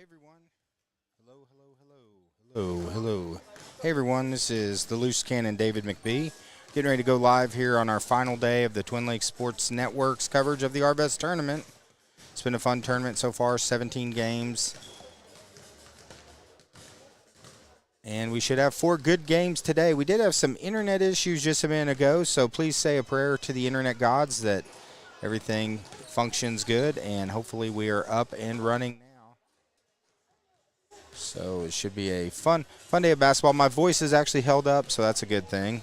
Hey everyone. Hello, hello, hello. Hello, hello. Hey everyone, this is the Loose Cannon David McBee. Getting ready to go live here on our final day of the Twin Lakes Sports Network's coverage of the Arvest Tournament. It's been a fun tournament so far, 17 games. And we should have 4 good games today. We did have some internet issues just a minute ago, so please say a prayer to the internet gods that everything functions good, and hopefully we are up and running now. So it should be a fun day of basketball. My voice is actually held up, so that's a good thing.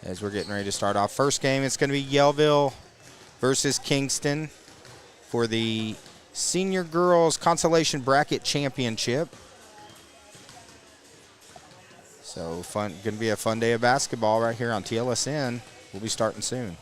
As we're getting ready to start off. First game, it's going to be Yellville versus Kingston for the Senior Girls Consolation Bracket Championship. So going to be a fun day of basketball right here on TLSN. We'll be starting soon.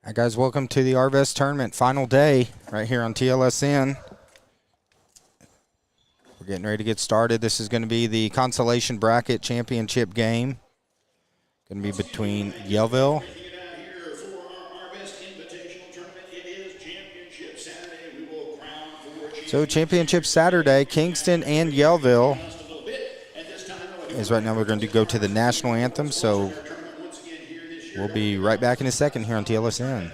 All right, guys, welcome to the Arvest Tournament final day right here on TLSN. We're getting ready to get started. This is going to be the Consolation Bracket Championship game. Going to be between Yellville. So Championship Saturday, Kingston and Yellville. As right now we're going to go to the national anthem, so we'll be right back in a second here on TLSN.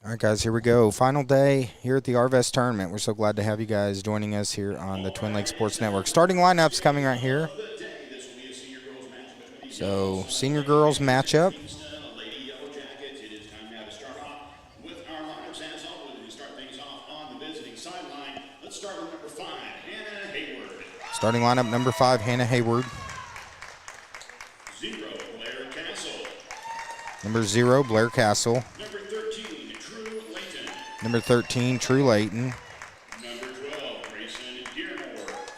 All right, guys, here we go. Final day here at the Arvest Tournament. We're so glad to have you guys joining us here on the Twin Lakes Sports Network. Starting lineups coming right here. So, senior girls matchup. Starting lineup, number 5, Hannah Hayward. Number 0, Blair Castle. Number 13, True Layton.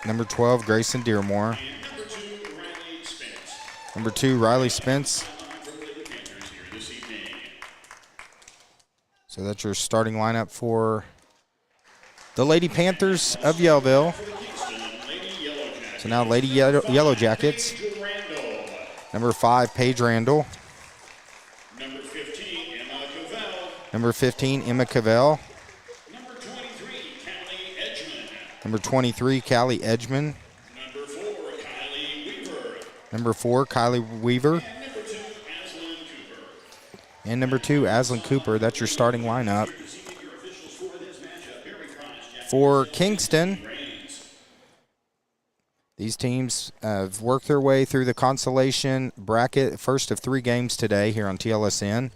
Number 12, Grayson Dearmore. Number 2, Riley Spence. So that's your starting lineup for the Lady Panthers of Yellville. So now Lady Yellow Jackets. Number 5, Paige Randall. Number 15, Emma Cavell. Number 23, Callie Edgman. Number 4, Kylie Weaver. And number 2, Aslan Cooper. That's your starting lineup. For Kingston, these teams have worked their way through the consolation bracket, first of 3 games today here on TLSN.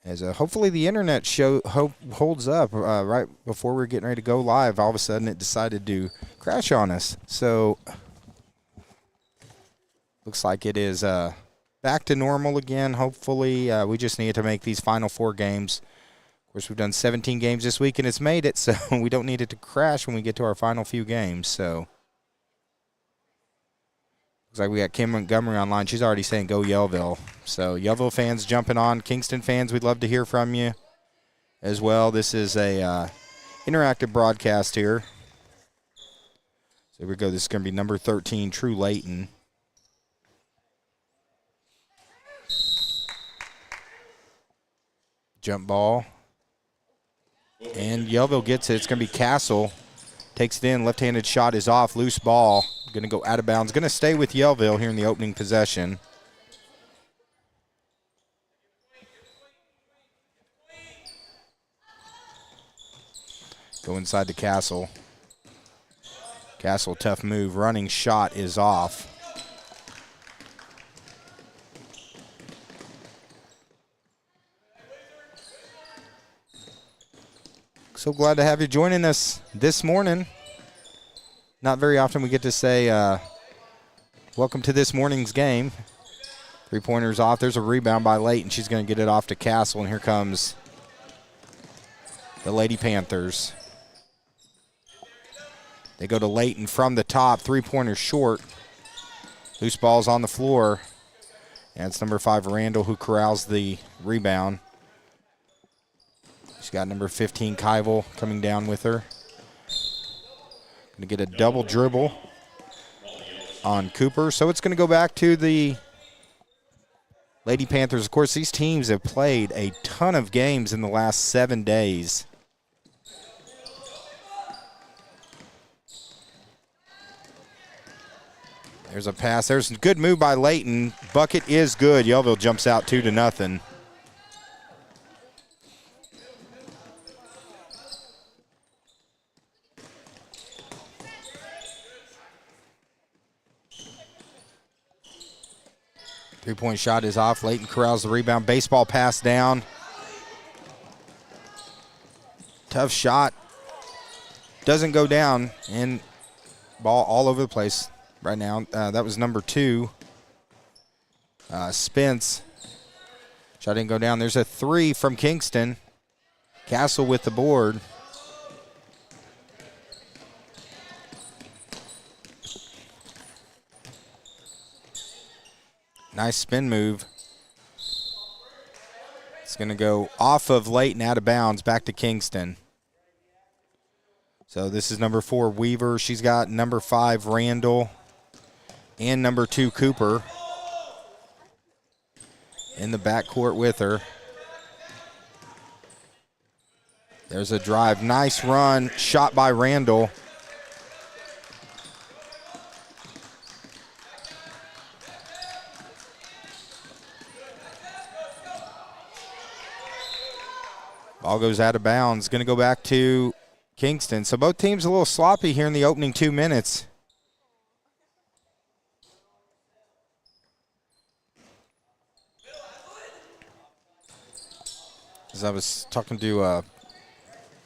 As hopefully the internet holds up right before we're getting ready to go live. All of a sudden it decided to crash on us. So looks like it is back to normal again. Hopefully we just need to make these final 4 games. Of course, we've done 17 games this week and it's made it, so we don't need it to crash when we get to our final few games. So looks like we got Kim Montgomery online. She's already saying go Yellville. So Yellville fans jumping on. Kingston fans, we'd love to hear from you as well. This is a interactive broadcast here. So here we go. This is going to be number 13, True Layton. Jump ball. And Yellville gets it. It's going to be Castle. Takes it in. Left-handed shot is off. Loose ball. Going to go out of bounds. Going to stay with Yellville here in the opening possession. Go inside to Castle. Castle, tough move. Running shot is off. So glad to have you joining us this morning. Not very often we get to say welcome to this morning's game. 3-pointers off. There's a rebound by Layton. She's going to get it off to Castle, and here comes the Lady Panthers. They go to Layton from the top. 3-pointer short. Loose ball's on the floor. And it's number 5, Randall, who corrals the rebound. She's got number 15, Kyvel, coming down with her. Going to get a double dribble on Cooper. So it's going to go back to the Lady Panthers. Of course, these teams have played a ton of games in the last 7 days. There's a pass. There's a good move by Layton. Bucket is good. Yellville jumps out 2-0. Three-point shot is off. Layton corrals the rebound. Baseball pass down. Tough shot. Doesn't go down. And ball all over the place right now. That was number 2. Spence. Shot didn't go down. There's a 3 from Kingston. Castle with the board. Nice spin move. It's going to go off of Layton, out of bounds, back to Kingston. So this is number 4, Weaver. She's got number 5, Randall, and number 2, Cooper, in the backcourt with her. There's a drive. Nice run. Shot by Randall. Ball goes out of bounds. Going to go back to Kingston. So both teams a little sloppy here in the opening 2 minutes. As I was talking to a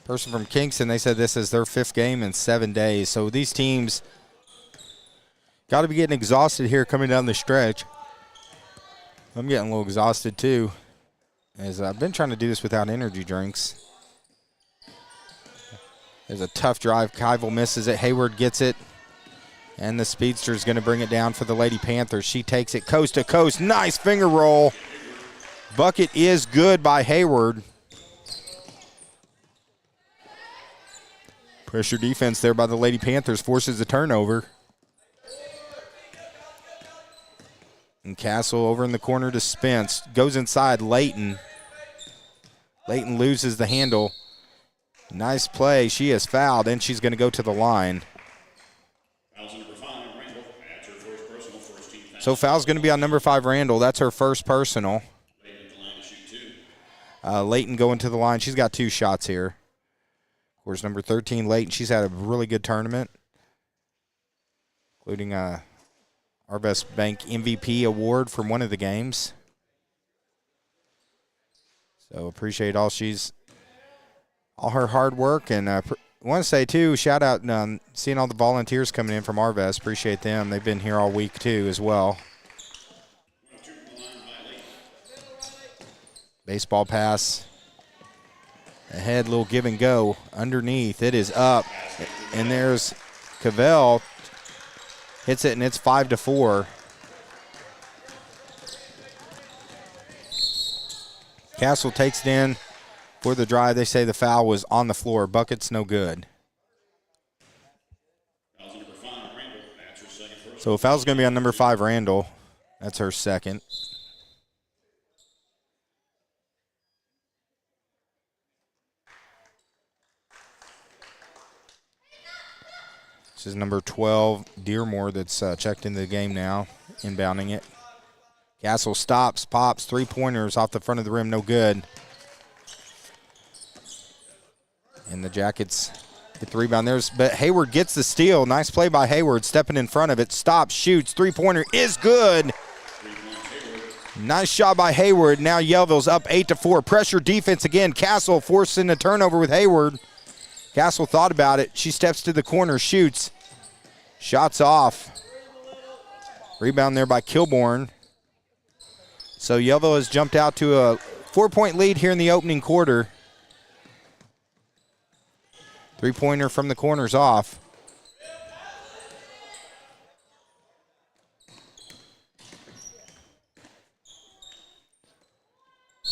person from Kingston, they said this is their 5th game in 7 days. So these teams got to be getting exhausted here coming down the stretch. I'm getting a little exhausted too, as I've been trying to do this without energy drinks. There's a tough drive. Keivel misses it. Hayward gets it. And the speedster is going to bring it down for the Lady Panthers. She takes it coast to coast. Nice finger roll. Bucket is good by Hayward. Pressure defense there by the Lady Panthers forces the turnover. And Castle over in the corner to Spence. Goes inside, Layton. Layton loses the handle. Nice play. She is fouled, and she's going to go to the line. So foul's going to be on number 5, Randall. That's her first personal. Layton going to the line. She's got 2 shots here. Of course, number 13, Layton. She's had a really good tournament, including Arvest Bank MVP award from one of the games. So appreciate all her hard work. And I want to say, too, shout out seeing all the volunteers coming in from Arvest. Appreciate them. They've been here all week, too, as well. Baseball pass. Ahead, little give and go. Underneath, it is up. And there's Cavell. Hits it, and it's 5-4. Castle takes it in for the drive. They say the foul was on the floor. Bucket's no good. So a foul's going to be on number 5, Randall. That's her second. This is number 12, Dearmore, that's checked into the game now, inbounding it. Castle stops, pops, 3-pointers off the front of the rim, no good. And the Jackets get the rebound. But Hayward gets the steal. Nice play by Hayward, stepping in front of it. Stops, shoots, 3-pointer is good. Nice shot by Hayward. Now Yellville's up 8-4. Pressure defense again. Castle forcing a turnover with Hayward. Castle thought about it. She steps to the corner, shoots. Shots off. Rebound there by Kilborn. So Yellville has jumped out to a 4-point lead here in the opening quarter. 3-pointer from the corner's off.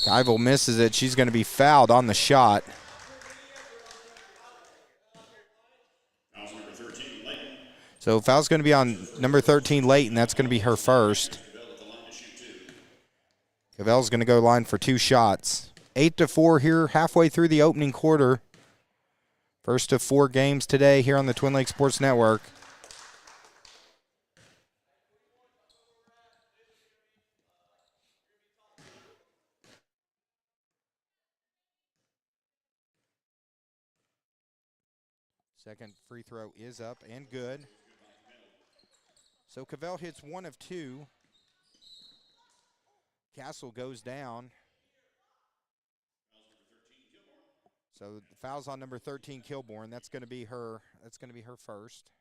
Keivel misses it. She's going to be fouled on the shot. So foul's going to be on number 13, Layton. That's going to be her first. Cavell's going to go line for 2 shots. 8-4 here, halfway through the opening quarter. First of 4 games today here on the Twin Lakes Sports Network. Second free throw is up and good. So Cavell hits 1 of 2. Castle goes down. So the foul's on number 13, Kilborn. That's going to be her. That's going to be her first.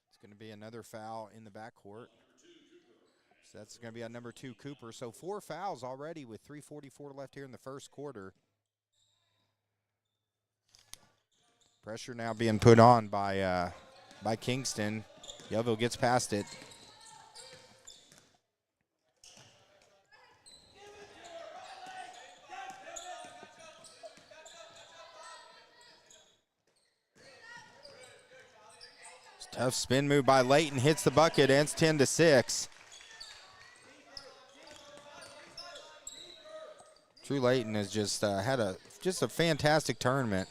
It's going to be another foul in the backcourt. So that's going to be on number 2, Cooper. So 4 fouls already with 3:44 left here in the first quarter. Pressure now being put on by Kingston. Yellville gets past it. Tough spin move by Layton, hits the bucket, ends 10-6. True Layton has just had a fantastic tournament.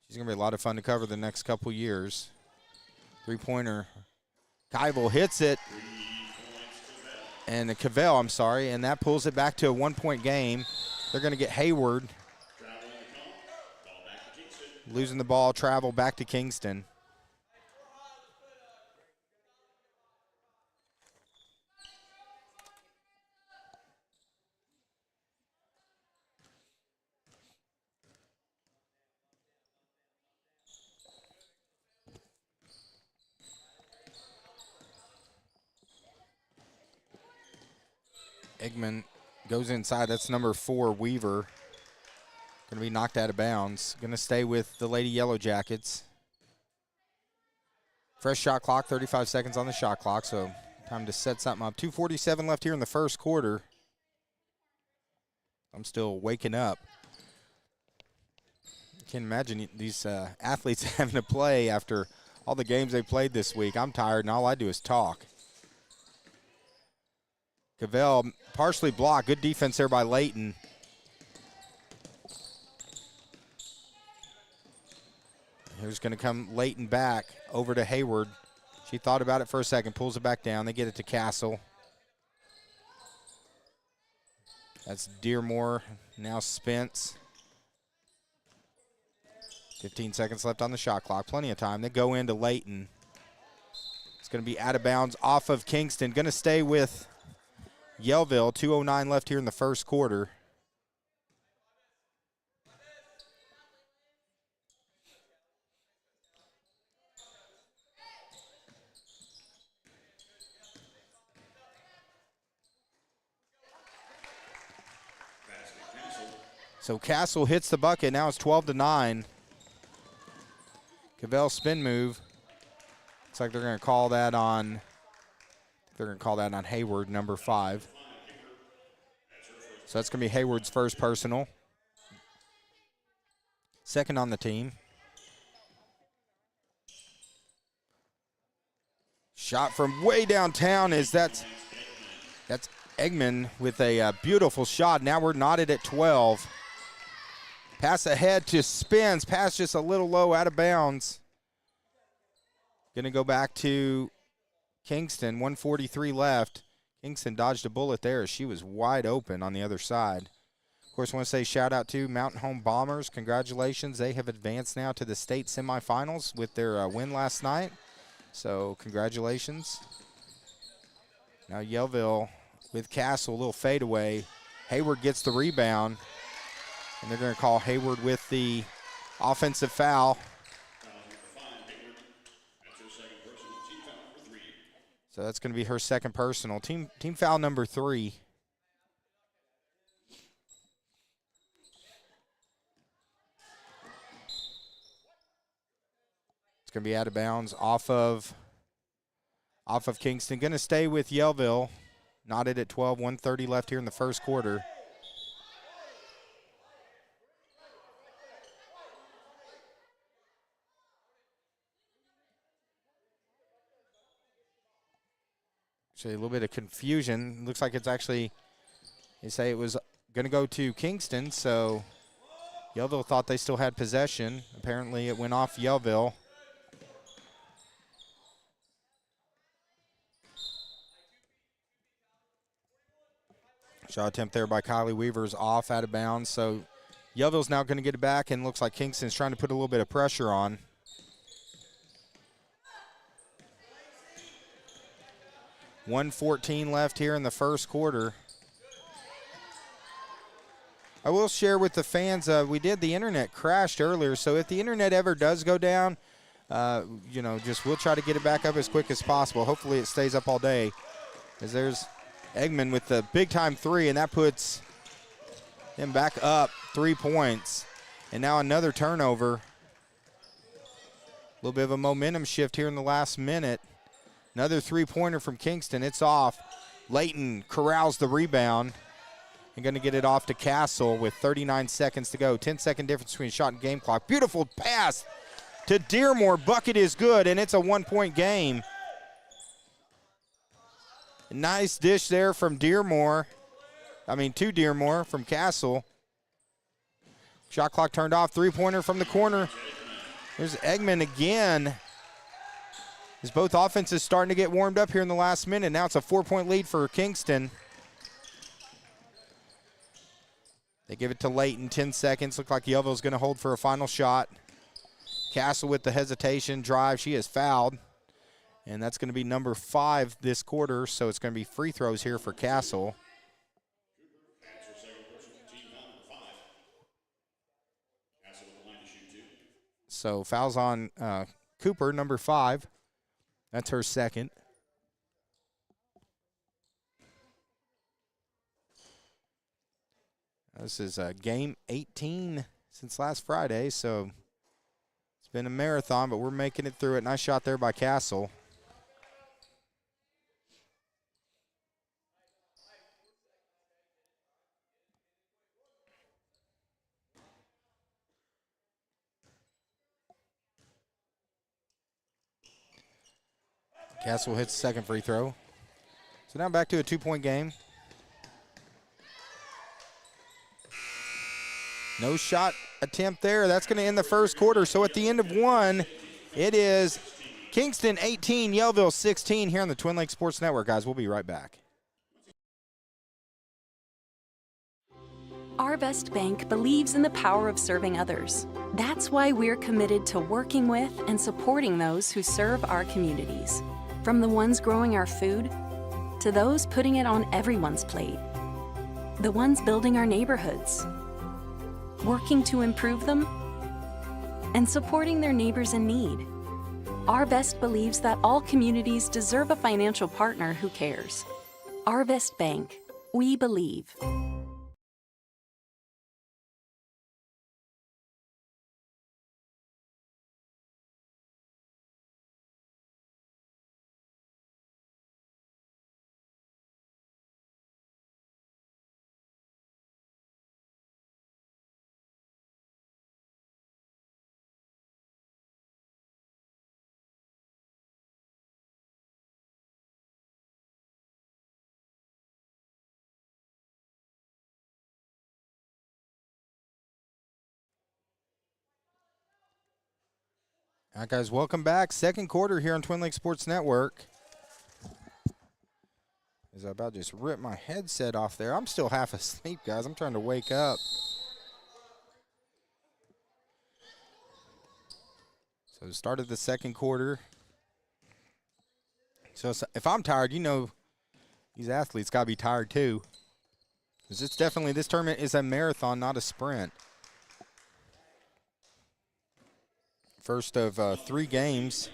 She's gonna be a lot of fun to cover the next couple years. 3-pointer. Keivel hits it. And Cavell, I'm sorry, and that pulls it back to a 1-point game. They're going to get Hayward. Losing the ball, travel back to Kingston. Eggman goes inside. That's number 4, Weaver. Going to be knocked out of bounds. Going to stay with the Lady Yellow Jackets. Fresh shot clock, 35 seconds on the shot clock, so time to set something up. 2:47 left here in the first quarter. I'm still waking up. I can't imagine these athletes having to play after all the games they played this week. I'm tired, and all I do is talk. Cavell partially blocked. Good defense there by Layton. Here's going to come Layton back over to Hayward. She thought about it for a second, pulls it back down. They get it to Castle. That's Dearmore, now Spence. 15 seconds left on the shot clock. Plenty of time. They go into Layton. It's going to be out of bounds off of Kingston. Going to stay with Yellville. 2:09 left here in the first quarter. So Castle hits the bucket. Now it's 12-9. Cavell spin move. Looks like they're going to call that on. They're going to call that on Hayward, number 5. So that's going to be Hayward's first personal. Second on the team. Shot from way downtown that's Eggman with a beautiful shot. Now we're knotted at 12. Pass ahead to Spence. Pass just a little low, out of bounds. Going to go back to Kingston. 1:43 left. Kingston dodged a bullet there as she was wide open on the other side. Of course, I want to say shout out to Mountain Home Bombers. Congratulations. They have advanced now to the state semifinals with their win last night. So congratulations. Now Yellville with Castle, a little fadeaway. Hayward gets the rebound. And they're going to call Hayward with the offensive foul. So that's going to be her second personal. Team foul number 3. It's going to be out of bounds off of Kingston. Going to stay with Yellville. Knotted at 12, 1:30 left here in the first quarter. Actually, a little bit of confusion. Looks like it's actually, they say it was going to go to Kingston, so Yellville thought they still had possession. Apparently it went off Yellville. Shot attempt there by Kylie Weaver's off, out of bounds. So Yellville's now going to get it back, and looks like Kingston's trying to put a little bit of pressure on. $1:14 left here in the first quarter. I will share with the fans, the internet crashed earlier, so if the internet ever does go down, we'll try to get it back up as quick as possible. Hopefully it stays up all day. As there's Eggman with the big-time 3, and that puts him back up 3 points. And now another turnover. A little bit of a momentum shift here in the last minute. Another 3-pointer from Kingston. It's off. Layton corrals the rebound and going to get it off to Castle with 39 seconds to go. 10-second difference between shot and game clock. Beautiful pass to Dearmore. Bucket is good, and it's a 1-point game. Nice dish there from Dearmore. To Dearmore from Castle. Shot clock turned off. 3-pointer from the corner. There's Eggman again. As both offenses starting to get warmed up here in the last minute. Now it's a 4-point lead for Kingston. They give it to Layton, 10 seconds. Look like Yellville's going to hold for a final shot. Castle with the hesitation drive. She is fouled. And that's going to be number 5 this quarter, so it's going to be free throws here for Castle. So fouls on Cooper, number 5. That's her second. This is game 18 since last Friday, so it's been a marathon, but we're making it through it. Nice shot there by Castle. Castle hits the second free throw. So now back to a 2-point game. No shot attempt there. That's going to end the first quarter. So at the end of one, it is Kingston 18, Yellville 16 here on the Twin Lakes Sports Network. Guys, we'll be right back. Arvest Bank believes in the power of serving others. That's why we're committed to working with and supporting those who serve our communities. From the ones growing our food to those putting it on everyone's plate. The ones building our neighborhoods, working to improve them, and supporting their neighbors in need. Arvest believes that all communities deserve a financial partner who cares. Arvest Bank, we believe. All right, guys, welcome back. Second quarter here on Twin Lakes Sports Network. As I about just ripped my headset off there. I'm still half asleep, guys. I'm trying to wake up. So started the second quarter. So if I'm tired, you know these athletes got to be tired too. Because it's definitely, this tournament is a marathon, not a sprint. First of 3 games.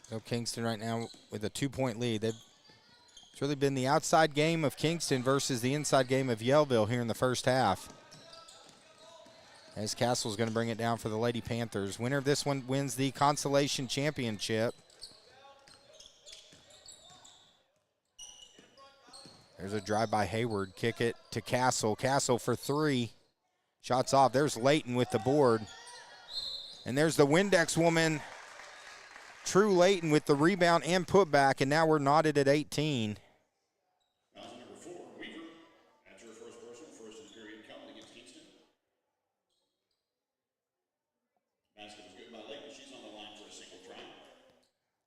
So Kingston right now with a 2-point lead. It's really been the outside game of Kingston versus the inside game of Yellville here in the first half. As Castle's going to bring it down for the Lady Panthers. Winner of this one wins the Consolation Championship. There's a drive by Hayward. Kick it to Castle. Castle for 3. Shots off. There's Layton with the board. And there's the Windex woman, True Layton, with the rebound and putback. And now we're knotted at 18.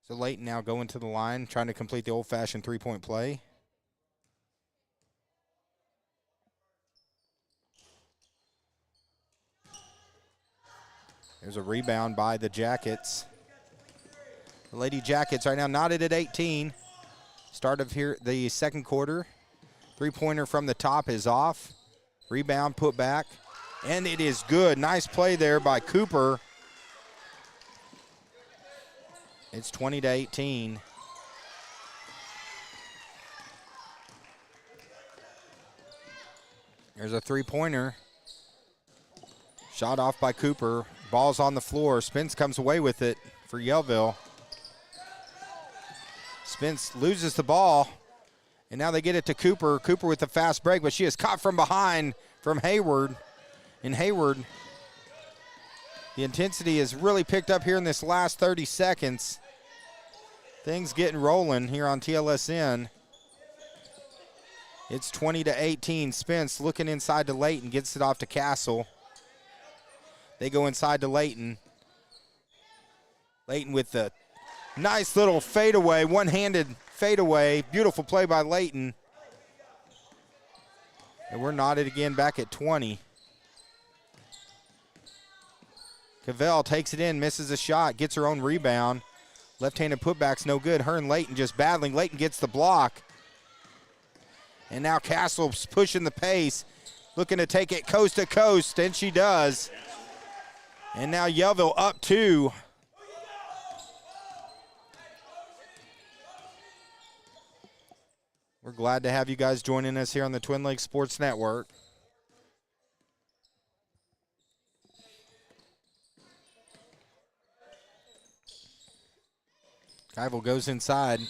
So Layton now going to the line, trying to complete the old-fashioned 3-point play. There's a rebound by the Jackets. The Lady Jackets right now knotted at 18. Start of here the second quarter. 3-pointer from the top is off. Rebound, put back, and it is good. Nice play there by Cooper. It's 20-18. There's a 3-pointer. Shot off by Cooper. Ball's on the floor. Spence comes away with it for Yellville. Spence loses the ball, and now they get it to Cooper. Cooper with the fast break, but she is caught from behind from Hayward. And Hayward The intensity has really picked up here in this last 30 seconds. Things getting rolling here on TLSN. It's 20-18. Spence looking inside to Layton, gets it off to Castle. They go inside to Layton. Layton with the nice little fadeaway, one-handed fadeaway. Beautiful play by Layton. And we're knotted again back at 20. Cavell takes it in, misses a shot, gets her own rebound. Left-handed putback's no good. Her and Layton just battling. Layton gets the block. And now Castle's pushing the pace, looking to take it coast to coast, and she does. And now Yellville up 2. We're glad to have you guys joining us here on the Twin Lakes Sports Network. Keivel goes inside.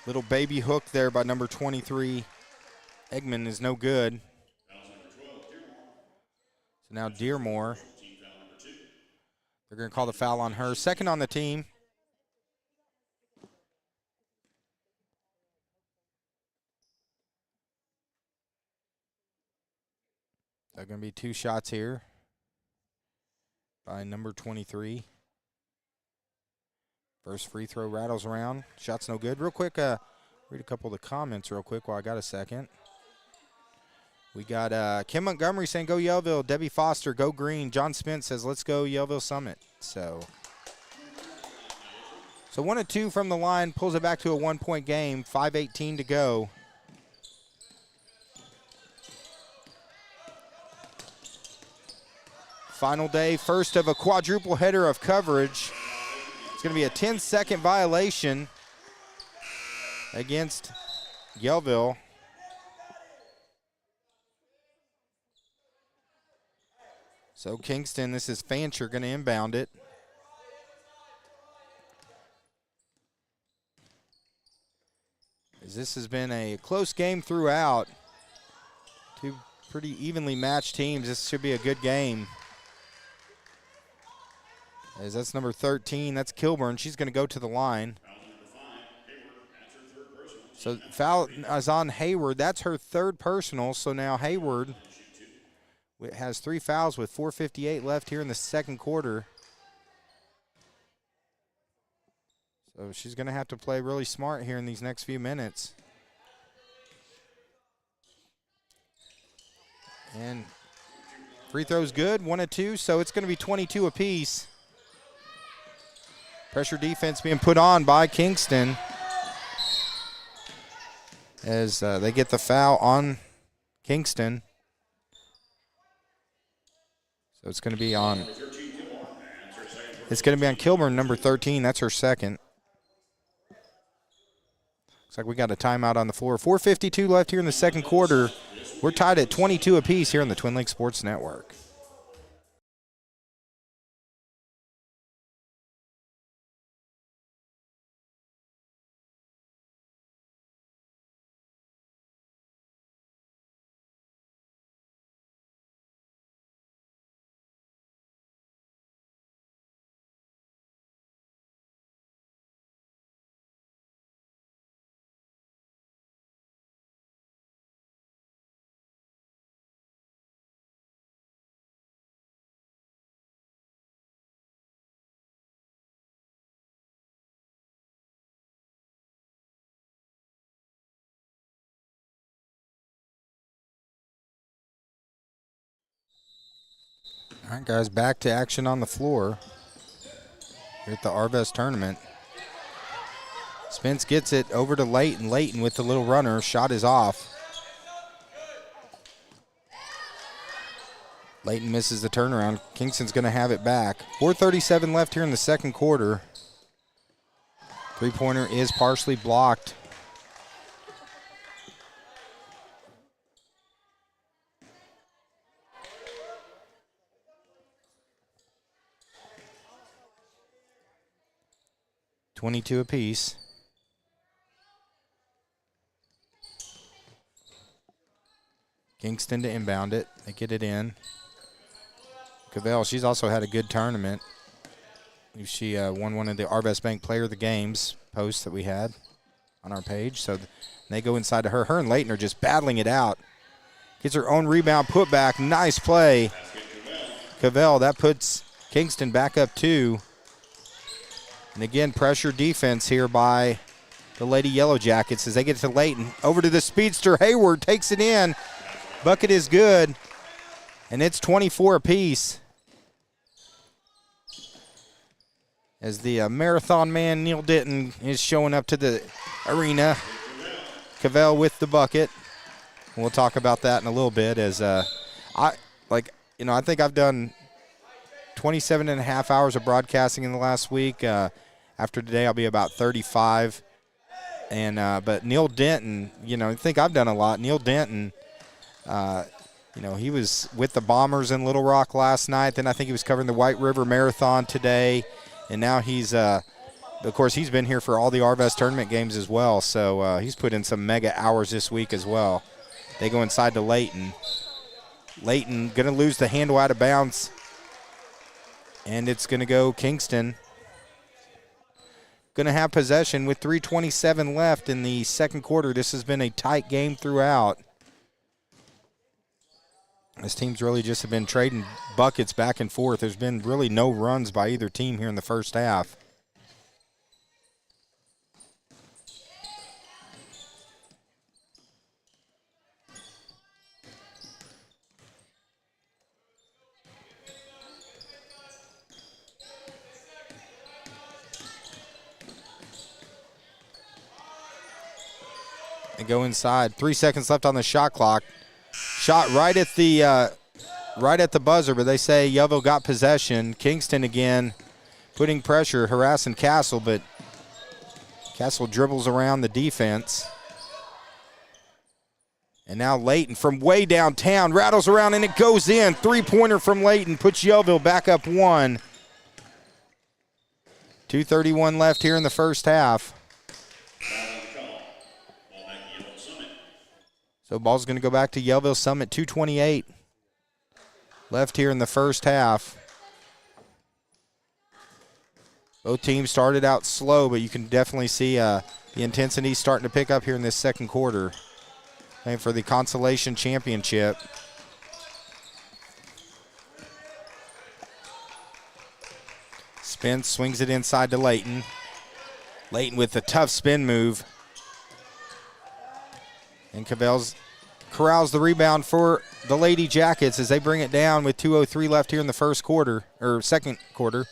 Little baby hook there by number 23. Eggman is no good. So now Dearmore. They're going to call the foul on her. Second on the team. There are going to be 2 shots here by number 23. First free throw rattles around. Shot's no good. Real quick, read a couple of the comments real quick while I got a second. We got Kim Montgomery saying, go Yellville. Debbie Foster, go green. John Spence says, let's go Yellville Summit. So 1 of 2 from the line, pulls it back to a 1-point game. 5:18 to go. Final day, first of a quadruple header of coverage. It's going to be a 10-second violation against Yellville. So Kingston, this is Fancher going to inbound it. As this has been a close game throughout. 2 pretty evenly matched teams. This should be a good game. As that's number 13, that's Kilburn. She's going to go to the line. So foul is on Hayward. That's her 3rd personal. So now Hayward has 3 fouls with 4:58 left here in the second quarter. So she's going to have to play really smart here in these next few minutes. And free throw's good, 1 of 2. So it's going to be 22 apiece. Pressure defense being put on by Kingston as they get the foul on Kingston. So it's going to be on. It's going to be on Kilburn, number 13. That's her second. Looks like we got a timeout on the floor. 4:52 left here in the second quarter. We're tied at 22 apiece here on the Twin Lakes Sports Network. All right, guys, back to action on the floor here at the Arvest tournament. Spence gets it over to Layton. Layton with the little runner. Shot is off. Layton misses the turnaround. Kingston's going to have it back. 4:37 left here in the second quarter. Three-pointer is partially blocked. .22 apiece. Kingston to inbound it. They get it in. Cavell, she's also had a good tournament. She won one of the Arvest Bank Player of the Games posts that we had on our page. So they go inside to her. Her and Layton are just battling it out. Gets her own rebound, put back. Nice play. Cavell, that puts Kingston back up 2. And again, pressure defense here by the Lady Yellow Jackets as they get to Layton. Over to the speedster. Hayward takes it in. Bucket is good. And it's 24 apiece. As the marathon man, Neil Denton, is showing up to the arena. Cavell with the bucket. We'll talk about that in a little bit as I think I've done 27 and a half hours of broadcasting in the last week. After today, I'll be about 35. And but Neil Denton, I think I've done a lot. Neil Denton, he was with the Bombers in Little Rock last night. Then I think he was covering the White River Marathon today. And now he's, of course, he's been here for all the Arvest tournament games as well. So he's put in some mega hours this week as well. They go inside to Layton. Layton going to lose the handle out of bounds. And it's going to go Kingston. Going to have possession with 3:27 left in the second quarter. This has been a tight game throughout. This team's really just have been trading buckets back and forth. There's been really no runs by either team here in the first half. They go inside. 3 seconds left on the shot clock. Shot right at the buzzer, but they say Yellville got possession. Kingston again putting pressure, harassing Castle, but Castle dribbles around the defense. And now Layton from way downtown rattles around and it goes in. 3-pointer from Layton puts Yellville back up 1. 2:31 left here in the first half. So ball's going to go back to Yellville Summit. 2:28 left here in the first half. Both teams started out slow, but you can definitely see the intensity starting to pick up here in this second quarter. And for the Consolation Championship. Spence swings it inside to Layton. Layton with a tough spin move. And Cavell's corrals the rebound for the Lady Jackets as they bring it down with 2:03 left here in the second quarter.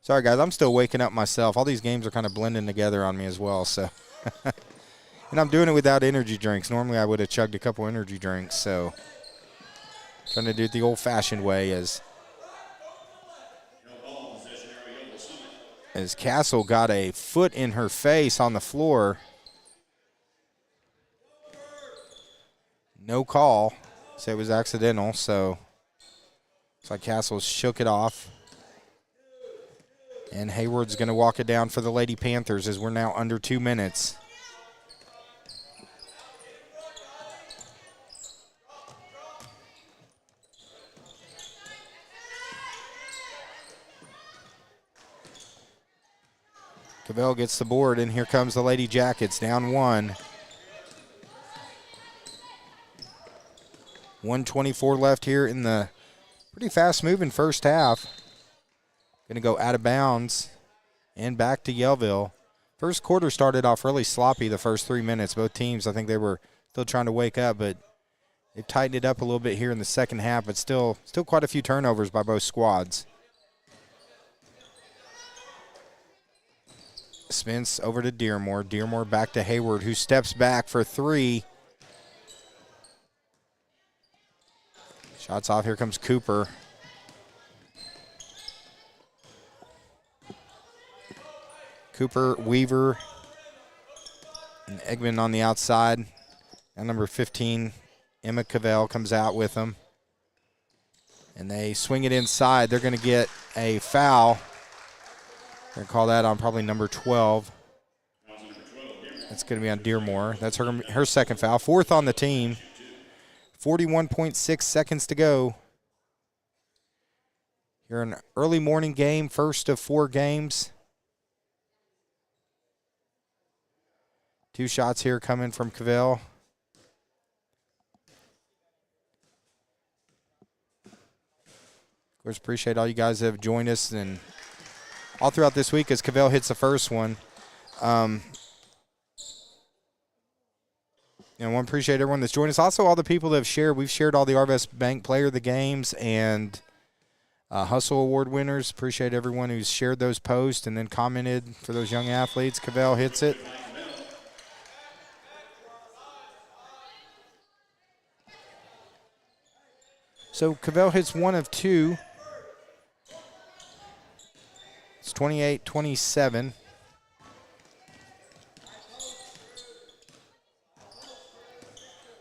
Sorry, guys, I'm still waking up myself. All these games are kind of blending together on me as well. So, and I'm doing it without energy drinks. Normally I would have chugged a couple energy drinks. So, trying to do it the old-fashioned way as Castle got a foot in her face on the floor. No call. Say it was accidental, so looks like Castle shook it off. And Hayward's going to walk it down for the Lady Panthers as we're now under 2 minutes. Cavell gets the board, and here comes the Lady Jackets, down 1. 1:24 left here in the pretty fast-moving first half. Going to go out of bounds and back to Yellville. First quarter started off really sloppy the first 3 minutes. Both teams, I think they were still trying to wake up, but they've tightened it up a little bit here in the second half, but still quite a few turnovers by both squads. Spence over to Dearmore. Dearmore back to Hayward, who steps back for 3. Shots off. Here comes Cooper. Cooper, Weaver, and Eggman on the outside. And number 15, Emma Cavell, comes out with them. And they swing it inside. They're going to get a foul. They're going to call that on probably number 12. That's going to be on Dearmore. That's her second foul. 4th on the team. 41.6 seconds to go. Here an early morning game, first of 4 games. 2 shots here coming from Cavell. Of course, appreciate all you guys that have joined us and all throughout this week as Cavell hits the first one. And I want to appreciate everyone that's joined us. Also, all the people that have shared. We've shared all the Arvest Bank Player of the Games and Hustle Award winners. Appreciate everyone who's shared those posts and then commented for those young athletes. Cavell hits it. So Cavell hits 1 of 2. It's 28-27.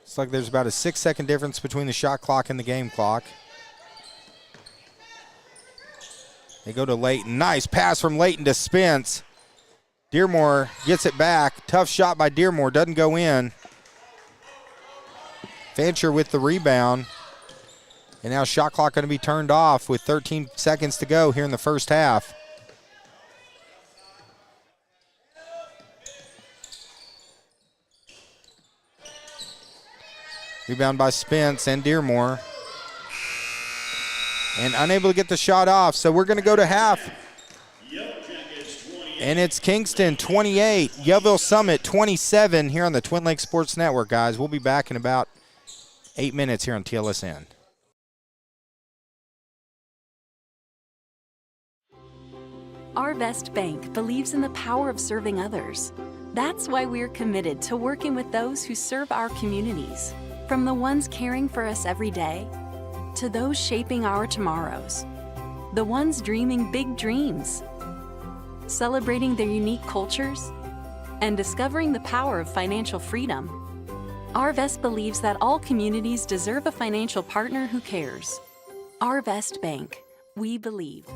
It's like there's about a 6-second difference between the shot clock and the game clock. They go to Layton. Nice pass from Layton to Spence. Dearmore gets it back. Tough shot by Dearmore. Doesn't go in. Fancher with the rebound. And now shot clock going to be turned off with 13 seconds to go here in the first half. Rebound by Spence and Dearmore. And unable to get the shot off, so we're going to go to half. And it's Kingston 28, Yellville Summit 27 here on the Twin Lakes Sports Network, guys. We'll be back in about 8 minutes here on TLSN. Arvest Bank believes in the power of serving others. That's why we're committed to working with those who serve our communities, from the ones caring for us every day to those shaping our tomorrows, the ones dreaming big dreams, celebrating their unique cultures, and discovering the power of financial freedom. Arvest believes that all communities deserve a financial partner who cares. Arvest Bank, we believe.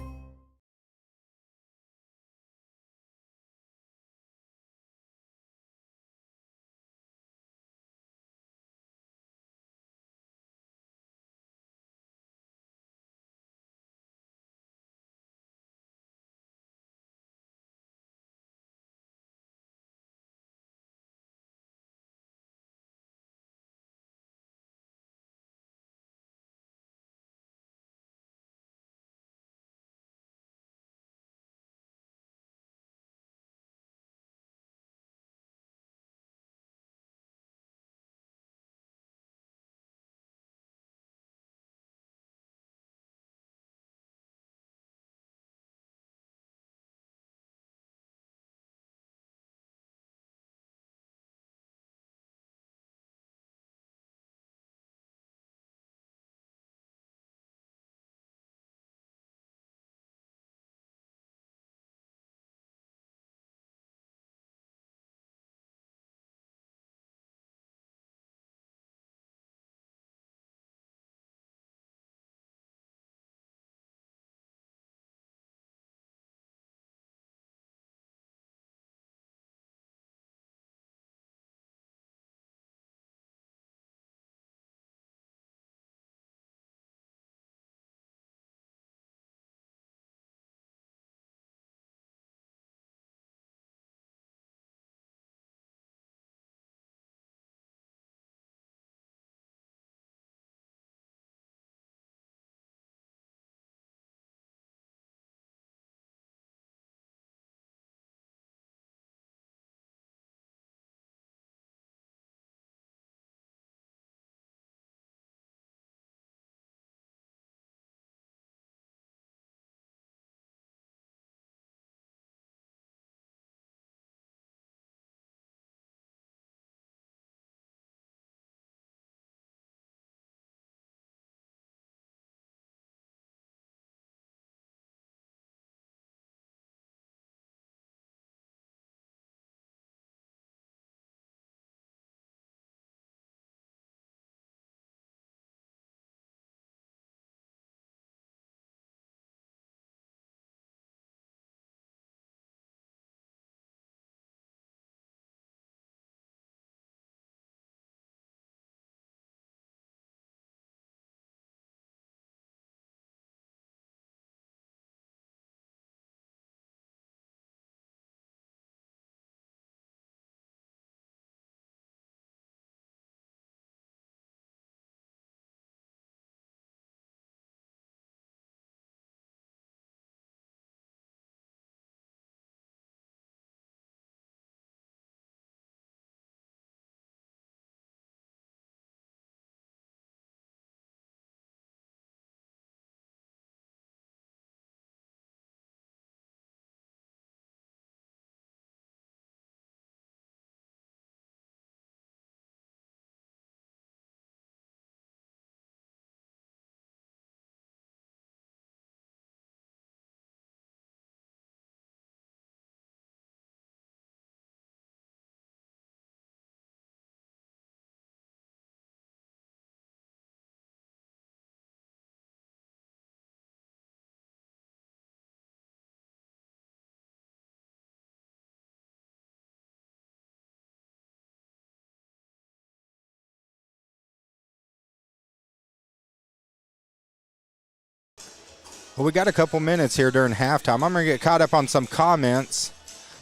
Well, we got a couple minutes here during halftime. I'm going to get caught up on some comments.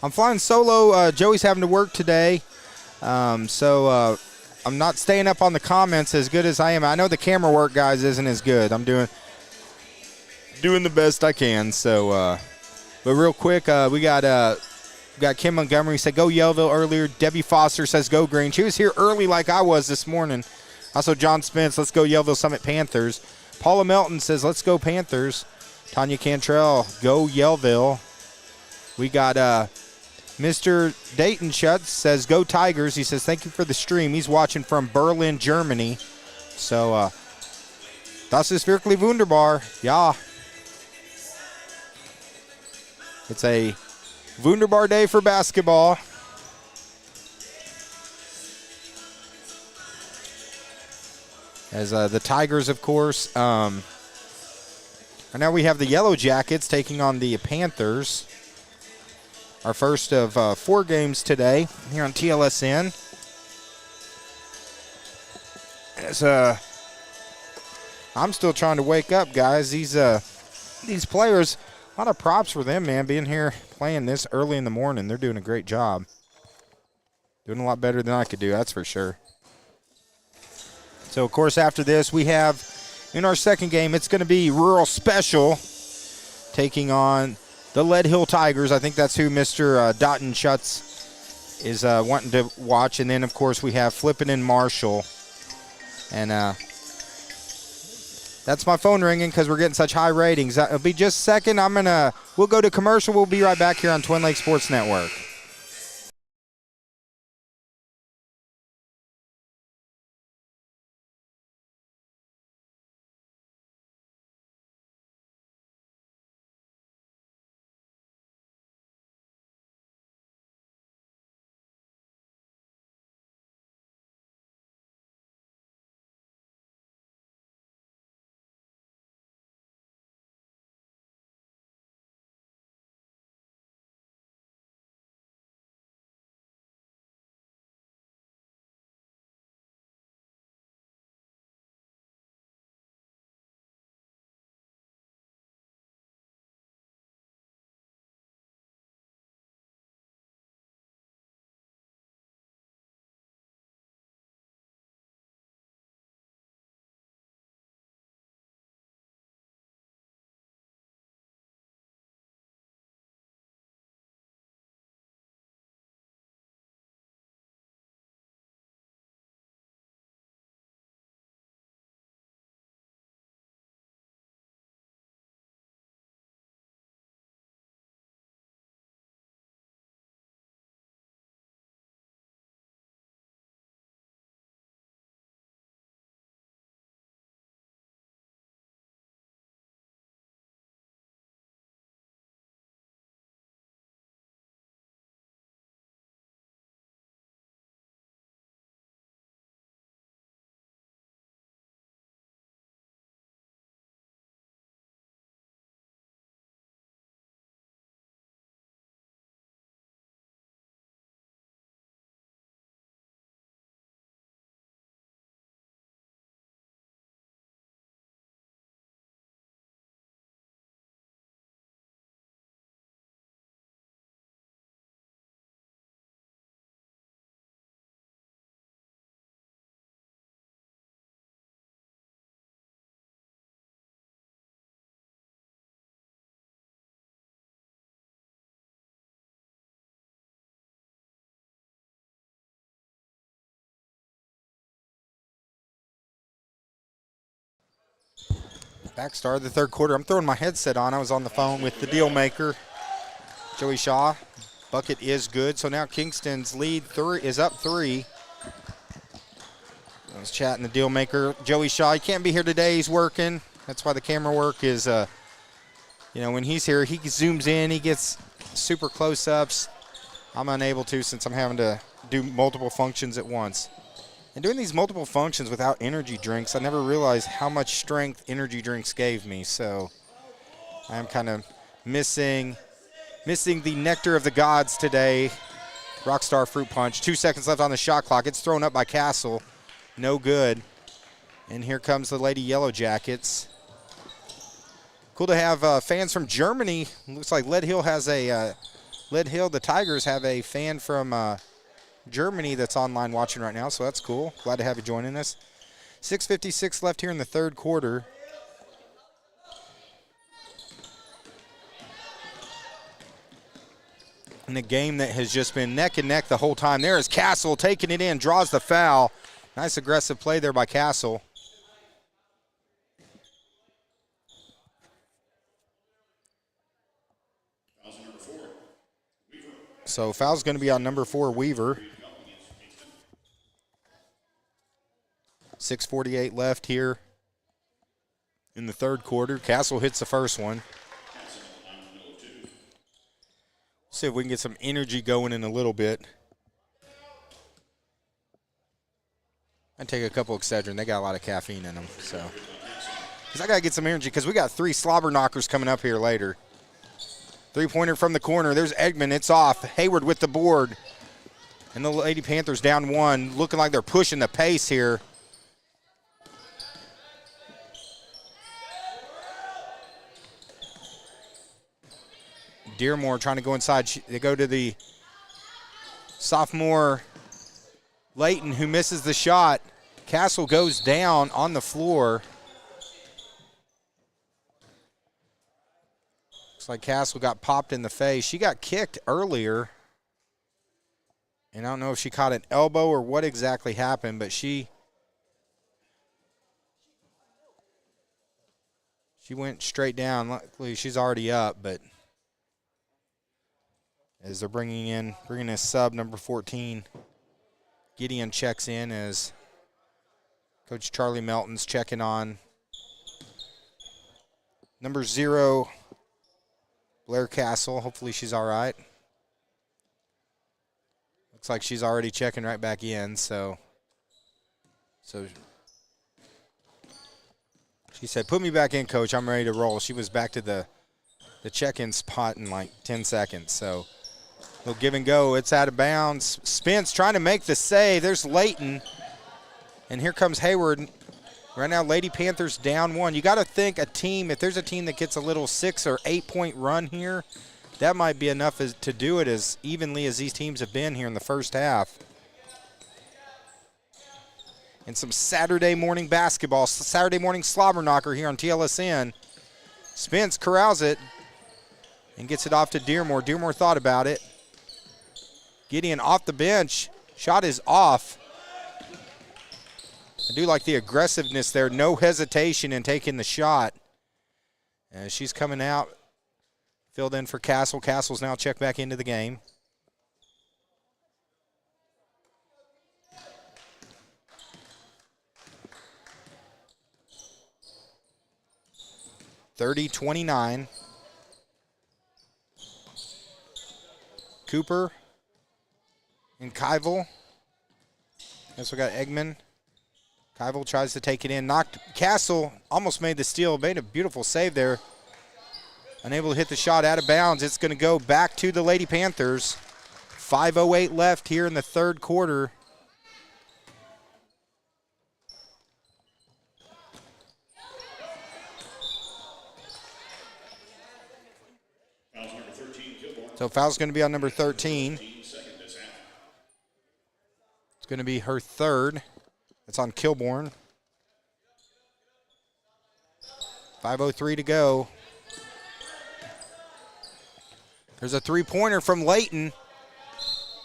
I'm flying solo. Joey's having to work today, so I'm not staying up on the comments as good as I am. I know the camera work, guys, isn't as good. I'm doing the best I can. So, but real quick, we got Kim Montgomery said go Yellville earlier. Debbie Foster says go Green. She was here early like I was this morning. Also, John Spence, let's go Yellville Summit Panthers. Paula Melton says let's go Panthers. Tanya Cantrell, go Yellville. We got Mr. Dayton Schutz says go Tigers. He says thank you for the stream. He's watching from Berlin, Germany. So, das ist wirklich wunderbar. Ja. It's a wunderbar day for basketball. As the Tigers, of course, and now we have the Yellow Jackets taking on the Panthers. Our first of 4 games today here on TLSN. As I'm still trying to wake up, guys. These players, a lot of props for them, man, being here playing this early in the morning. They're doing a great job. Doing a lot better than I could do, that's for sure. So, of course, after this, we have in our second game, it's going to be Rural Special taking on the Lead Hill Tigers. I think that's who Mr. Dayton Schutz is wanting to watch. And then, of course, we have Flippin' and Marshall. And that's my phone ringing because we're getting such high ratings. It'll be just a second. We'll go to commercial. We'll be right back here on Twin Lakes Sports Network. Back start of the third quarter. I'm throwing my headset on. I was on the phone with the deal maker, Joey Shaw. Bucket is good. So now Kingston's lead is up 3. I was chatting the deal maker, Joey Shaw. He can't be here today. He's working. That's why the camera work is, when he's here, he zooms in. He gets super close-ups. I'm unable to since I'm having to do multiple functions at once. And doing these multiple functions without energy drinks, I never realized how much strength energy drinks gave me. So I'm kind of missing the nectar of the gods today. Rockstar Fruit Punch. 2 seconds left on the shot clock. It's thrown up by Castle. No good. And here comes the Lady Yellow Jackets. Cool to have fans from Germany. Looks like Lead Hill has a Lead Hill. The Tigers have a fan from Germany that's online watching right now, so that's cool. Glad to have you joining us. 6:56 left here in the third quarter. In a game that has just been neck and neck the whole time. There is Castle taking it in, draws the foul. Nice aggressive play there by Castle. So foul's going to be on number 4, Weaver. 6:48 left here in the third quarter. Castle hits the first one. See if we can get some energy going in a little bit. I'd take a couple Excedrin. They got a lot of caffeine in them, so. Because I got to get some energy because we got 3 slobber knockers coming up here later. Three-pointer from the corner. There's Eggman. It's off. Hayward with the board. And the Lady Panthers down 1, looking like they're pushing the pace here. Dearmore trying to go inside. They go to the sophomore Layton, who misses the shot. Castle goes down on the floor. Looks like Castle got popped in the face. She got kicked earlier. And I don't know if she caught an elbow or what exactly happened, but she went straight down. Luckily, she's already up, but as they're bringing a sub, number 14, Gideon checks in as Coach Charlie Melton's checking on number 0, Blair Castle. Hopefully she's all right. Looks like she's already checking right back in, so she said, "Put me back in, Coach. I'm ready to roll." She was back to the check-in spot in like 10 seconds, so little give and go. It's out of bounds. Spence trying to make the save. There's Layton. And here comes Hayward. Right now, Lady Panthers down 1. You got to think a team, if there's a team that gets a little 6 or 8 point run here, that might be enough to do it as evenly as these teams have been here in the first half. And some Saturday morning basketball, Saturday morning slobber knocker here on TLSN. Spence corrals it and gets it off to Dearmore. Dearmore thought about it. Gideon off the bench. Shot is off. I do like the aggressiveness there. No hesitation in taking the shot. As she's coming out. Filled in for Castle. Castle's now checked back into the game. (30-29). Cooper and Keivel. Next we got Eggman. Keivel tries to take it in. Knocked. Castle almost made the steal. Made a beautiful save there. Unable to hit the shot out of bounds. It's going to go back to the Lady Panthers. 5:08 left here in the third quarter. So foul's going to be on number 13. It's going to be her third. It's on Kilborn. 5:03 to go. There's a three-pointer from Layton.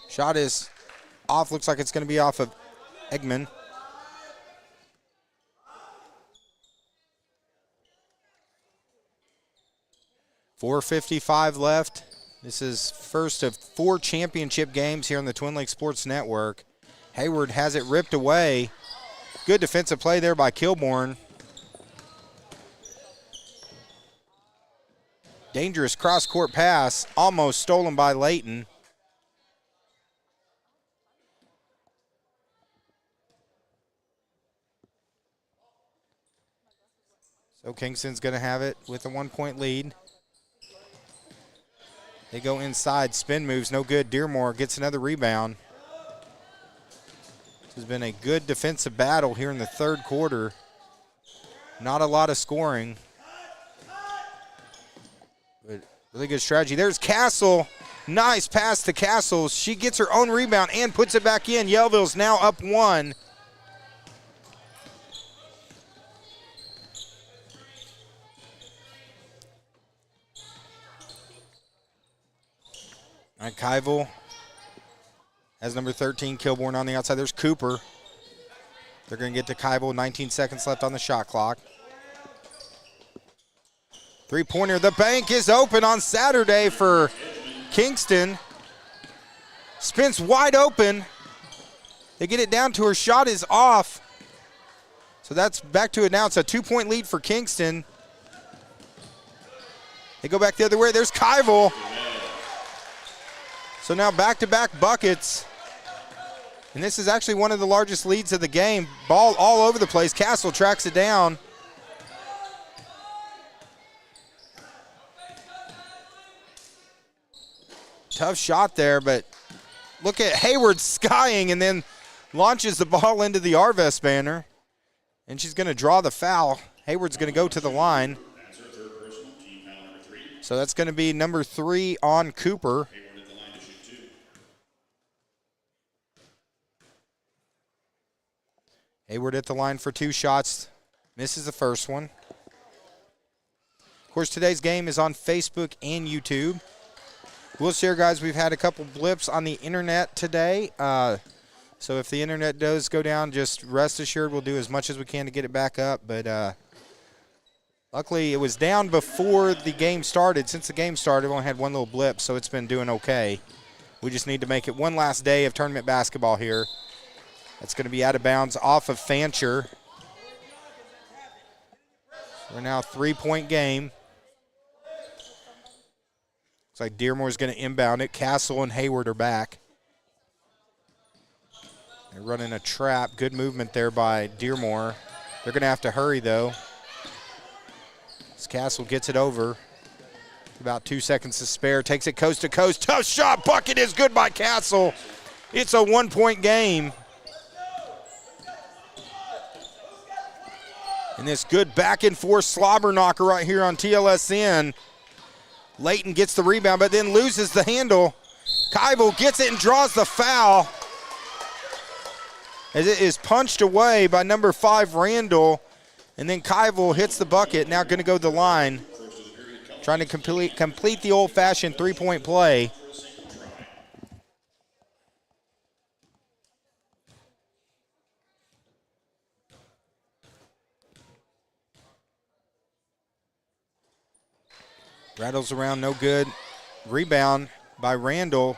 Shot is off. Looks like it's going to be off of Eggman. .455 left. This is first of 4 championship games here on the Twin Lakes Sports Network. Hayward has it ripped away. Good defensive play there by Kilborn. Dangerous cross-court pass, almost stolen by Layton. So Kingston's going to have it with a 1-point lead. They go inside, spin moves, no good. Dearmore gets another rebound. This has been a good defensive battle here in the third quarter. Not a lot of scoring. Really good strategy. There's Castle. Nice pass to Castle. She gets her own rebound and puts it back in. Yellville's now up 1. All right, Keivel has number 13, Kilborn on the outside. There's Cooper. They're going to get to Keivel. 19 seconds left on the shot clock. Three-pointer. The bank is open on Saturday for Kingston. Spins wide open. They get it down to her. Shot is off. So that's back to it now. It's a 2-point lead for Kingston. They go back the other way. There's Keivel. So now back-to-back buckets. And this is actually one of the largest leads of the game. Ball all over the place. Castle tracks it down. Tough shot there, but look at Hayward skying and then launches the ball into the Arvest banner. And she's going to draw the foul. Hayward's going to go to the line. So that's going to be number 3 on Cooper. Hayward at the line for 2 shots. Misses the first one. Of course, today's game is on Facebook and YouTube. We'll share, guys, we've had a couple blips on the internet today. So if the internet does go down, just rest assured we'll do as much as we can to get it back up. But luckily, it was down before the game started. Since the game started, we only had one little blip, so it's been doing okay. We just need to make it one last day of tournament basketball here. That's going to be out of bounds off of Fancher. We're now a 3-point game. Looks like Dearmore's going to inbound it. Castle and Hayward are back. They're running a trap. Good movement there by Dearmore. They're going to have to hurry, though. As Castle gets it over. About 2 seconds to spare. Takes it coast to coast. Tough shot. Bucket is good by Castle. It's a 1-point game. And this good back-and-forth slobber knocker right here on TLSN. Layton gets the rebound, but then loses the handle. Keivel gets it and draws the foul. As it is punched away by number 5, Randall. And then Keivel hits the bucket. Now going to go to the line. Trying to complete the old-fashioned 3-point play. Rattles around, no good. Rebound by Randall.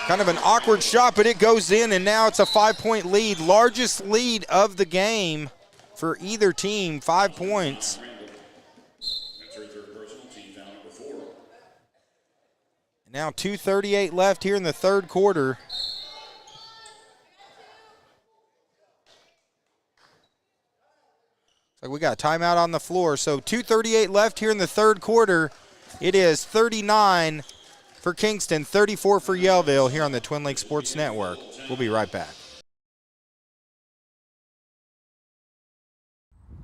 Kind of an awkward shot, but it goes in, and now it's a 5-point lead. Largest lead of the game for either team, 5 points. Now 2:38 left here in the third quarter. Like we got a timeout on the floor, so 2:38 left here in the third quarter. It is 39 for Kingston, 34 for Yellville here on the Twin Lakes Sports Network. We'll be right back.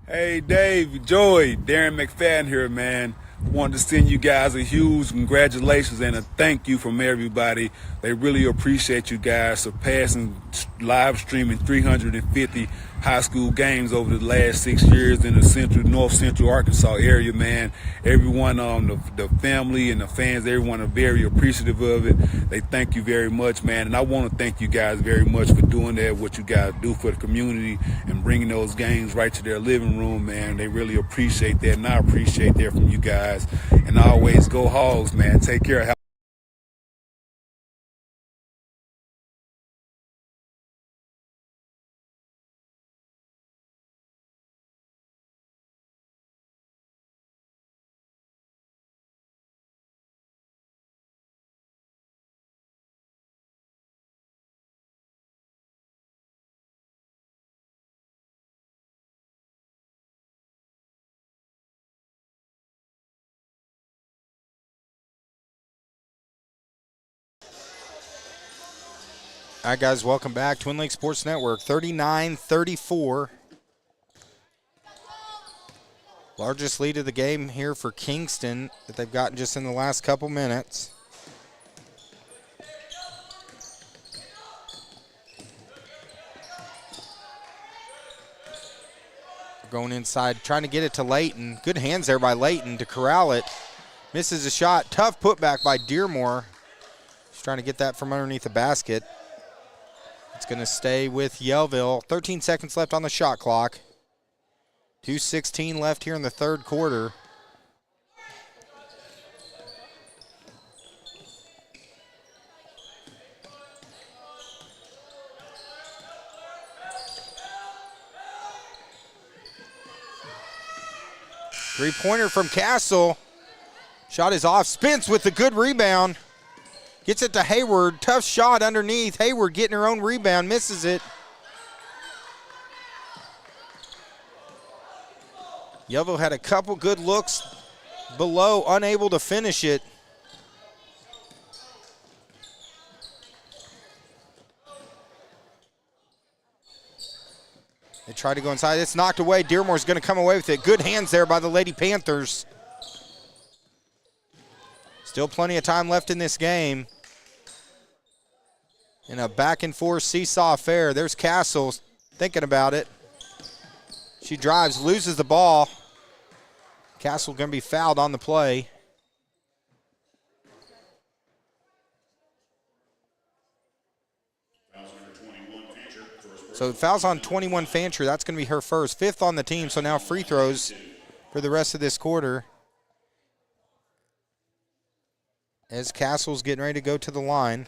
Hey, Dave, Joey, Darren McFadden here, man. Wanted to send you guys a huge congratulations and a thank you from everybody. They really appreciate you guys surpassing live streaming 350 high school games over the last 6 years in the north central Arkansas area, man. Everyone the family and the fans, everyone are very appreciative of it. They thank you very much, man. And I want to thank you guys very much for doing that, what you guys do for the community and bringing those games right to their living room, man. They really appreciate that, and I appreciate that from you guys. And always go Hogs, man. Take care. All right, guys, welcome back. Twin Lakes Sports Network, 39-34. Largest lead of the game here for Kingston that they've gotten just in the last couple minutes. Going inside, trying to get it to Layton. Good hands there by Layton to corral it. Misses a shot. Tough putback by Dearmore. She's trying to get that from underneath the basket. It's going to stay with Yellville. 13 seconds left on the shot clock. 2:16 left here in the third quarter. Three-pointer from Castle. Shot is off. Spence with the good rebound. Gets it to Hayward. Tough shot underneath. Hayward getting her own rebound. Misses it. Yellville had a couple good looks below. Unable to finish it. They try to go inside. It's knocked away. Dearmore's going to come away with it. Good hands there by the Lady Panthers. Still plenty of time left in this game. In a back-and-forth seesaw affair. There's Castle thinking about it. She drives, loses the ball. Castle going to be fouled on the play. So fouls on 21 Fancher. That's going to be her first. Fifth on the team, so now free throws for the rest of this quarter. As Castle's getting ready to go to the line.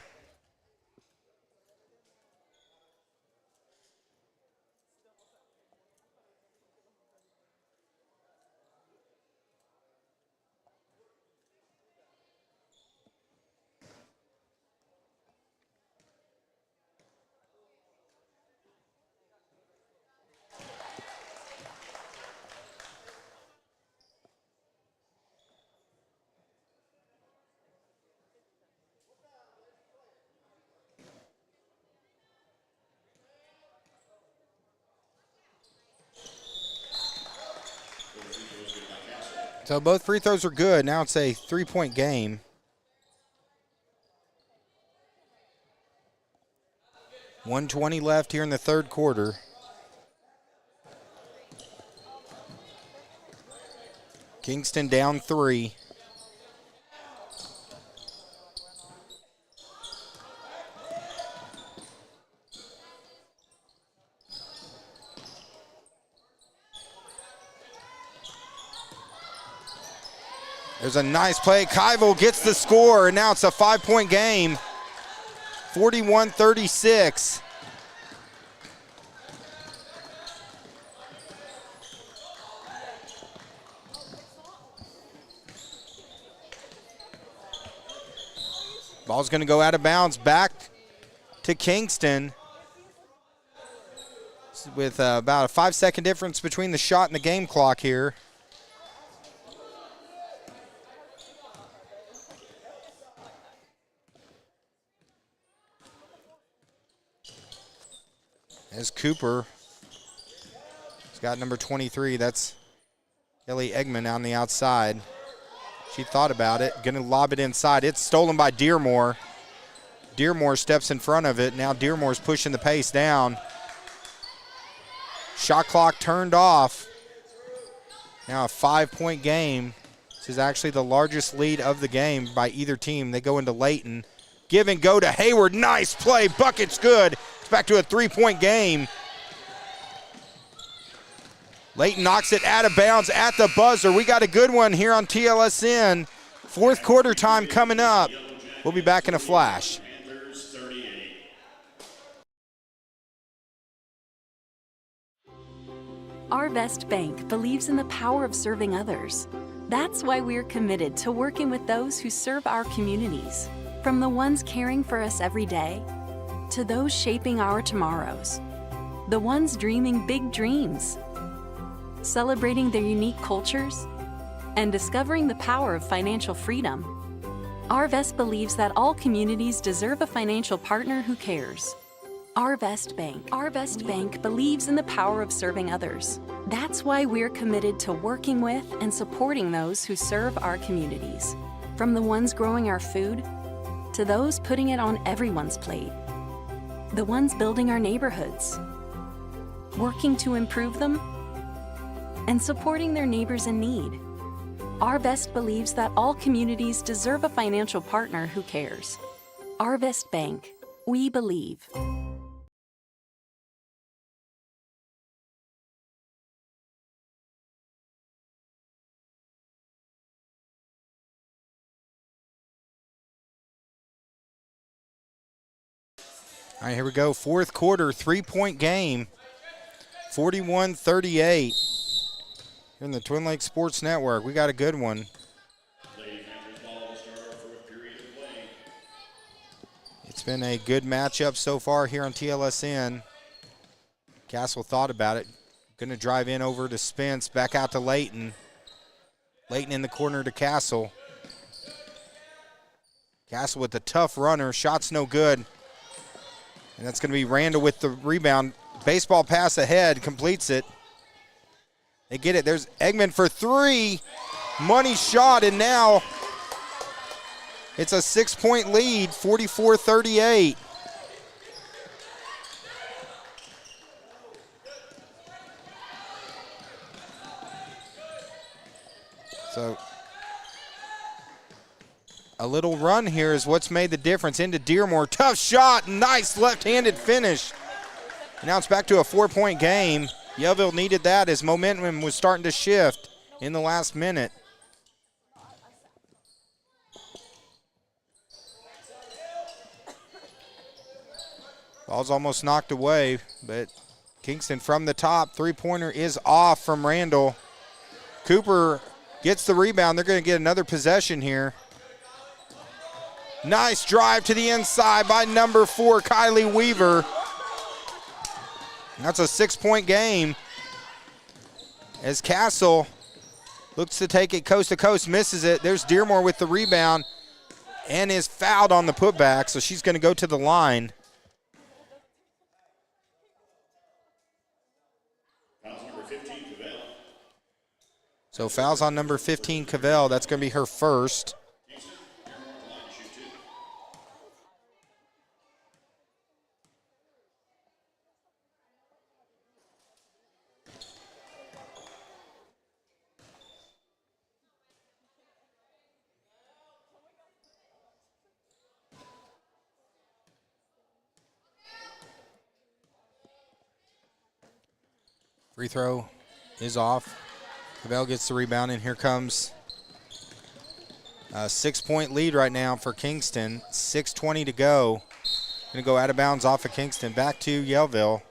So both free throws are good. Now it's a three-point game. .120 left here in the third quarter. Kingston down 3. There's a nice play. Keivel gets the score, and now it's a 5-point game. 41-36. Ball's going to go out of bounds back to Kingston with about a 5-second difference between the shot and the game clock here. As Cooper has got number 23. That's Ellie Eggman on the outside. She thought about it. Going to lob it inside. It's stolen by Dearmore. Dearmore steps in front of it. Now Dearmore's pushing the pace down. Shot clock turned off. Now a 5-point game. This is actually the largest lead of the game by either team. They go into Layton. Give and go to Hayward. Nice play. Bucket's good. It's back to a 3-point game. Layton knocks it out of bounds at the buzzer. We got a good one here on TLSN. Fourth quarter time coming up. We'll be back in a flash. Arvest Bank believes in the power of serving others. That's why we're committed to working with those who serve our communities. From the ones caring for us every day, to those shaping our tomorrows. The ones dreaming big dreams, celebrating their unique cultures, and discovering the power of financial freedom. Arvest believes that all communities deserve a financial partner who cares. Arvest Bank. Arvest Bank believes in the power of serving others. That's why we're committed to working with and supporting those who serve our communities. From the ones growing our food to those putting it on everyone's plate. The ones building our neighborhoods, working to improve them, and supporting their neighbors in need. Arvest believes that all communities deserve a financial partner who cares. Arvest Bank. We believe. All right, here we go. Fourth quarter, 3-point game, 41-38. Here in the Twin Lakes Sports Network, we got a good one. It's been a good matchup so far here on TLSN. Castle thought about it. Going to drive in over to Spence, back out to Layton. Layton in the corner to Castle. Castle with the tough runner. Shot's no good. And that's going to be Randall with the rebound. Baseball pass ahead, completes it. They get it. There's Eggman for three. Money shot, and now it's a 6-point lead, 44-38. So a little run here is what's made the difference. Into Dearmore, tough shot, nice left-handed finish. And now it's back to a 4-point game. Yellville needed that as momentum was starting to shift in the last minute. Ball's almost knocked away, but Kingston from the top. Three-pointer is off from Randall. Cooper gets the rebound. They're going to get another possession here. Nice drive to the inside by number 4, Kylie Weaver. That's a 6-point game as Castle looks to take it coast to coast, misses it. There's Dearmore with the rebound and is fouled on the putback, so she's going to go to the line. So fouls on number 15, Cavell. That's going to be her first. Free throw is off. Cavell gets the rebound, and here comes a 6-point lead right now for Kingston. 6:20 to go. Going to go out of bounds off of Kingston. Back to Yellville.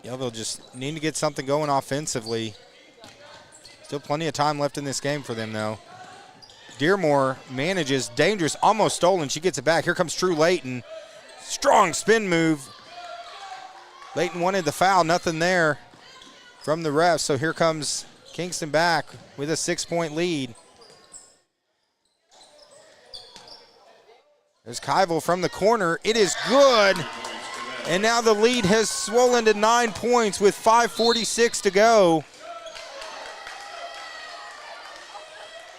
Yellville just need to get something going offensively. Still plenty of time left in this game for them, though. Dearmore manages, dangerous, almost stolen. She gets it back. Here comes True Layton. Strong spin move. Layton wanted the foul, nothing there from the refs. So here comes Kingston back with a 6-point lead. There's Keivel from the corner. It is good. And now the lead has swollen to 9 points with 5:46 to go.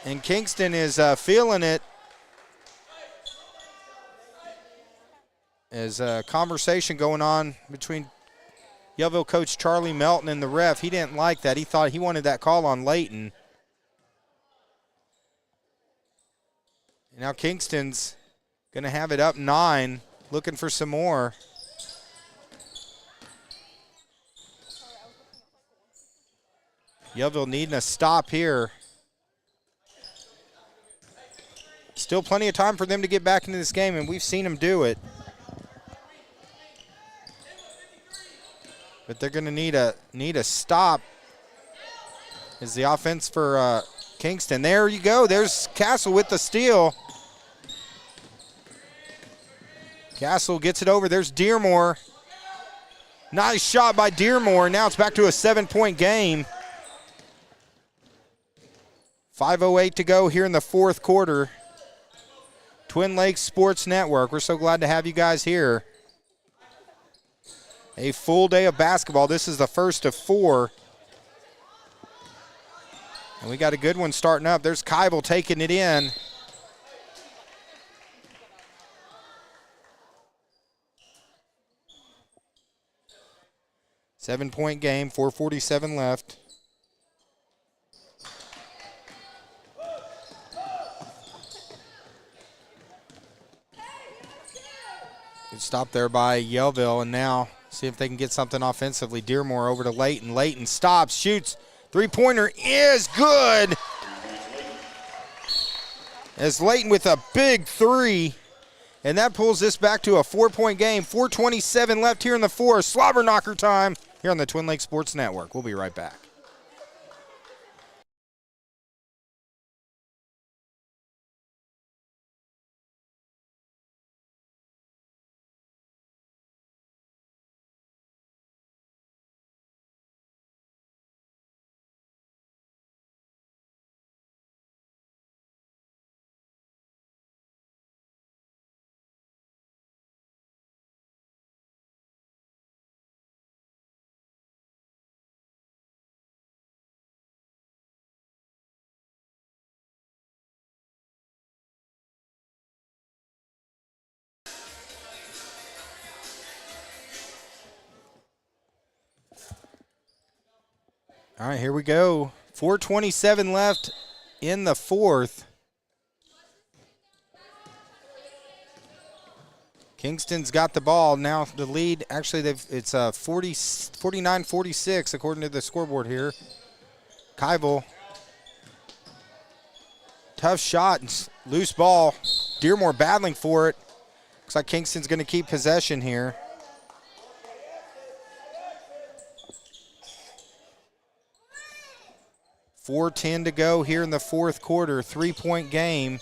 And Kingston is feeling it. There's a conversation going on between Yellville coach Charlie Melton and the ref. He didn't like that. He wanted that call on Layton. And now Kingston's going to have it up 9, looking for some more. Yellville needing a stop here. Still plenty of time for them to get back into this game, and we've seen them do it. But they're going to need a stop. Is the offense for Kingston. There you go. There's Castle with the steal. Castle gets it over. There's Dearmore. Nice shot by Dearmore. Now it's back to a 7-point game. 5:08 to go here in the fourth quarter. Twin Lakes Sports Network. We're so glad to have you guys here. A full day of basketball. This is the first of 4. And we got a good one starting up. There's Kybel taking it in. Seven-point game, 4:47 left. Good stop there by Yellville, and now see if they can get something offensively. Dearmore over to Layton. Layton stops, shoots. Three-pointer is good. As Layton with a big 3. And that pulls this back to a 4-point game. 4:27 left here in the fourth. Slobber knocker time here on the Twin Lakes Sports Network. We'll be right back. All right, here we go. 4:27 left in the fourth. Kingston's got the ball. Now the lead, actually, it's 49-46 according to the scoreboard here. Kybel. Tough shot, loose ball. Dearmore battling for it. Looks like Kingston's going to keep possession here. 4:10 to go here in the fourth quarter. 3-point game.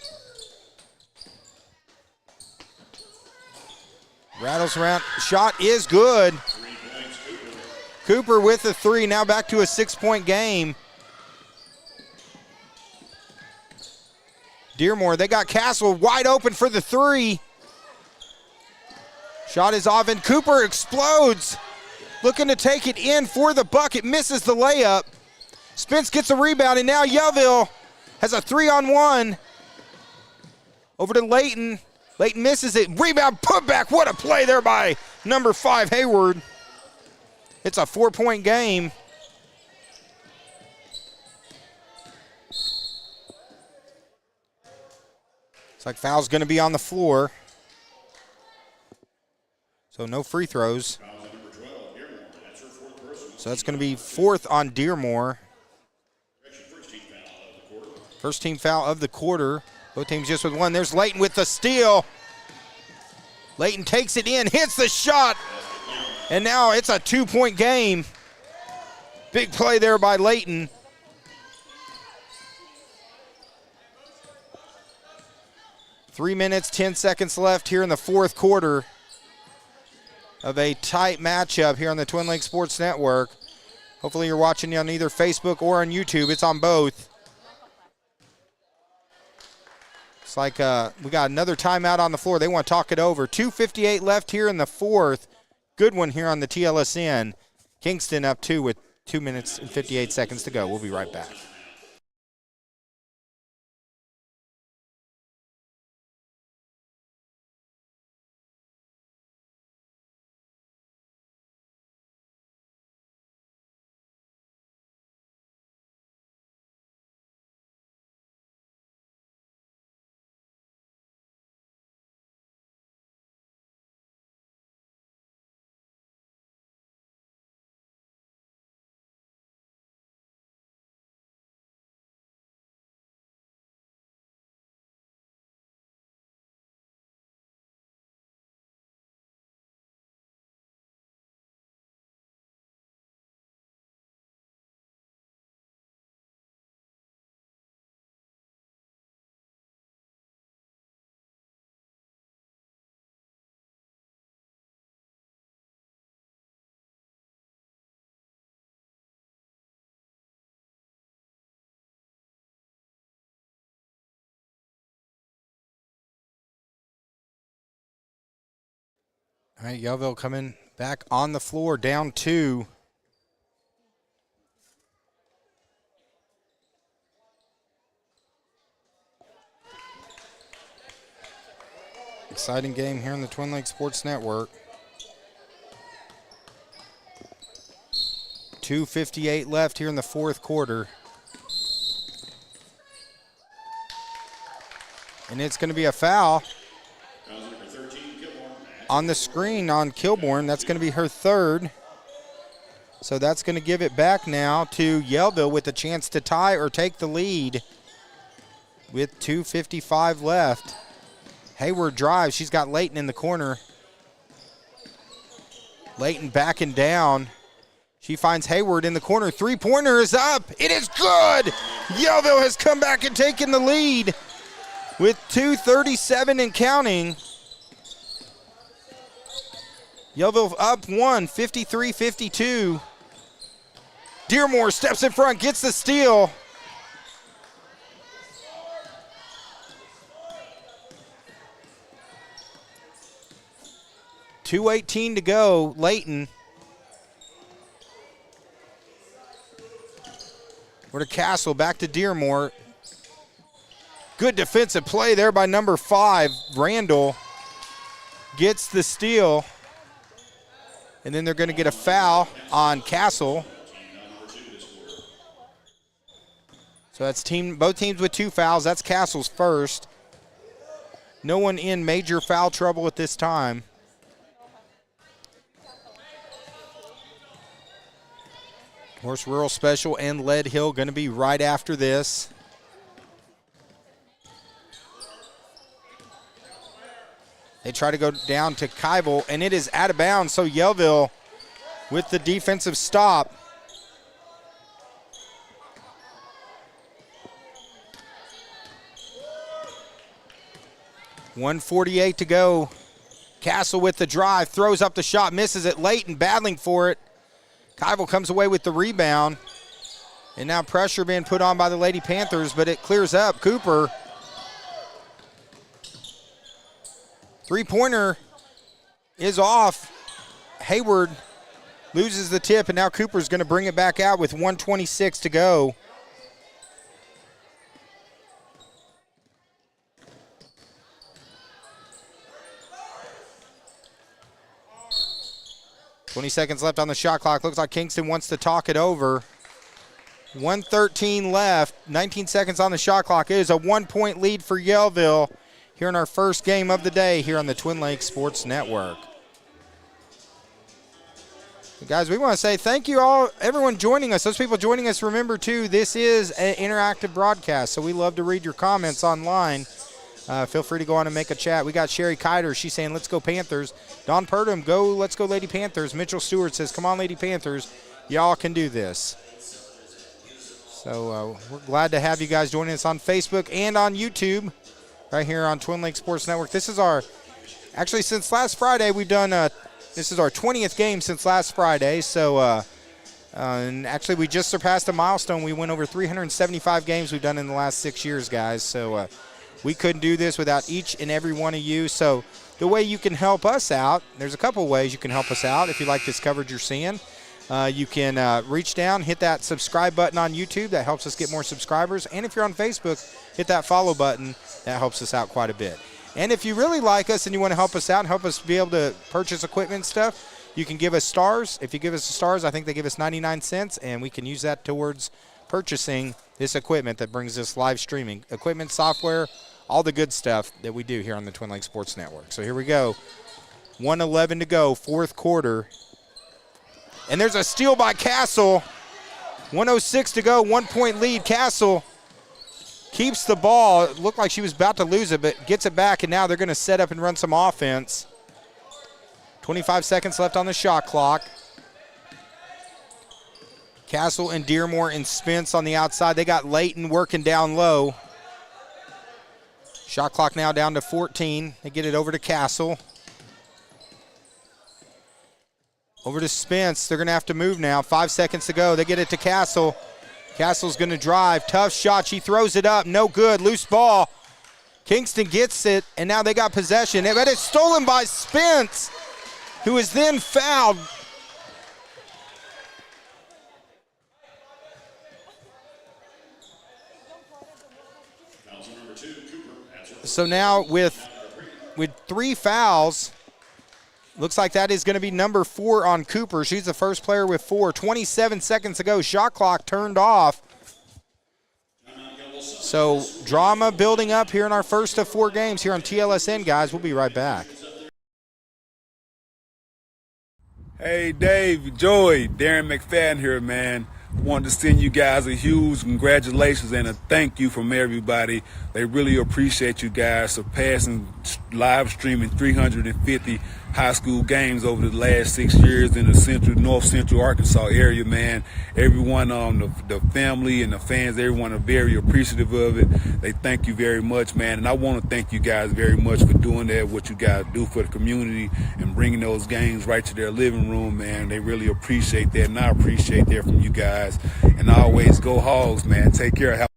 Rattles around. Shot is good. Cooper with the 3. Now back to a 6-point game. Dearmore, they got Castle wide open for the 3. Shot is off, and Cooper explodes. Looking to take it in for the bucket. Misses the layup. Spence gets a rebound, and now Yellville has a 3-on-1. Over to Layton. Layton misses it. Rebound, put back. What a play there by number 5, Hayward. It's a 4-point game. Looks like foul's going to be on the floor. So no free throws. So that's going to be 4th on Dearmore. First team foul of the quarter. Both teams just with 1. There's Layton with the steal. Layton takes it in, hits the shot, and now it's a 2-point game. Big play there by Layton. Three minutes, 10 seconds left here in the fourth quarter of a tight matchup here on the Twin Lakes Sports Network. Hopefully you're watching on either Facebook or on YouTube. It's on both. It's like we got another timeout on the floor. They want to talk it over. 2:58 left here in the fourth. Good one here on the TLSN. Kingston up 2 with 2 minutes and 58 seconds to go. We'll be right back. All right, Yellville coming back on the floor, down 2. Exciting game here on the Twin Lakes Sports Network. 2:58 left here in the fourth quarter. And it's going to be a foul on the screen on Kilborn. That's going to be her third. So that's going to give it back now to Yellville with a chance to tie or take the lead with 2:55 left. Hayward drives. She's got Layton in the corner. Layton backing down. She finds Hayward in the corner. Three-pointer is up. It is good. Yellville has come back and taken the lead with 2:37 and counting. Yellville up 1, 53-52. Dearmore steps in front, gets the steal. .218 to go, Layton. We're to Castle, back to Dearmore. Good defensive play there by number 5, Randall. Gets the steal. And then they're going to get a foul on Castle. So that's both teams with 2 fouls. That's Castle's first. No one in major foul trouble at this time. Horse Rural Special and Lead Hill going to be right after this. They try to go down to Kybel, and it is out of bounds. So Yellville with the defensive stop. .148 to go. Castle with the drive, throws up the shot, misses it. Layton battling for it. Kybel comes away with the rebound. And now pressure being put on by the Lady Panthers, but it clears up. Cooper. Three-pointer is off. Hayward loses the tip, and now Cooper's going to bring it back out with 1:26 to go. .20 seconds left on the shot clock. Looks like Kingston wants to talk it over. 1:13 left, 19 seconds on the shot clock. It is a 1-point lead for Yellville here in our first game of the day here on the Twin Lakes Sports Network. Guys, we want to say thank you all, everyone joining us. Those people joining us, remember too, this is an interactive broadcast, so we love to read your comments online. Feel free to go on and make a chat. We got Sherry Kiter. She's saying, let's go Panthers. Don Purdom, let's go Lady Panthers. Mitchell Stewart says, come on, Lady Panthers. Y'all can do this. So we're glad to have you guys joining us on Facebook and on YouTube right here on Twin Lakes Sports Network. This is actually since last Friday, we've done, this is our 20th game since last Friday. So, and actually we just surpassed a milestone. We went over 375 games we've done in the last 6 years, guys. So, we couldn't do this without each and every one of you. So the way you can help us out, there's a couple ways you can help us out if you like this coverage you're seeing. You can reach down, hit that subscribe button on YouTube. That helps us get more subscribers. And if you're on Facebook, hit that follow button. That helps us out quite a bit. And if you really like us and you want to help us out and help us be able to purchase equipment and stuff, you can give us stars. If you give us stars, I think they give us 99 cents, and we can use that towards purchasing this equipment that brings us live streaming. Equipment, software, all the good stuff that we do here on the Twin Lakes Sports Network. So here we go. 1:11 to go, fourth quarter. And there's a steal by Castle. 1:06 to go, 1-point lead. Castle keeps the ball. It looked like she was about to lose it, but gets it back, and now they're going to set up and run some offense. 25 seconds left on the shot clock. Castle and Dearmore and Spence on the outside. They got Layton working down low. Shot clock now down to 14. They get it over to Castle. Over to Spence. They're going to have to move now. 5 seconds to go. They get it to Castle. Castle's going to drive. Tough shot. She throws it up. No good. Loose ball. Kingston gets it, and now they got possession. But it's stolen by Spence. who is then fouled. So now with 3 fouls, looks like that is going to be number 4 on Cooper. She's the first player with 4. 27 seconds to go. Shot clock turned off. So drama building up here in our first of 4 games here on TLSN, guys. We'll be right back. Hey, Dave, Joy, Darren McFadden here, man. Wanted to send you guys a huge congratulations and a thank you from everybody. They really appreciate you guys surpassing live streaming 350 high school games over the last 6 years in the north central Arkansas area, man. Everyone the family and the fans, everyone are very appreciative of it. They thank you very much, man. And I want to thank you guys very much for doing that, what you guys do for the community and bringing those games right to their living room, man. They really appreciate that, and I appreciate that from you guys. And always go Hogs, man. Take care. All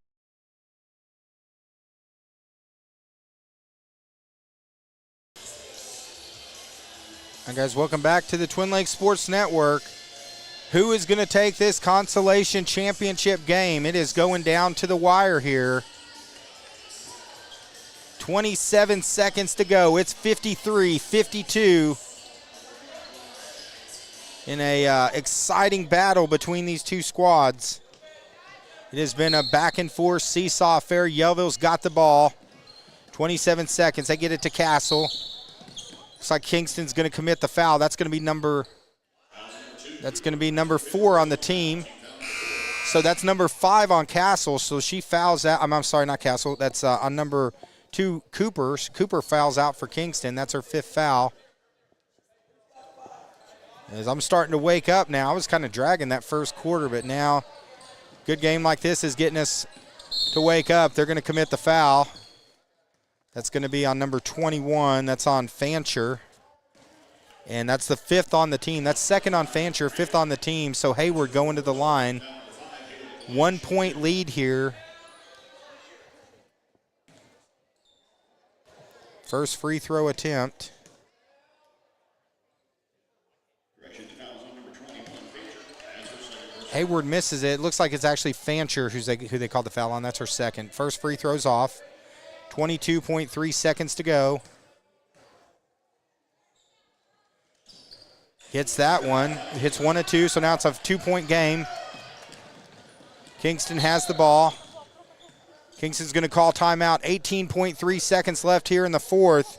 right, guys, welcome back to the Twin Lakes Sports Network. Who is going to take this consolation championship game? It is going down to the wire here. 27 seconds to go. It's 53-52 in a exciting battle between these two squads. It has been a back-and-forth seesaw affair. Yellville's got the ball. 27 seconds. They get it to Castle. Looks like Kingston's going to commit the foul. That's going to be number 4 on the team. So that's number 5 on Castle. So she fouls out. I'm sorry, not Castle. That's on number 2, Cooper. Cooper fouls out for Kingston. That's her 5th foul. As I'm starting to wake up now. I was kind of dragging that first quarter, but now good game like this is getting us to wake up. They're going to commit the foul. That's going to be on number 21. That's on Fancher. And that's the 5th on the team. That's 2nd on Fancher, 5th on the team. So Hayward going to the line. 1 point lead here. First free throw attempt. Hayward misses it. Looks like it's actually Fancher who they called the foul on. That's her 2nd. First free throw's off. 22.3 seconds to go. Hits that one. Hits 1 of 2, so now it's a 2-point game. Kingston has the ball. Kingston's going to call timeout. 18.3 seconds left here in the 4th.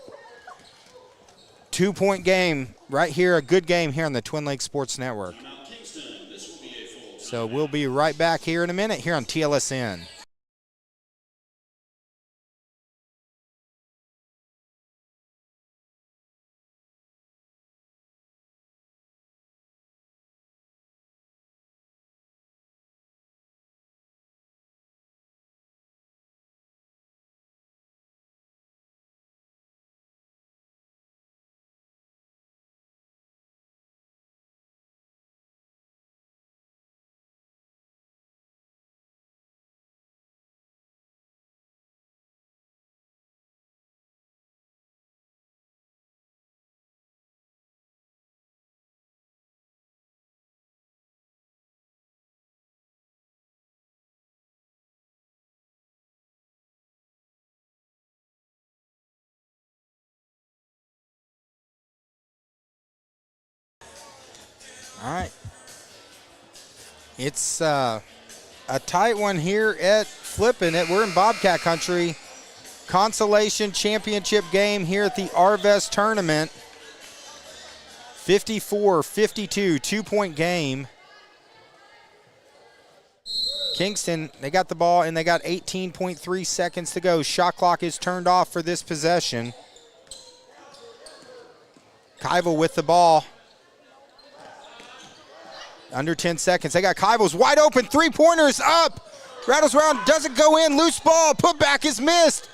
2-point game right here. A good game here on the Twin Lakes Sports Network. So we'll be right back here in a minute here on TLSN. All right. It's a tight one here at Flippin' It. We're in Bobcat country. Consolation championship game here at the Arvest tournament. 54-52, 2-point game. Kingston, they got the ball and they got 18.3 seconds to go. Shot clock is turned off for this possession. Keivel with the ball. Under 10 seconds. They got Keivel's wide open. 3-pointers up. Rattles around. Doesn't go in. Loose ball. Put back is missed.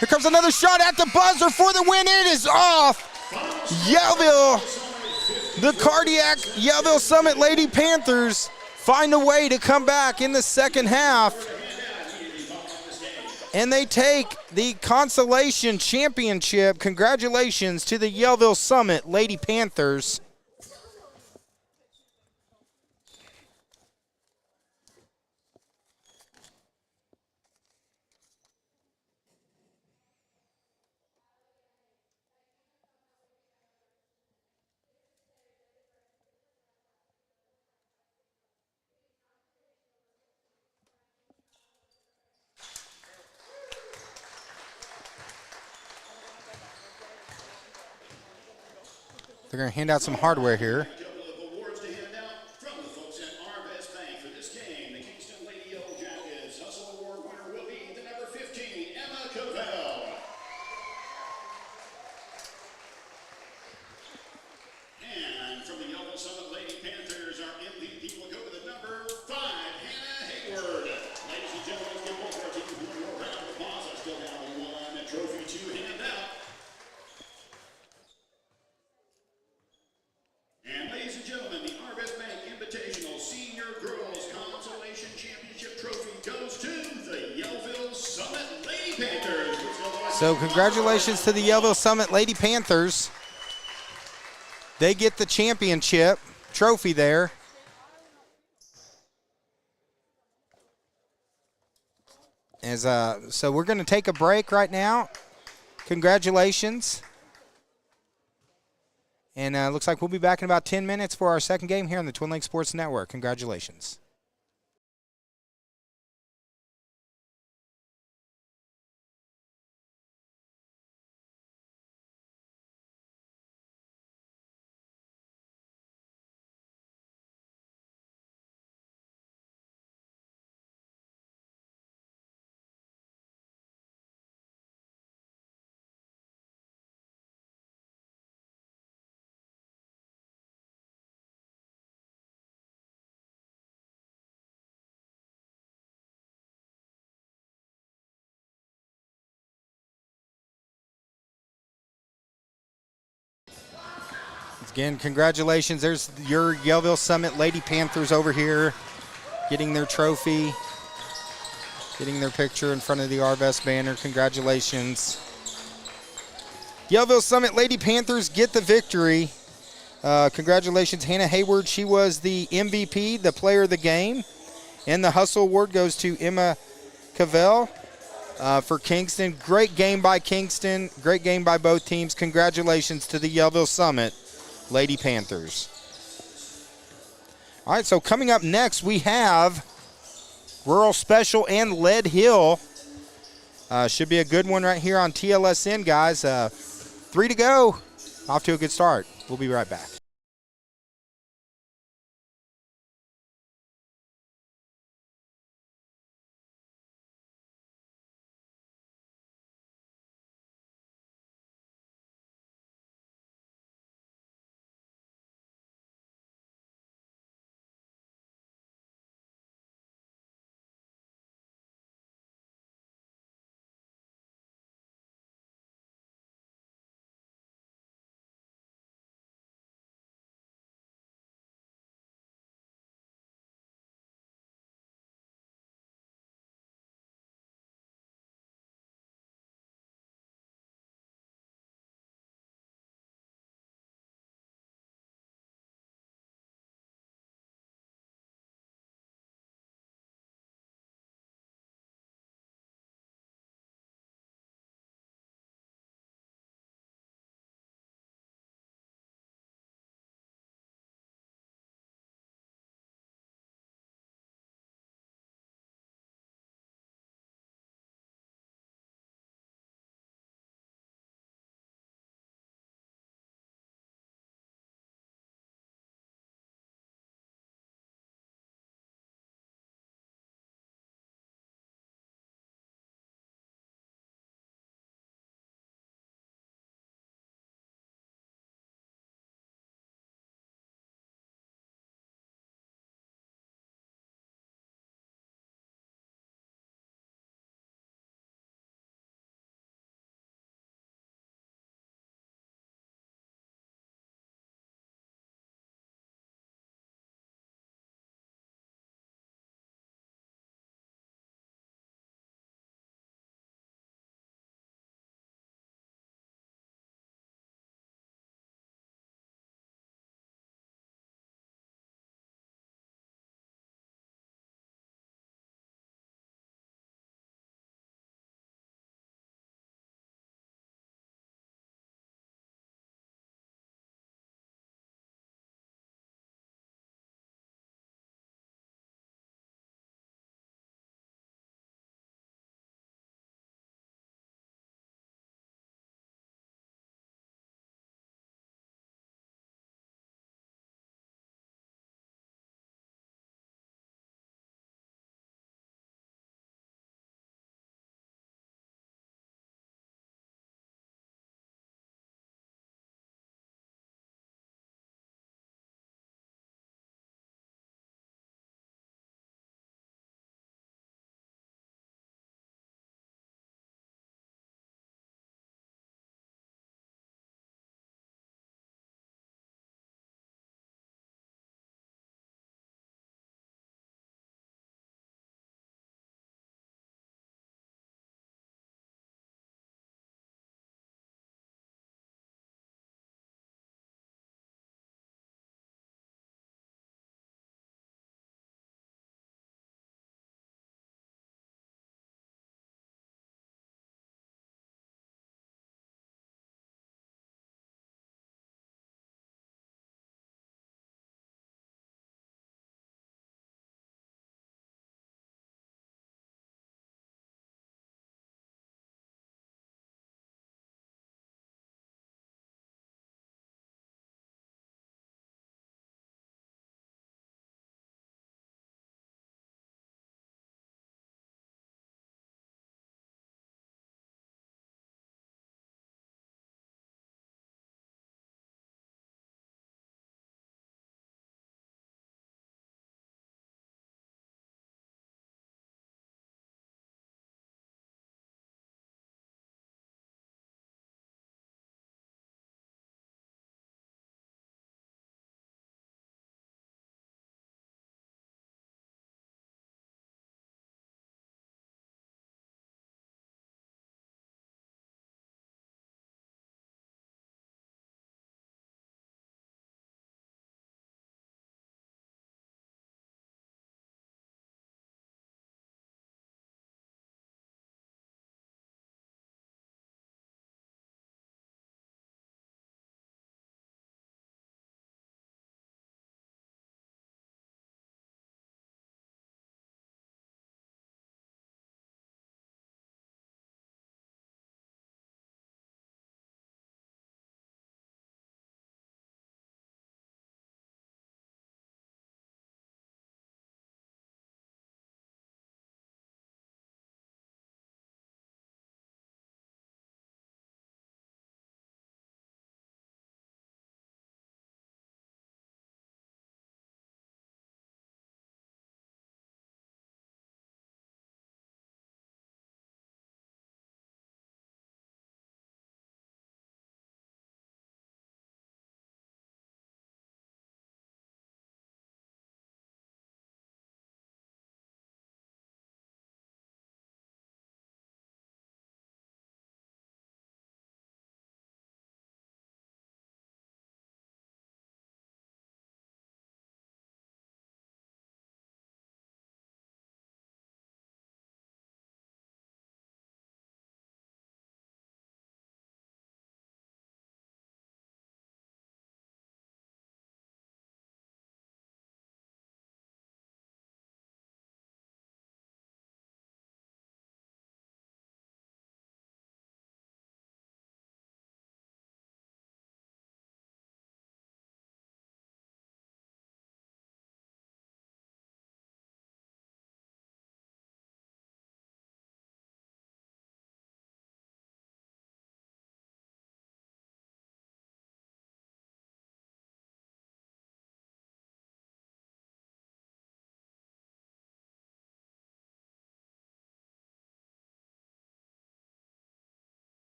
Here comes another shot at the buzzer for the win. It is off. Yellville, the cardiac Yellville Summit Lady Panthers find a way to come back in the second half. And they take the Consolation Championship. Congratulations to the Yellville Summit Lady Panthers. They're going to hand out some hardware here. A couple of awards to hand out from the folks at Arvest Bank for this game. The Kingston Lady Yellow Jackets Hustle Award winner will be the number 15, Emma Cavell. And from the Yellow Summit Lady Panthers, our MVP will go to the number 5, Hannah Hayward. Ladies and gentlemen, give both our teams one more round of applause. I still have one trophy to hand out. And ladies and gentlemen, the Arvest Bank Invitational Senior Girls Consolation Championship Trophy goes to the Yellville Summit Lady Panthers. So congratulations to the Yellville Summit Lady Panthers. They get the championship trophy there. So we're going to take a break right now. Congratulations. And looks like we'll be back in about 10 minutes for our second game here on the Twin Lakes Sports Network. Congratulations. Again, congratulations. There's your Yellville Summit Lady Panthers over here getting their trophy, getting their picture in front of the Arvest banner. Congratulations. Yellville Summit Lady Panthers get the victory. Congratulations, Hannah Hayward. She was the MVP, the player of the game. And the Hustle Award goes to Emma Cavell for Kingston. Great game by Kingston. Great game by both teams. Congratulations to the Yellville Summit Lady Panthers. All right, so coming up next, we have Rural Special and Lead Hill. Should be a good one right here on TLSN, guys. 3 to go. Off to a good start. We'll be right back.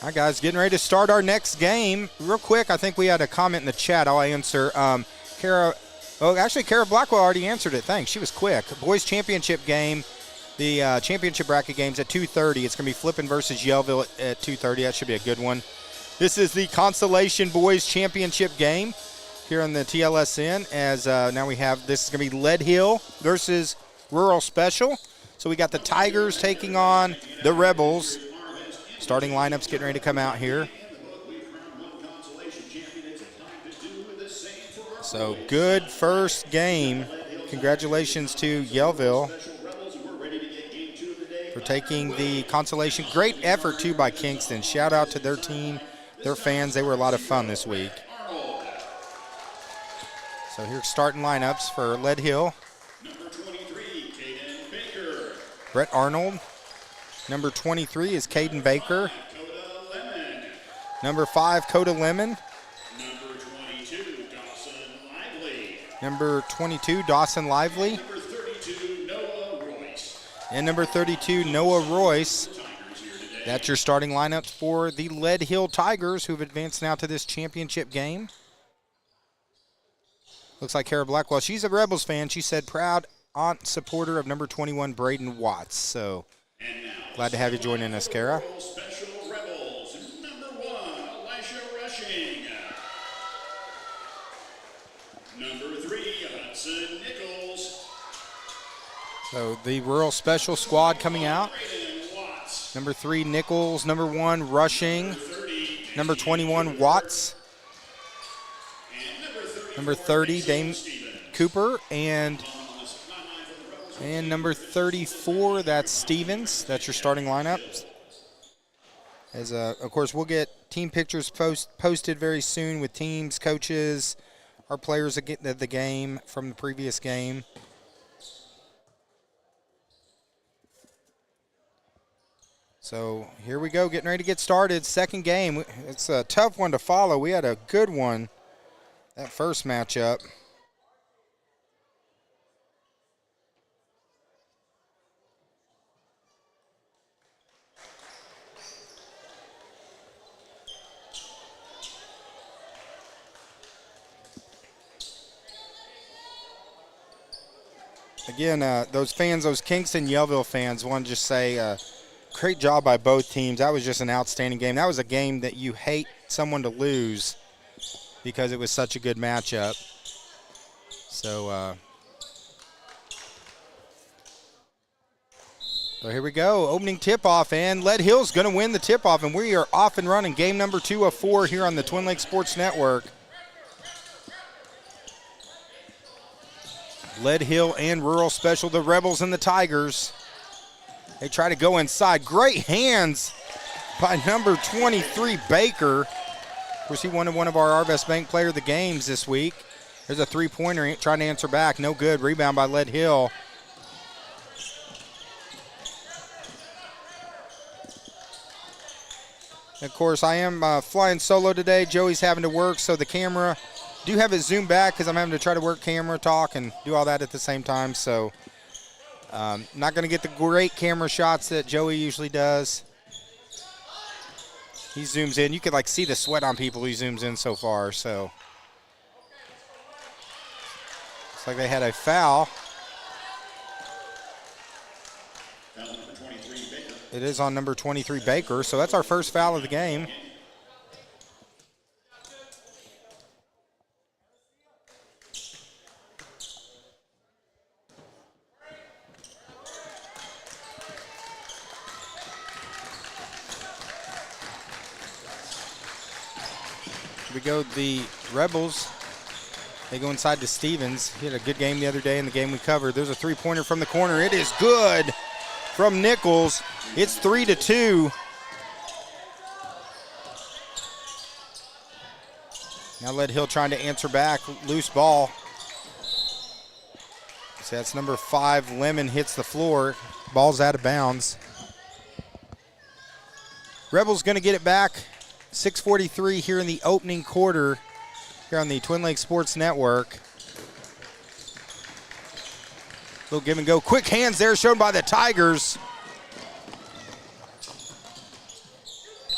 All right, guys, getting ready to start our next game. Real quick, I think we had a comment in the chat. I'll answer. Kara Blackwell already answered it. Thanks. She was quick. Boys championship game. The championship bracket game's at 2:30. It's going to be Flippin versus Yellville at 2:30. That should be a good one. This is the Constellation Boys Championship game here on the TLSN. As now we have, this is going to be Lead Hill versus Rural Special. So we got the Tigers taking on the Rebels. Starting lineups getting ready to come out here. So good first game. Congratulations to Yellville for taking the consolation. Great effort, too, by Kingston. Shout out to their team, their fans. They were a lot of fun this week. So here's starting lineups for Lead Hill. Number 23, Caden Baker. Brett Arnold. Number 23 is Caden Baker. Coda Lemon. Number 5, Coda Lemon. Number 22, Dawson Lively. Number 22, Dawson Lively. Number 32, Noah Royce. And number 32, Noah Royce. Tigers here today. That's your starting lineups for the Lead Hill Tigers, who've advanced now to this championship game. Looks like Kara Blackwell. She's a Rebels fan. She said proud aunt supporter of number 21, Braden Watts. So And now, glad to have you joining us, Kara. Special Rebels. Number 1, Elisha Rushing. Number 3, Hudson Nichols. So the Rural Special squad coming out. Braden Watts. Number 3, Nichols. Number 1, Rushing. 30, Number 21, Watts. and Number 30, Dame Cooper. And number 34, that's Stevens. That's your starting lineup. As of course, we'll get team pictures posted very soon with teams, coaches, our players that get the game from the previous game. So here we go, getting ready to get started. Second game. It's a tough one to follow. We had a good one that first matchup. Again, those fans, those Kingston Yellville fans, want to just say great job by both teams. That was just an outstanding game. That was a game that you hate someone to lose because it was such a good matchup. So here we go, opening tip-off, and Lead Hill's going to win the tip-off, and we are off and running. Game number 2 of 4 here on the Twin Lakes Sports Network. Lead Hill and Rural Special, the Rebels and the Tigers. They try to go inside. Great hands by number 23, Baker. Of course, he won one of our Arvest Bank Player of the Games this week. There's a three-pointer trying to answer back. No good. Rebound by Lead Hill. Of course, I am flying solo today. Joey's having to work, so the camera, do have it zoomed back because I'm having to try to work camera, talk, and do all that at the same time. So not going to get the great camera shots that Joey usually does. He zooms in. You could like see the sweat on people he zooms in so far. So looks like they had a foul. It is on number 23, Baker. So that's our first foul of the game. We go the Rebels. They go inside to Stevens. He had a good game the other day in the game we covered. There's a three-pointer from the corner. It is good from Nichols. It's 3-2. Now Lead Hill trying to answer back. Loose ball. So that's number 5. Lemon hits the floor. Ball's out of bounds. Rebels going to get it back. 6:43 here in the opening quarter here on the Twin Lakes Sports Network. Little give and go. Quick hands there shown by the Tigers.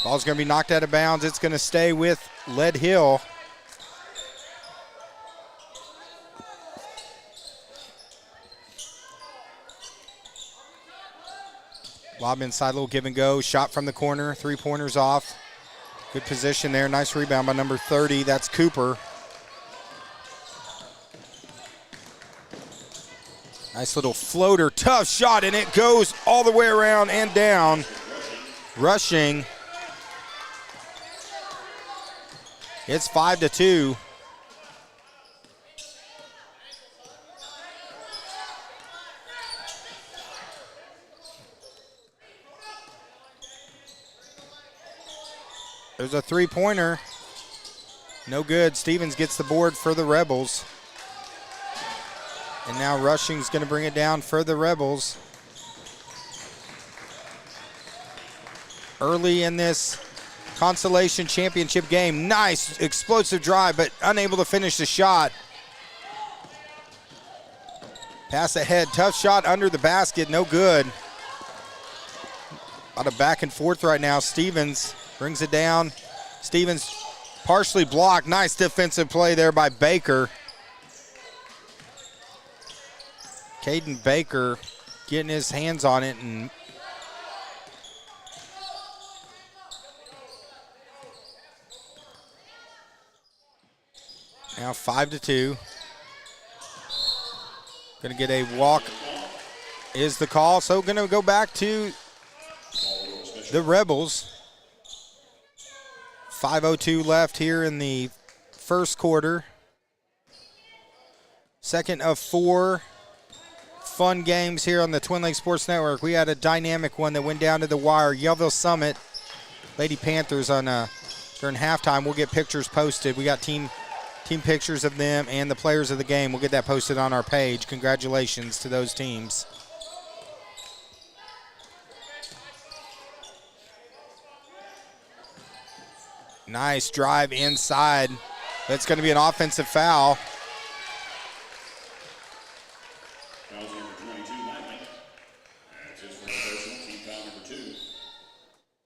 Ball's going to be knocked out of bounds. It's going to stay with Lead Hill. Lob inside, little give and go. Shot from the corner, 3-pointers off. Good position there. Nice rebound by number 30. That's Cooper. Nice little floater, tough shot, and it goes all the way around and down. Rushing. It's 5-2. There's a 3-pointer. No good. Stevens gets the board for the Rebels. And now Rushing's going to bring it down for the Rebels. Early in this consolation championship game. Nice explosive drive, but unable to finish the shot. Pass ahead. Tough shot under the basket. No good. A lot of back and forth right now. Stevens brings it down. Stevens partially blocked. Nice defensive play there by Baker. Caden Baker getting his hands on it. And now 5-2. Going to get a walk is the call. So going to go back to the Rebels. 5:02 left here in the first quarter. Second of 4 fun games here on the Twin Lakes Sports Network. We had a dynamic one that went down to the wire. Yellville Summit, Lady Panthers on during halftime. We'll get pictures posted. We got team pictures of them and the players of the game. We'll get that posted on our page. Congratulations to those teams. Nice drive inside. That's going to be an offensive foul. Foul's number 22, Lively. That's his first personal, team foul number 2.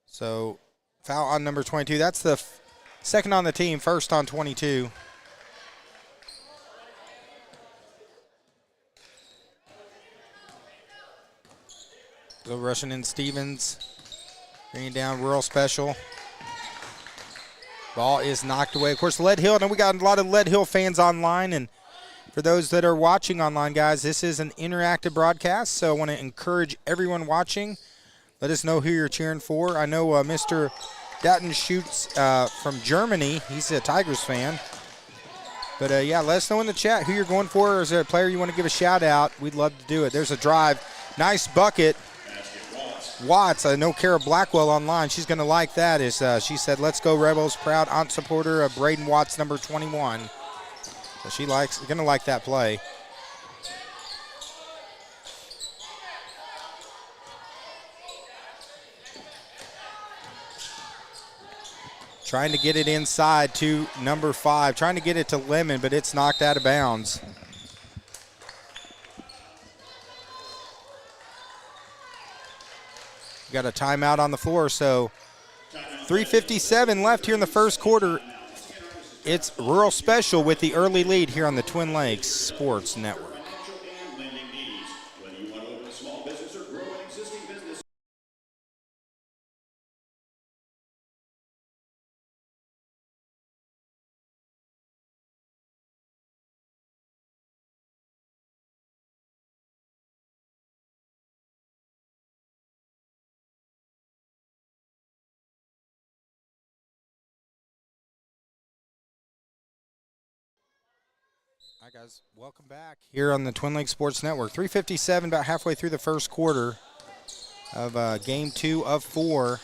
So foul on number 22. That's the second on the team, first on 22. So rushing in Stevens, bringing down Rural Special. Ball is knocked away. Of course, Lead Hill, and we got a lot of Lead Hill fans online. And for those that are watching online, guys, this is an interactive broadcast, so I want to encourage everyone watching. Let us know who you're cheering for. I know Mr. Dutton shoots from Germany. He's a Tigers fan. But, yeah, let us know in the chat who you're going for. Or is there a player you want to give a shout-out? We'd love to do it. There's a drive. Nice bucket. Watts, I know Kara Blackwell online. She's going to like that. She said, "Let's go Rebels." Proud aunt supporter of Braden Watts, number 21. So she going to like that play. Trying to get it inside to number 5. Trying to get it to Lemon, but it's knocked out of bounds. Got a timeout on the floor, so 3:57 left here in the first quarter. It's Rural Special with the early lead here on the Twin Lakes Sports Network. Whether you want to open a small business or grow an existing business. Hi, guys. Welcome back here on the Twin Lakes Sports Network. 3:57, about halfway through the first quarter of Game 2 of 4.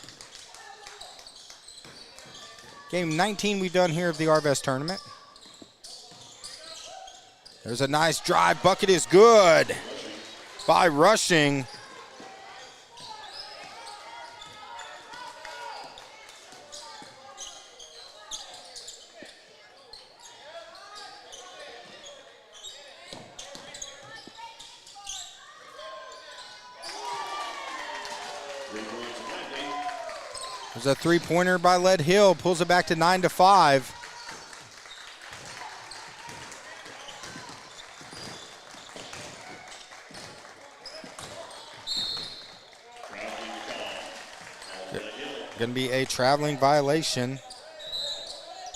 Game 19 we've done here of the Arvest tournament. There's a nice drive. Bucket is good by Rushing. There's a three-pointer by Lead Hill. Pulls it back to 9-5. Going to be a traveling violation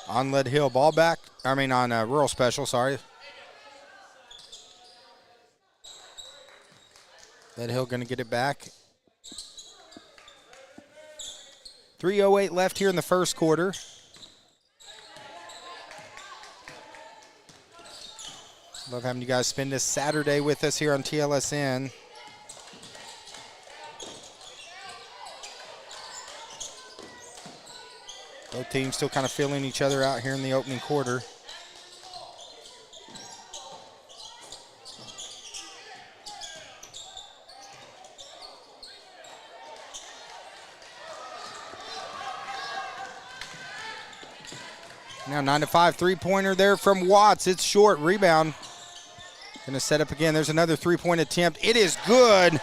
on Lead Hill. Ball back, on Rural Special, sorry. Lead Hill going to get it back. 3:08 left here in the first quarter. Love having you guys spend this Saturday with us here on TLSN. Both teams still kind of feeling each other out here in the opening quarter. Now 9-5 three-pointer there from Watts. It's short. Rebound. Going to set up again. There's another three-point attempt. It is good.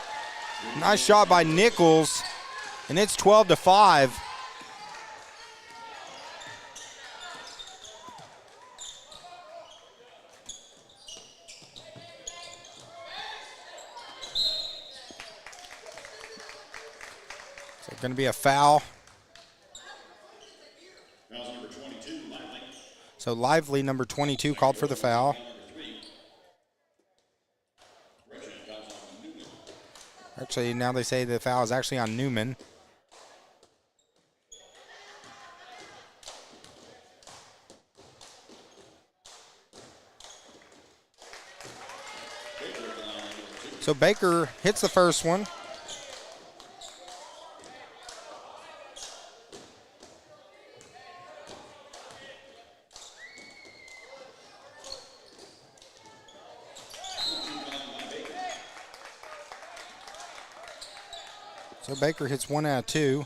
Nice shot by Nichols. And it's 12-5. So going to be a foul. So Lively, number 22, called for the foul. Actually, now they say the foul is actually on Newman. So Baker hits the first one. So Baker hits 1 out of 2.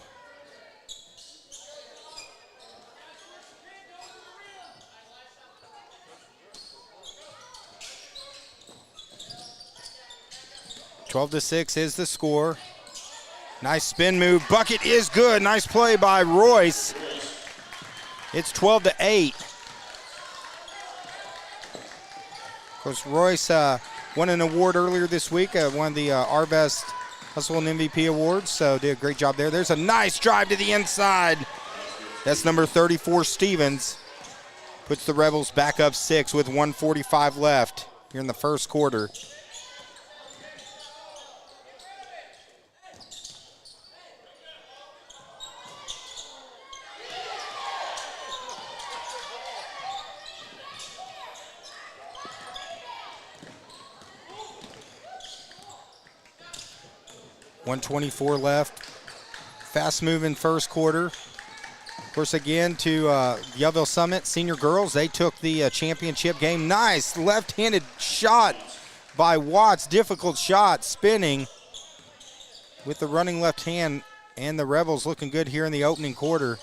(12-6) is the score. Nice spin move. Bucket is good. Nice play by Royce. It's 12-8. Of course, Royce won an award earlier this week, one of the Arvest Hustle and MVP awards, so did a great job there. There's a nice drive to the inside. That's number 34, Stevens. Puts the Rebels back up 6 with 1:45 left here in the first quarter. .124 left. Fast moving first quarter. Of course, again, to Yellville Summit Senior Girls, they took the championship game. Nice left-handed shot by Watts. Difficult shot, spinning with the running left hand, and the Rebels looking good here in the opening quarter.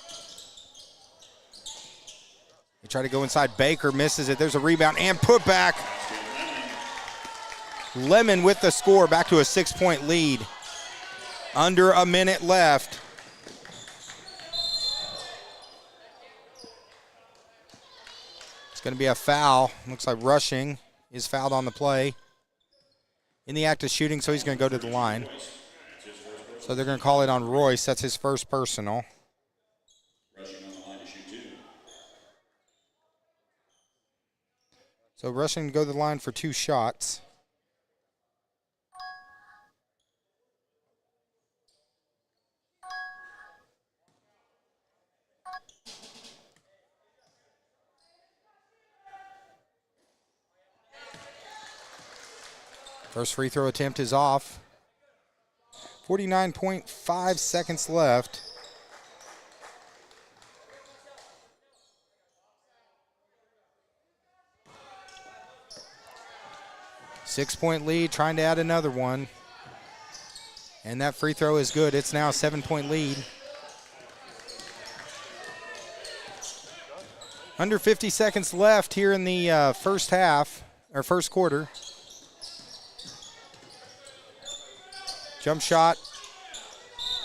They try to go inside. Baker misses it. There's a rebound and put back. Lemon with the score, back to a 6-point lead. Under a minute left. It's going to be a foul. Looks like Rushing is fouled on the play. In the act of shooting, so he's going to go to the line. So they're going to call it on Royce. That's his first personal. So Rushing to go to the line for 2 shots. First free throw attempt is off. 49.5 seconds left. Six-point lead, trying to add another one. And that free throw is good. It's now a 7-point lead. Under 50 seconds left here in the first half, or first quarter. Jump shot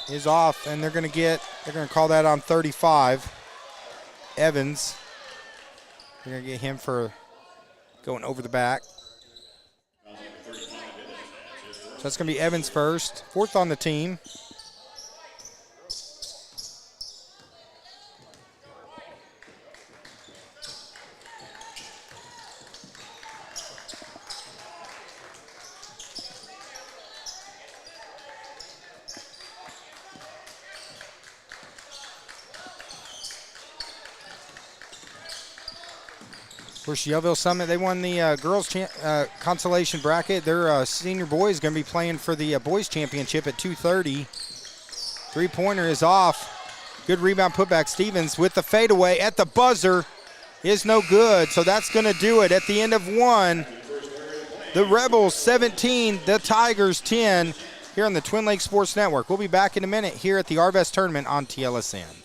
is off, and they're going to get They're going to call that on 35. Evans. They're going to get him for going over the back. So that's going to be Evans first. Fourth on the team. Of course, Yellville Summit, they won the girls' consolation bracket. Their senior boys going to be playing for the boys' championship at 2:30. Three-pointer is off. Good rebound putback. Stevens with the fadeaway at the buzzer is no good. So that's going to do it at the end of one. The Rebels 17, the Tigers 10 here on the Twin Lakes Sports Network. We'll be back in a minute here at the Arvest Tournament on TLSN.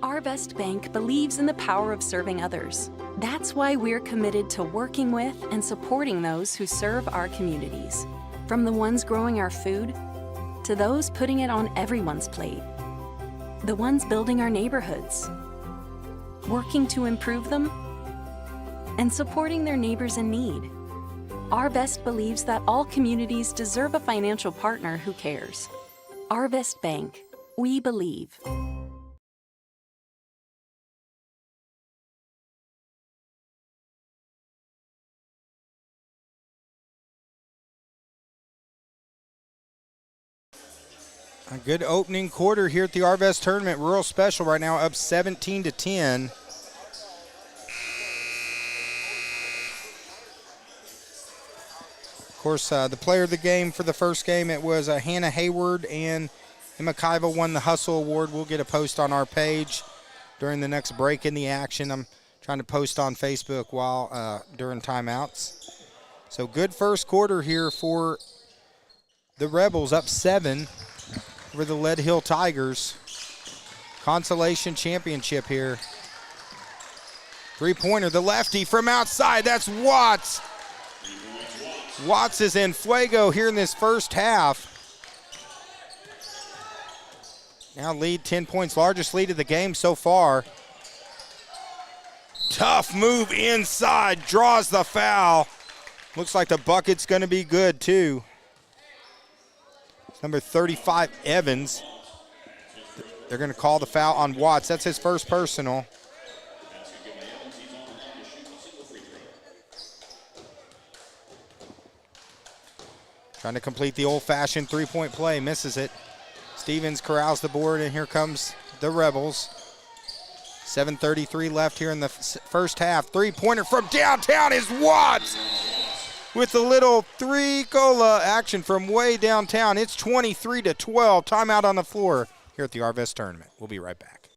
Arvest Bank believes in the power of serving others. That's why we're committed to working with and supporting those who serve our communities. From the ones growing our food to those putting it on everyone's plate. The ones building our neighborhoods, working to improve them, and supporting their neighbors in need. Arvest believes that all communities deserve a financial partner who cares. Arvest Bank, we believe. A good opening quarter here at the Arvest Tournament. Rural Special right now up 17-10. Of course, the player of the game for the first game, it was Hannah Hayward, and Emma Kaiva won the Hustle Award. We'll get a post on our page during the next break in the action. I'm trying to post on Facebook while during timeouts. So good first quarter here for the Rebels, up 7 over the Lead Hill Tigers. Consolation championship here. Three-pointer, the lefty from outside. That's Watts. Watts is in fuego here in this first half. Now lead 10 points, largest lead of the game so far. Tough move inside, draws the foul. Looks like the bucket's going to be good too. Number 35, Evans. They're going to call the foul on Watts. That's his first personal. Trying to complete the old-fashioned three-point play. Misses it. Stevens corrals the board, and here comes the Rebels. 7:33 left here in the first half. Three-pointer from downtown is Watts with a little three-gola action from way downtown. It's 23-12. Timeout on the floor here at the Arvest Tournament. We'll be right back.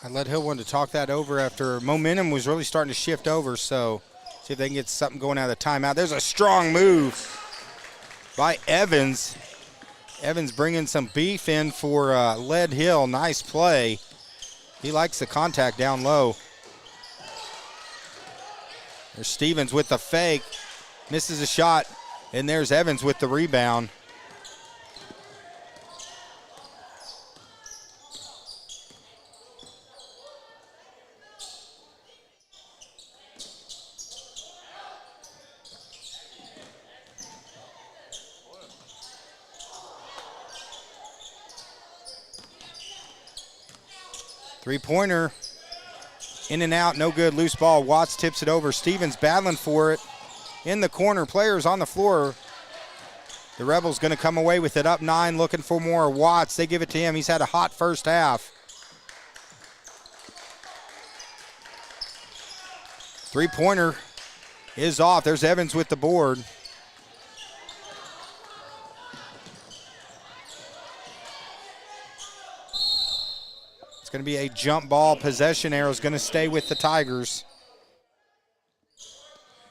I let Hill want to talk that over after momentum was really starting to shift over, so see if they can get something going out of the timeout. There's a strong move by Evans. Evans bringing some beef in for Lead Hill. Nice play. He likes the contact down low. There's Stevens with the fake. Misses a shot, and there's Evans with the rebound. Three-pointer. In and out, no good. Loose ball. Watts tips it over. Stevens battling for it. In the corner. Players on the floor. The Rebels going to come away with it up 9, looking for more. Watts, they give it to him. He's had a hot first half. Three-pointer is off. There's Evans with the board. It's going to be a jump ball. Possession arrow is going to stay with the Tigers.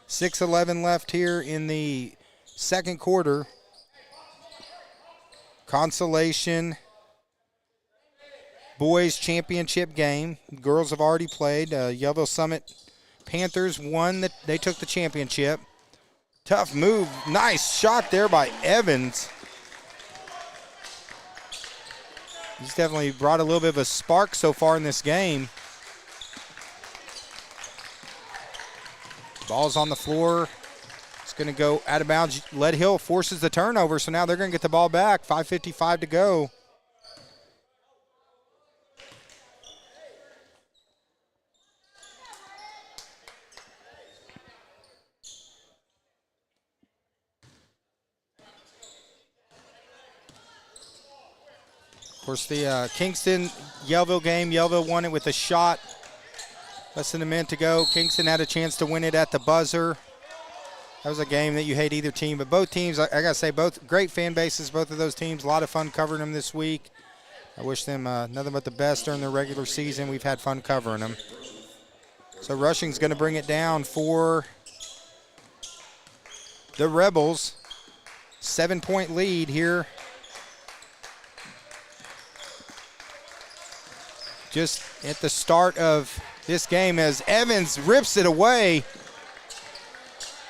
6:11 left here in the second quarter. Consolation boys championship game. Girls have already played. Yellville Summit Panthers won. They took the championship. Tough move. Nice shot there by Evans. He's definitely brought a little bit of a spark so far in this game. Ball's on the floor. It's going to go out of bounds. Lead Hill forces the turnover, so now they're going to get the ball back. 5:55 to go. Of course, the Kingston-Yellville game, Yellville won it with a shot. Less than a minute to go. Kingston had a chance to win it at the buzzer. That was a game that you hate either team, but both teams, I got to say, both great fan bases, both of those teams. A lot of fun covering them this week. I wish them nothing but the best during their regular season. We've had fun covering them. So Rushing's going to bring it down for the Rebels. 7-point lead here. Just at the start of this game as Evans rips it away.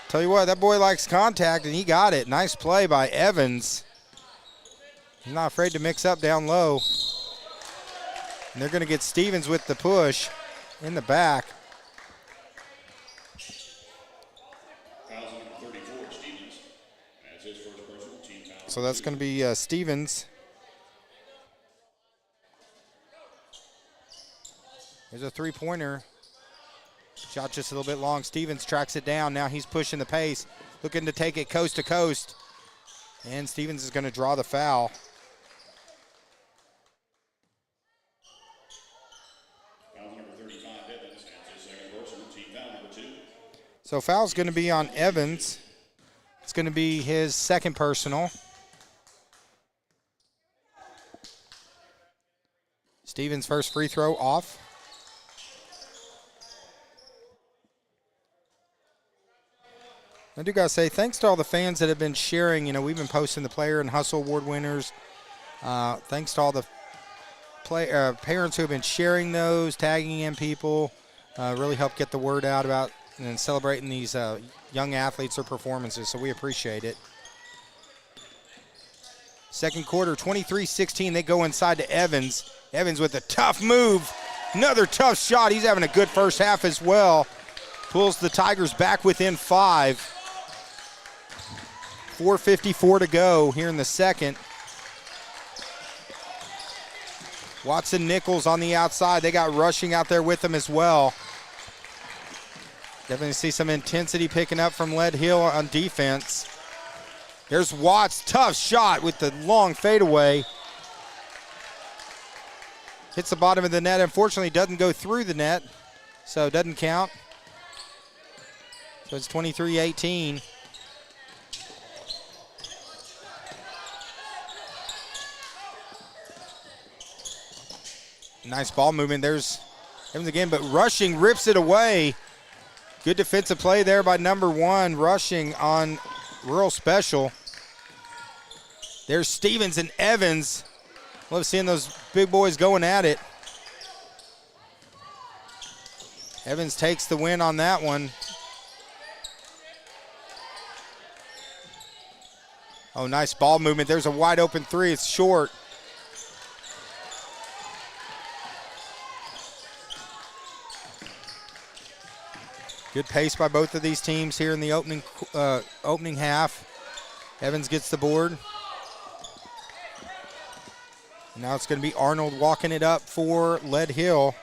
Tell you what, that boy likes contact, and he got it. Nice play by Evans. He's not afraid to mix up down low. And they're going to get Stevens with the push in the back. So that's going to be Stevens. There's a three-pointer. Shot just a little bit long. Stevens tracks it down. Now he's pushing the pace, looking to take it coast to coast. And Stevens is going to draw the foul. Foul number 35, Evans. That's his second personal, team foul number 2. So foul's going to be on Evans. It's going to be his second personal. Stevens' first free throw off. I do got to say, thanks to all the fans that have been sharing. You know, we've been posting the Player and Hustle Award winners. Thanks to all the parents who have been sharing those, tagging in people. Really helped get the word out about and celebrating these young athletes, their performances, so we appreciate it. Second quarter, 23-16. They go inside to Evans. Evans with a tough move. Another tough shot. He's having a good first half as well. Pulls the Tigers back within 5. 4:54 to go here in the second. Watson Nichols on the outside. They got Rushing out there with them as well. Definitely see some intensity picking up from Lead Hill on defense. There's Watts, tough shot with the long fadeaway. Hits the bottom of the net. Unfortunately, doesn't go through the net, so it doesn't count. So it's 23-18. Nice ball movement. There's Evans again, but Rushing rips it away. Good defensive play there by number 1, Rushing on Rural Special. There's Stevens and Evans. Love seeing those big boys going at it. Evans takes the win on that one. Oh, nice ball movement. There's a wide open three. It's short. Good pace by both of these teams here in the opening half. Evans gets the board. Now it's going to be Arnold walking it up for Lead Hill.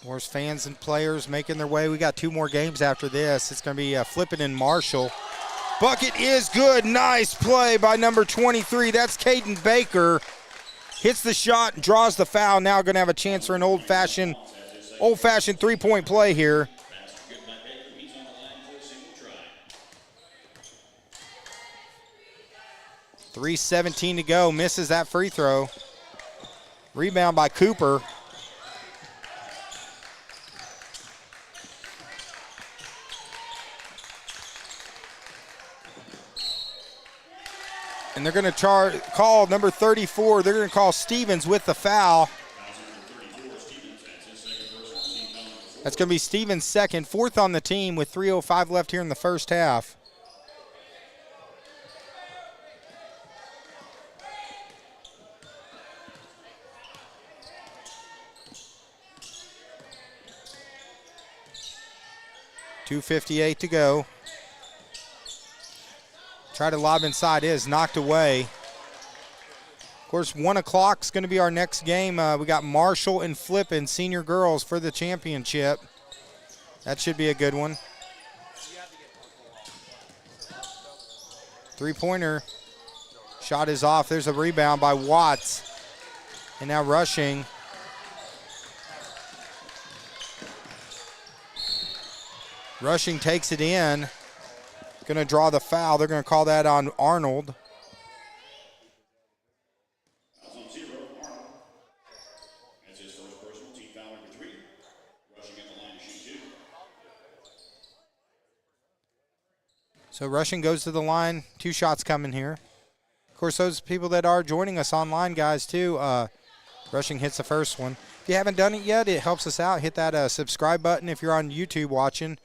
More fans and players making their way. We got 2 more games after this. It's going to be Flippin and Marshall. Bucket is good. Nice play by number 23. That's Caden Baker. Hits the shot, draws the foul. Now going to have a chance for an old-fashioned three-point play here. .317 to go. Misses that free throw. Rebound by Cooper. And they're going to call number 34. They're going to call Stevens with the foul. That's going to be Stevens' second, 4th on the team with 3:05 left here in the first half. .258 to go. Try to lob inside, is knocked away. Of course, 1 o'clock is going to be our next game. We got Marshall and Flippin, senior girls, for the championship. That should be a good one. Three-pointer. Shot is off. There's a rebound by Watts. And now rushing. Rushing takes it in. Going to draw the foul. They're going to call that on Arnold. Fouls on 0, Arnold. That's his first personal, team foul number 3. Rushing at the line to shoot 2. So Rushing goes to the line. 2 shots coming here. Of course, those people that are joining us online, guys, too, Rushing hits the first one. If you haven't done it yet, it helps us out. Hit that subscribe button if you're on YouTube watching.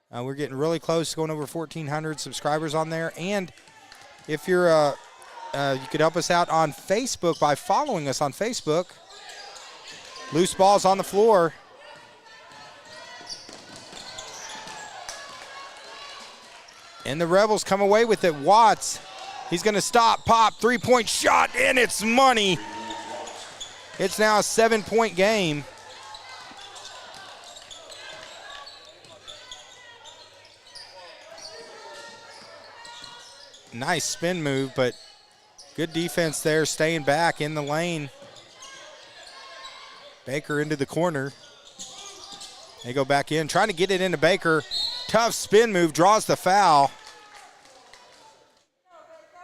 We're getting really close, going over 1,400 subscribers on there. And if you're, you could help us out on Facebook by following us on Facebook. Loose ball's on the floor. And the Rebels come away with it. Watts, he's going to stop, pop, 3-point shot, and it's money. It's now a 7-point game. Nice spin move, but good defense there, staying back in the lane. Baker into the corner. They go back in, trying to get it into Baker. Tough spin move, draws the foul.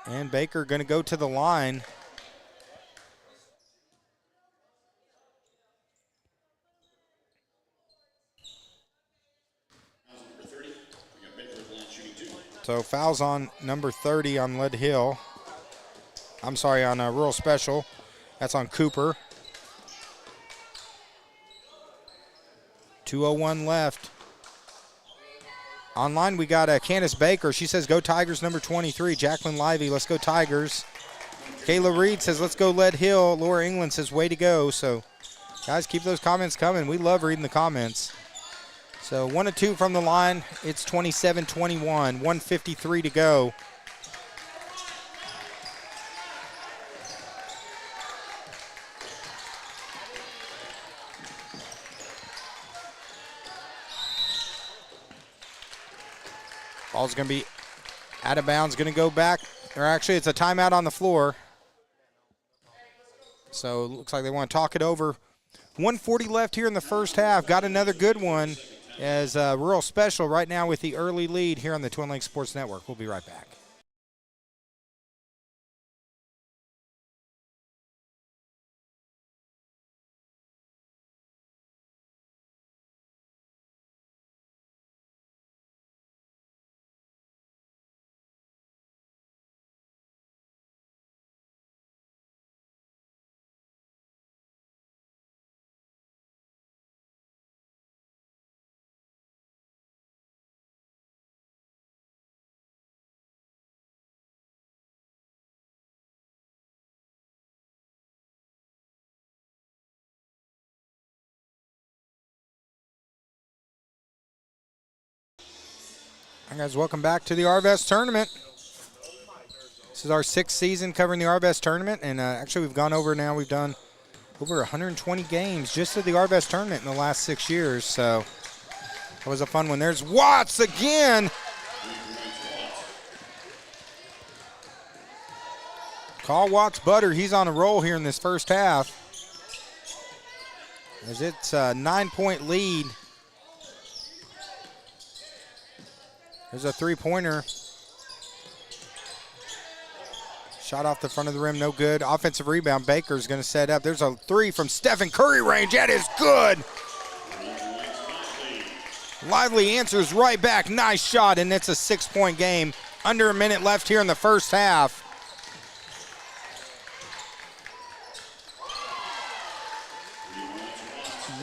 And Baker going to go to the line. So fouls on number 30 on Lead Hill. I'm sorry, on Rural Special. That's on Cooper. 2:01 left. Online, we got Candace Baker. She says, go Tigers, number 23. Jacqueline Lively, let's go Tigers. Kayla Reed says, let's go Lead Hill. Laura England says, way to go. So, guys, keep those comments coming. We love reading the comments. So 1 of 2 from the line. It's 27-21, 1:53 to go. Ball's going to be out of bounds, going to go back. Or actually, it's a timeout on the floor. So it looks like they want to talk it over. 1:40 left here in the first half. Got another good one as Rural Special right now with the early lead here on the Twin Lakes Sports Network. We'll be right back. Hi guys, welcome back to the Arvest Tournament. This is our 6th season covering the Arvest Tournament, and actually we've done over 120 games just at the Arvest Tournament in the last 6 years, so that was a fun one. There's Watts again. Call Watts butter. He's on a roll here in this first half, as it's a 9-point lead. There's a three-pointer. Shot off the front of the rim, no good. Offensive rebound, Baker's going to set up. There's a three from Stephen Curry range. That is good. Lively answers right back. Nice shot, and it's a 6-point game. Under a minute left here in the first half.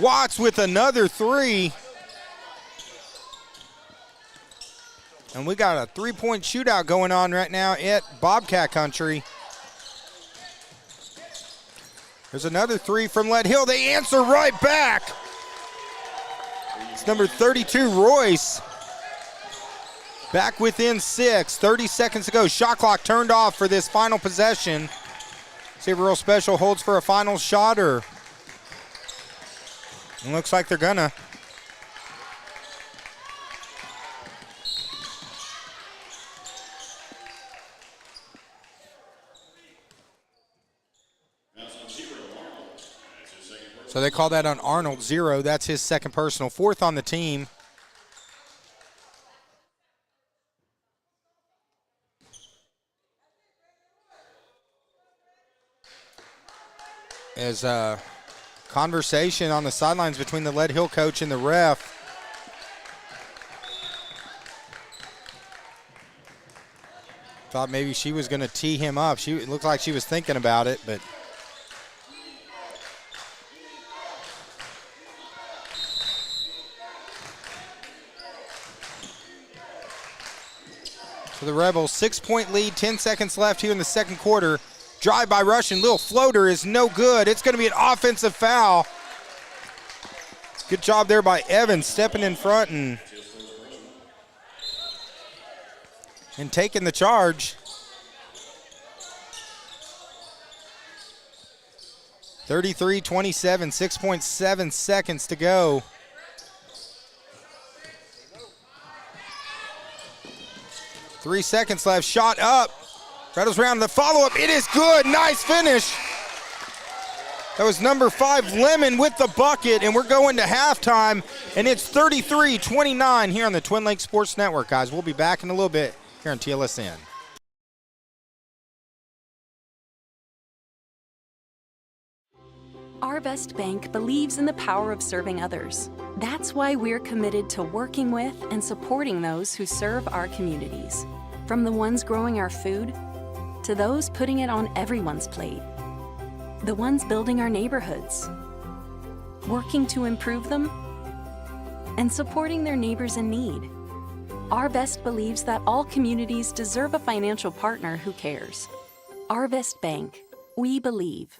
Watts with another three. And we got a three-point shootout going on right now at Bobcat Country. There's another three from Lead Hill. They answer right back. It's number 32, Royce. Back within 6. 30 seconds to go. Shot clock turned off for this final possession. See if Real Special holds for a final shot, or it looks like they're gonna. So they call that on Arnold, 0. That's his second personal, 4th on the team. As a conversation on the sidelines between the Lead Hill coach and the ref. Thought maybe she was going to tee him up. It looked like she was thinking about it, but for the Rebels, 6-point lead, 10 seconds left here in the second quarter. Drive by Russian, little floater is no good. It's going to be an offensive foul. Good job there by Evans, stepping in front and taking the charge. 33-27, 6.7 seconds to go. Three seconds left, shot up. Rattles around the follow-up, it is good, nice finish. That was number 5, Lemon with the bucket, and we're going to halftime, and it's 33-29 here on the Twin Lakes Sports Network, guys. We'll be back in a little bit here on TLSN. Arvest Bank believes in the power of serving others. That's why we're committed to working with and supporting those who serve our communities. From the ones growing our food, to those putting it on everyone's plate. The ones building our neighborhoods, working to improve them, and supporting their neighbors in need. Arvest believes that all communities deserve a financial partner who cares. Arvest Bank, we believe.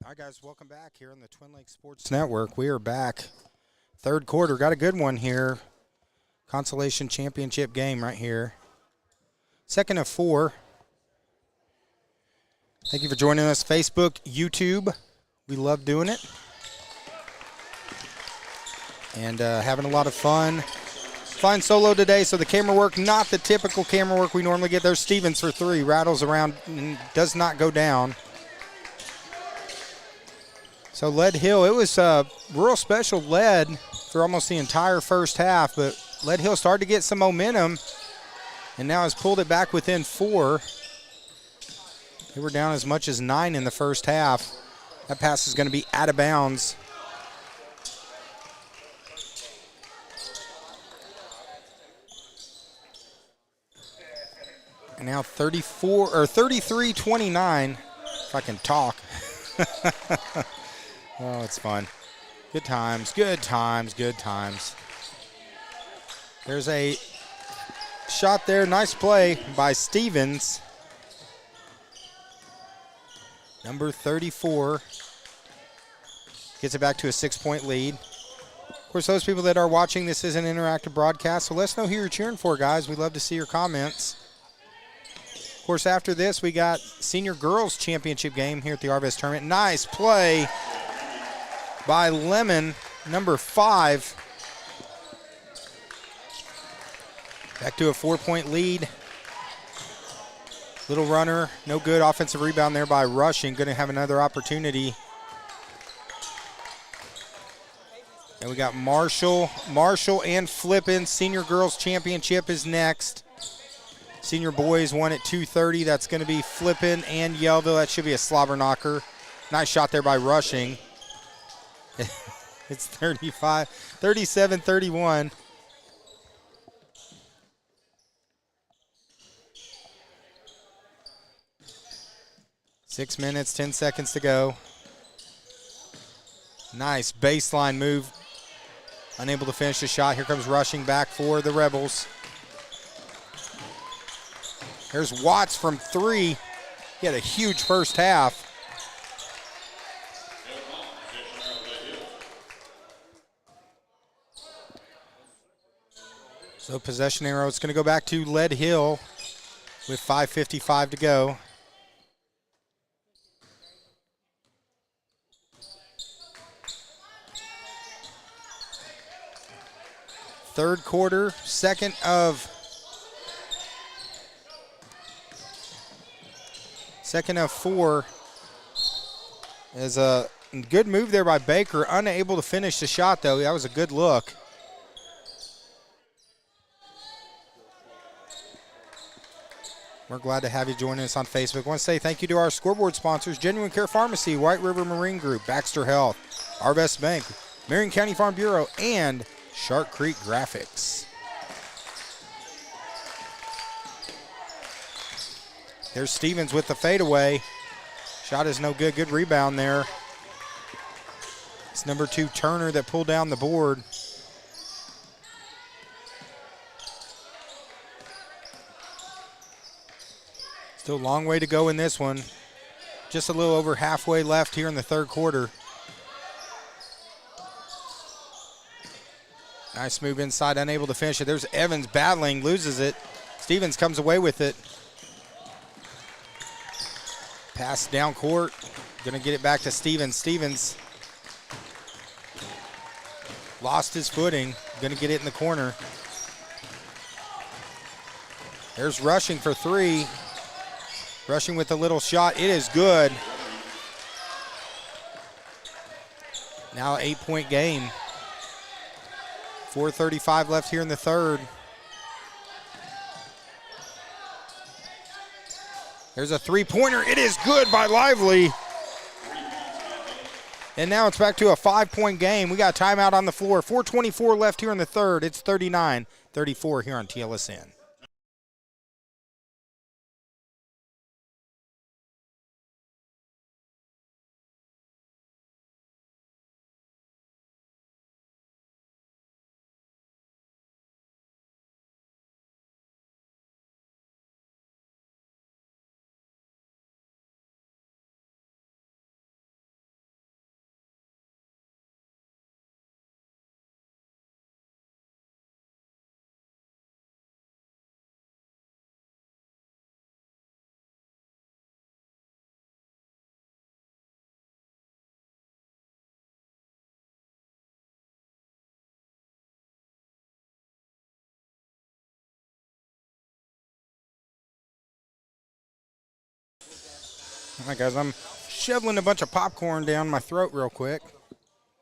All right, guys, welcome back here on the Twin Lakes Sports Network. We are back. Third quarter. Got a good one here. Consolation Championship game right here. Second of 4. Thank you for joining us. Facebook, YouTube. We love doing it. And having a lot of fun. Flying solo today, so the camera work, not the typical camera work we normally get. There's Stevens for 3. Rattles around and does not go down. So Lead Hill, it was real special lead for almost the entire first half, but Lead Hill started to get some momentum and now has pulled it back within 4. They were down as much as 9 in the first half. That pass is going to be out of bounds. And now 33-29, if I can talk. Oh, it's fun. Good times, good times, good times. There's a shot there. Nice play by Stevens. Number 34 gets it back to a 6-point lead. Of course, those people that are watching, this is an interactive broadcast, so let us know who you're cheering for, guys. We'd love to see your comments. Of course, after this, we got Senior Girls Championship game here at the Arvest Tournament. Nice play by Lemon, number 5. Back to a 4-point lead. Little runner, no good. Offensive rebound there by Rushing. Going to have another opportunity. And we got Marshall and Flippin. Senior Girls Championship is next. Senior Boys won at 2:30. That's going to be Flippin and Yellville. That should be a slobber knocker. Nice shot there by Rushing. It's 37-31. Six minutes, 10 seconds to go. Nice baseline move. Unable to finish the shot. Here comes Rushing back for the Rebels. There's Watts from 3. He had a huge first half. So possession arrow, it's going to go back to Lead Hill with 5:55 to go. Third quarter, second of 4. Is a good move there by Baker. Unable to finish the shot, though. That was a good look. We're glad to have you joining us on Facebook. I want to say thank you to our scoreboard sponsors, Genuine Care Pharmacy, White River Marine Group, Baxter Health, Arvest Bank, Marion County Farm Bureau, and Shark Creek Graphics. There's Stevens with the fadeaway. Shot is no good. Good rebound there. It's number 2 Turner that pulled down the board. Still a long way to go in this one. Just a little over halfway left here in the third quarter. Nice move inside, unable to finish it. There's Evans battling, loses it. Stevens comes away with it. Pass down court. Gonna get it back to Stevens. Stevens lost his footing. Gonna get it in the corner. There's Rushing for 3. Rushing with a little shot. It is good. Now 8-point game. 4:35 left here in the third. There's a 3-pointer. It is good by Lively. And now it's back to a 5-point game. We got a timeout on the floor. 4:24 left here in the third. It's 39-34 here on TLSN. All right, guys, I'm shoveling a bunch of popcorn down my throat real quick.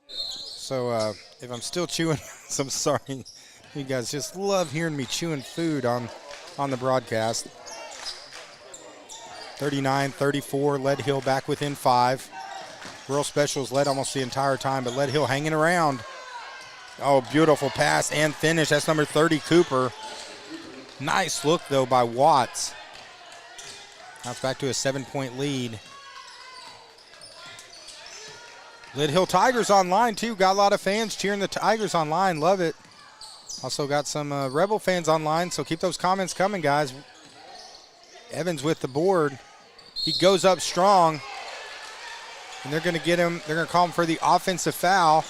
So if I'm still chewing, so I'm sorry. You guys just love hearing me chewing food on the broadcast. 39-34, Lead Hill back within 5. Rural Specials led almost the entire time, but Lead Hill hanging around. Oh, beautiful pass and finish. That's number 30, Cooper. Nice look, though, by Watts. Now it's back to a 7-point lead. Lead Hill Tigers online, too. Got a lot of fans cheering the Tigers online. Love it. Also got some Rebel fans online, so keep those comments coming, guys. Evans with the board. He goes up strong. And they're going to get him. They're going to call him for the offensive foul.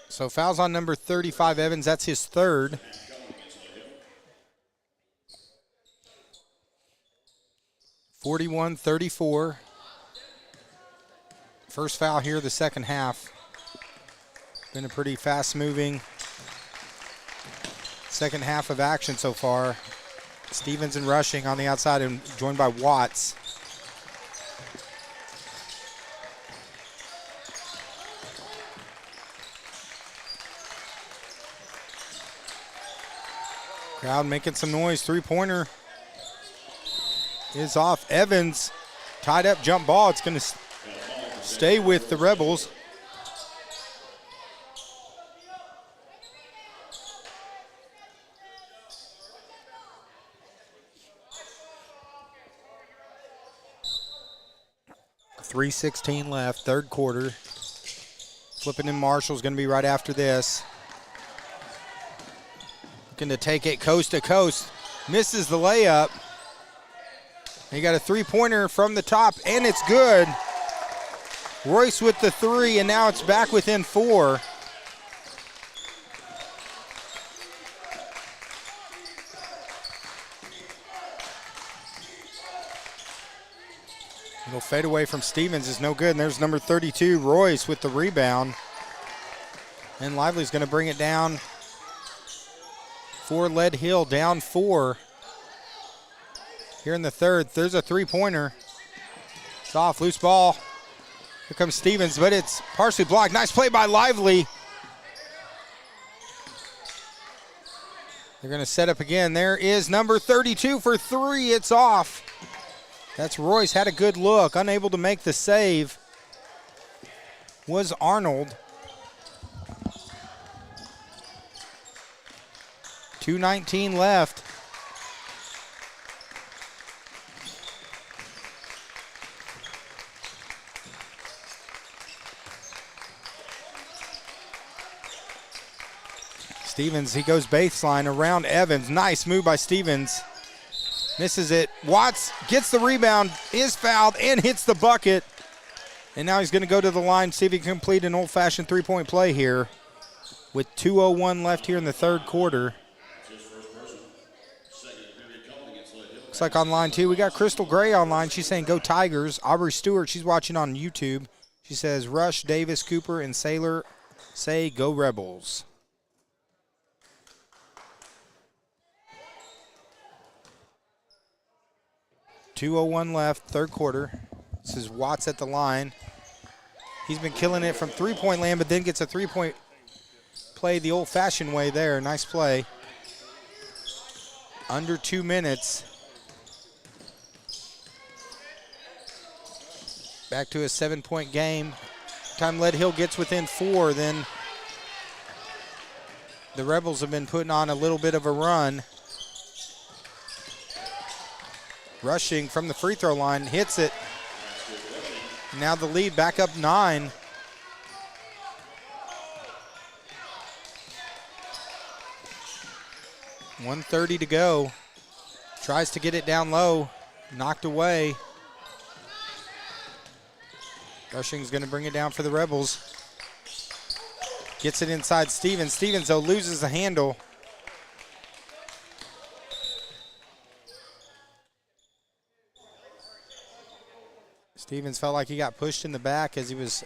So fouls on number 35, Evans. That's his third. (41-34). First foul here the second half. Been a pretty fast-moving second half of action so far. Stevens and rushing on the outside and joined by Watts. Crowd making some noise. Three-pointer is off. Evans, tied up jump ball. It's going to stay with the Rebels. .3:16 left, third quarter. Flipping in Marshall's going to be right after this. Looking to take it coast to coast. Misses the layup. He got a three-pointer from the top, and it's good. Royce with the three, and now it's back within 4. Little fadeaway from Stevens is no good, and there's number 32, Royce, with the rebound. And Lively's going to bring it down for Lead Hill, down 4. Here in the third, there's a three-pointer. It's off, loose ball. Here comes Stevens, but it's partially blocked. Nice play by Lively. They're going to set up again. There is number 32 for 3. It's off. That's Royce. Had a good look. Unable to make the save was Arnold. 2:19 left. Stevens, he goes baseline around Evans. Nice move by Stevens. Misses it. Watts gets the rebound, is fouled, and hits the bucket. And now he's going to go to the line, see if he can complete an old-fashioned three-point play here with 2:01 left here in the third quarter. Looks like online, too. We got Crystal Gray online. She's saying, go Tigers. Aubrey Stewart, she's watching on YouTube. She says, Rush, Davis, Cooper, and Saylor say, go Rebels. .201 left, third quarter. This is Watts at the line. He's been killing it from three-point land, but then gets a three-point play the old-fashioned way there. Nice play. Under 2 minutes. Back to a 7-point game. Time Lead Hill gets within 4, then the Rebels have been putting on a little bit of a run. Rushing from the free throw line, hits it. Now the lead back up 9. .130 to go. Tries to get it down low, knocked away. Rushing's going to bring it down for the Rebels. Gets it inside Stevens. Stevens, though, loses the handle. Stevens felt like he got pushed in the back as he was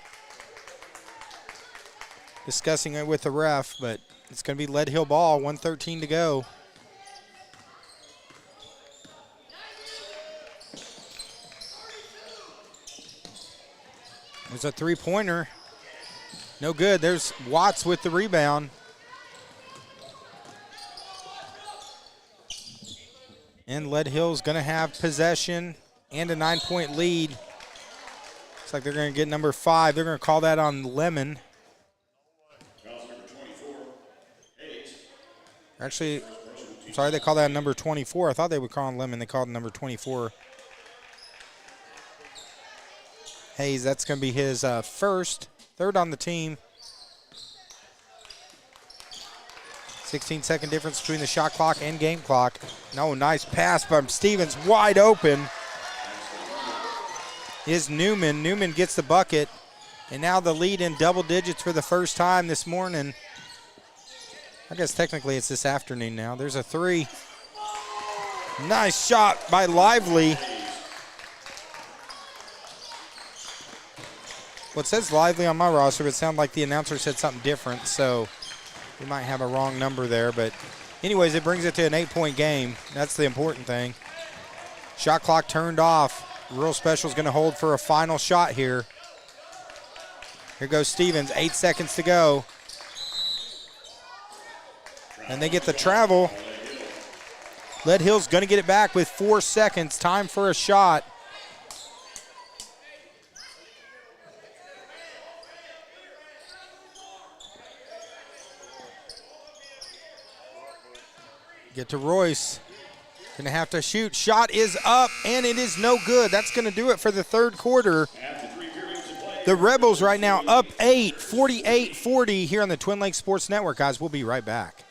discussing it with the ref, but it's going to be Lead Hill ball, 1:13 to go. There's a three-pointer. No good. There's Watts with the rebound. And Lead Hill's going to have possession and a 9-point lead. Looks like they're going to get number 5. They're going to call that on Lemon. Actually, I'm sorry, they call that number 24. I thought they would call on Lemon. They called number 24. Hayes, that's going to be his third on the team. 16-second difference between the shot clock and game clock. No, nice pass from Stevens, wide open. Is Newman. Newman gets the bucket, and now the lead in double digits for the first time this morning. I guess technically it's this afternoon now. There's a three. Nice shot by Lively. Well, it says Lively on my roster, but it sounded like the announcer said something different, so we might have a wrong number there. But anyways, it brings it to an 8-point game. That's the important thing. Shot clock turned off. Rural Special is going to hold for a final shot here. Here goes Stevens, 8 seconds to go. And they get the travel. Lead Hill's going to get it back with 4 seconds. Time for a shot. Get to Royce. Gonna have to shoot. Shot is up, and it is no good. That's gonna do it for the third quarter. The Rebels right now up 8, 48-40 here on the Twin Lakes Sports Network. Guys, we'll be right back.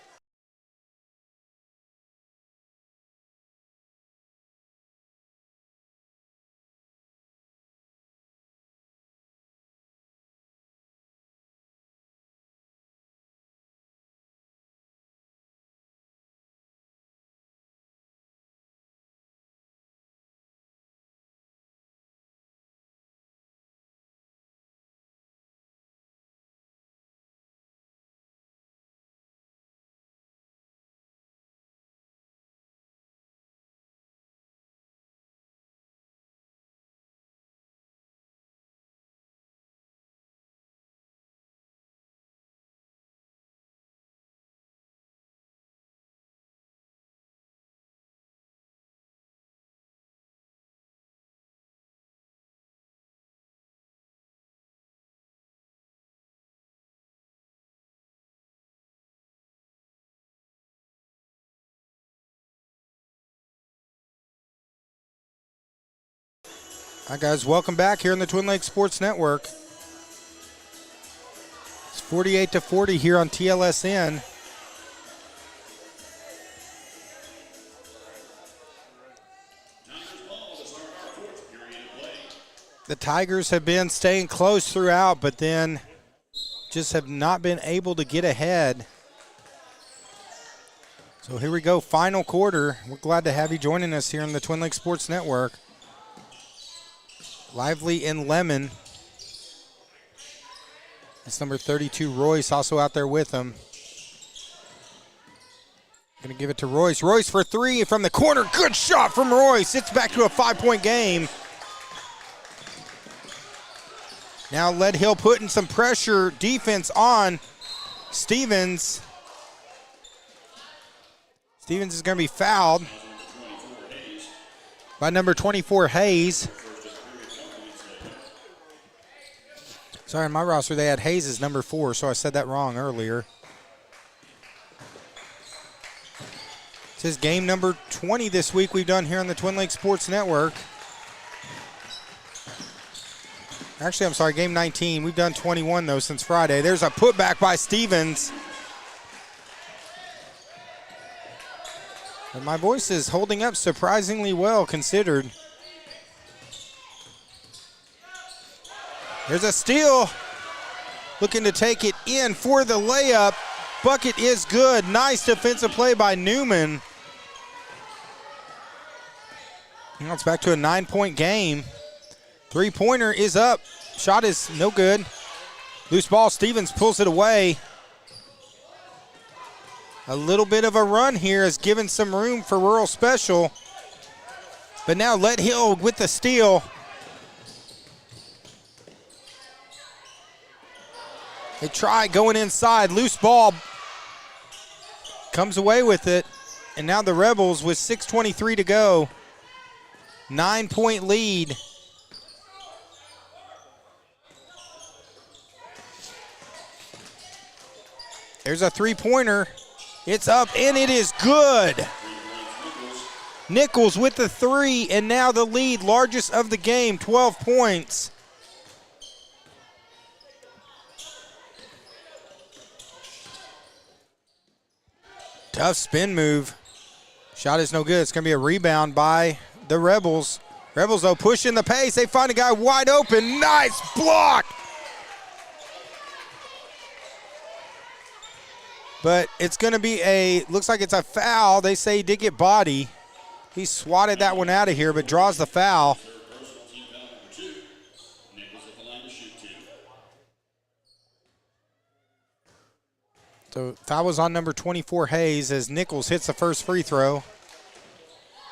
All right, guys, welcome back here on the Twin Lakes Sports Network. It's 48-40 here on TLSN. The Tigers have been staying close throughout, but then just have not been able to get ahead. So here we go, final quarter. We're glad to have you joining us here on the Twin Lakes Sports Network. Lively and Lemon. That's number 32, Royce, also out there with him. Going to give it to Royce. Royce for three from the corner. Good shot from Royce. It's back to a 5-point game. Now Lead Hill putting some pressure defense on Stevens. Stevens is going to be fouled by number 24, Hayes. Sorry, in my roster they had Hayes as number 4, so I said that wrong earlier. This is game number 20 this week we've done here on the Twin Lakes Sports Network. Actually, I'm sorry, game 19. We've done 21, though, since Friday. There's a putback by Stevens. And my voice is holding up surprisingly well considered. There's a steal. Looking to take it in for the layup. Bucket is good. Nice defensive play by Newman. Now it's back to a 9-point game. Three-pointer is up. Shot is no good. Loose ball, Stevens pulls it away. A little bit of a run here has given some room for Rural Special. But now Lead Hill with the steal. They try going inside. Loose ball. Comes away with it. And now the Rebels with 6:23 to go. 9-point lead. There's a three-pointer. It's up, and it is good. Nichols with the three, and now the lead, largest of the game, 12 points. Tough spin move. Shot is no good. It's going to be a rebound by the Rebels. Rebels, though, pushing the pace. They find a guy wide open. Nice block. But it's going to be looks like it's a foul. They say he did get body. He swatted that one out of here, but draws the foul. So foul was on number 24, Hayes, as Nichols hits the first free throw.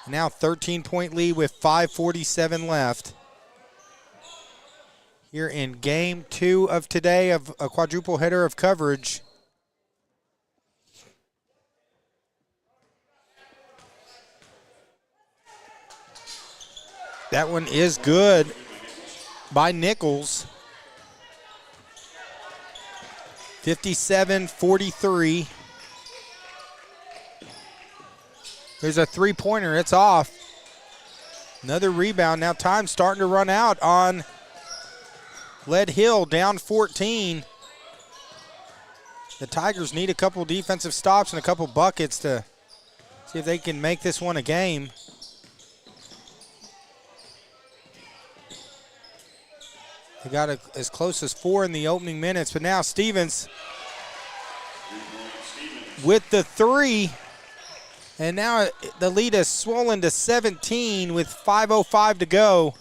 Now 13-point lead with 5:47 left. Here in game 2 of today of a quadruple header of coverage. That one is good by Nichols. 57-43. There's a three-pointer. It's off. Another rebound. Now time's starting to run out on Lead Hill, down 14. The Tigers need a couple defensive stops and a couple buckets to see if they can make this one a game. They got as close as 4 in the opening minutes, but now Stevens with the three. And now the lead is swollen to 17 with 5:05 to go.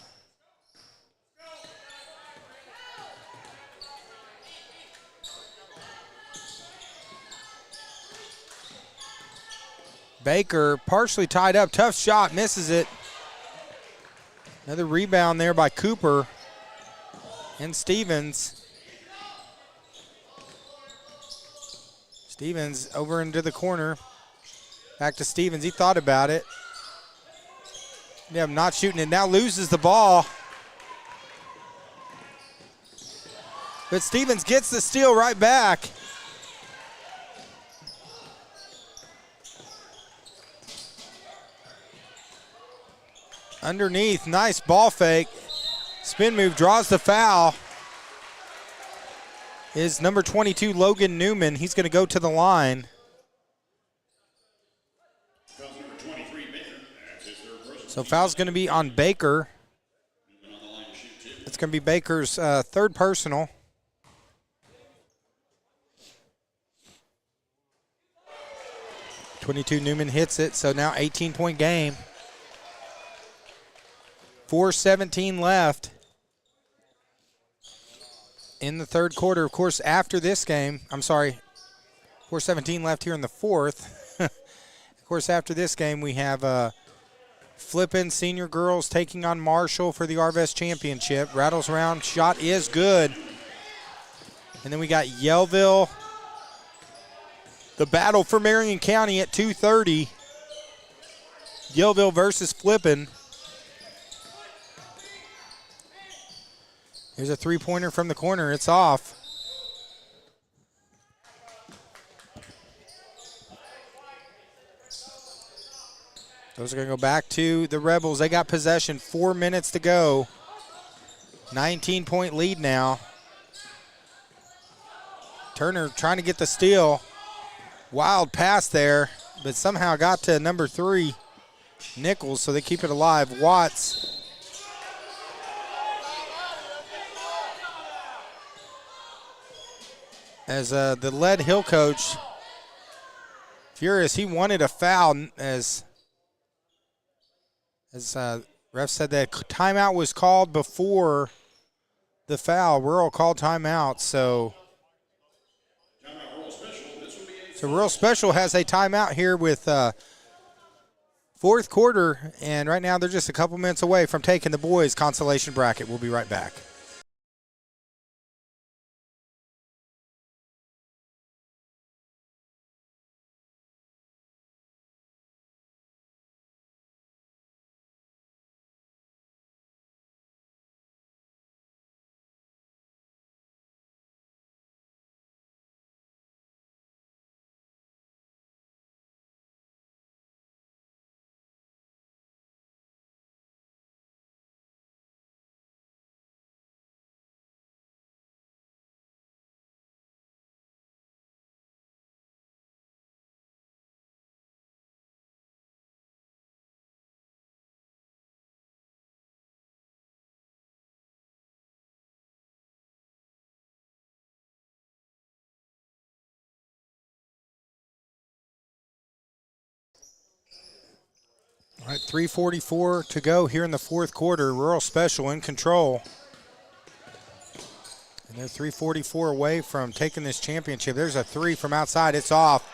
Baker partially tied up. Tough shot, misses it. Another rebound there by Cooper. And Stevens. Stevens over into the corner. Back to Stevens. He thought about it. Yeah, not shooting it. Now loses the ball. But Stevens gets the steal right back. Underneath, nice ball fake. Spin move, draws the foul. Is number 22, Logan Newman. He's going to go to the line. So foul's going to be on Baker. It's going to be Baker's third personal. Newman hits it, so now 18-point game. 4:17 left in the third quarter. Of course, after this game, 4:17 left here in the fourth. Of course, after this game, we have Flippin Senior Girls taking on Marshall for the Arvest Championship. Rattles around, shot is good. And then we got Yellville, the battle for Marion County at 2:30. Yellville versus Flippin. Here's a three-pointer from the corner. It's off. Those are going to go back to the Rebels. They got possession. 4 minutes to go. 19-point lead now. Turner trying to get the steal. Wild pass there, but somehow got to number 3, Nichols, so they keep it alive. Watts. As the Lead Hill coach, furious, he wanted a foul as ref said that timeout was called before the foul. Rural called timeout, so Rural Special has a timeout here with fourth quarter, and right now they're just a couple minutes away from taking the boys' consolation bracket. We'll be right back. All right, 3:44 to go here in the fourth quarter. Rural Special in control. And they're 3:44 away from taking this championship. There's a three from outside. It's off.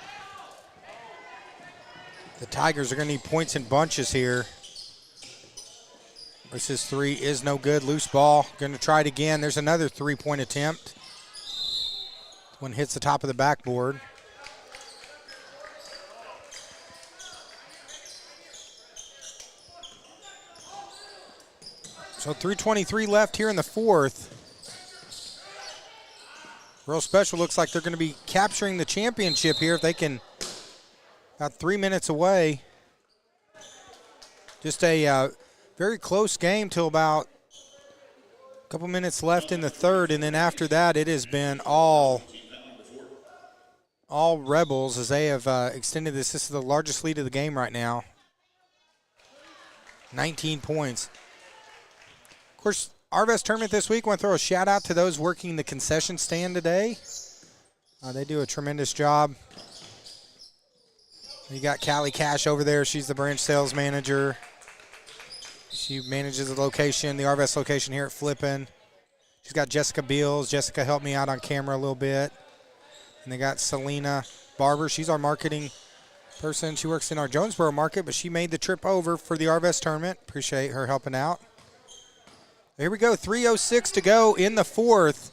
The Tigers are going to need points in bunches here. This three is no good. Loose ball. Going to try it again. There's another three-point attempt. One hits the top of the backboard. So 3:23 left here in the fourth. Rural Special looks like they're going to be capturing the championship here if they can. About 3 minutes away. Just a very close game till about a couple minutes left in the third, and then after that it has been all Rebels as they have extended this. This is the largest lead of the game right now. 19 points. Of course, Arvest tournament this week. I want to throw a shout out to those working the concession stand today. They do a tremendous job. You got Callie Cash over there. She's the branch sales manager. She manages the location, the Arvest location here at Flippin. She's got Jessica Beals. Jessica helped me out on camera a little bit. And they got Selena Barber. She's our marketing person. She works in our Jonesboro market, but she made the trip over for the Arvest tournament. Appreciate her helping out. Here we go, 3:06 to go in the fourth.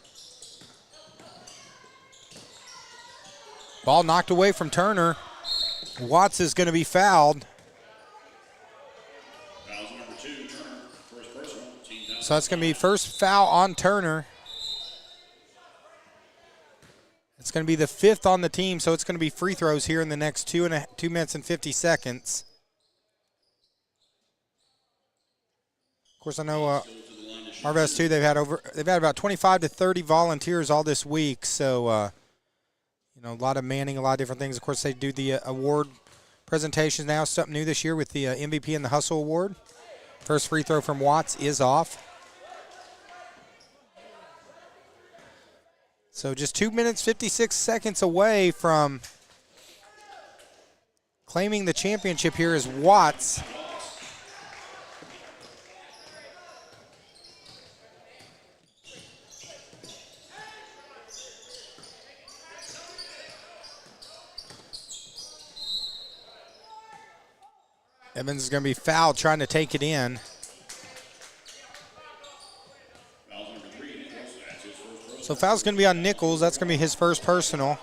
Ball knocked away from Turner. Watts is going to be fouled. So that's going to be first foul on Turner. It's going to be the fifth on the team, so it's going to be free throws here in the next 2 minutes and 50 seconds. Of course, I know Arvest too. They've had about 25 to 30 volunteers all this week, so a lot of manning, a lot of different things. Of course, they do the award presentations now. Something new this year with the MVP and the Hustle Award. First free throw from Watts is off. So just 2 minutes, 56 seconds away from claiming the championship here is Watts. Evans is going to be fouled trying to take it in. So foul's going to be on Nichols. That's going to be his first personal.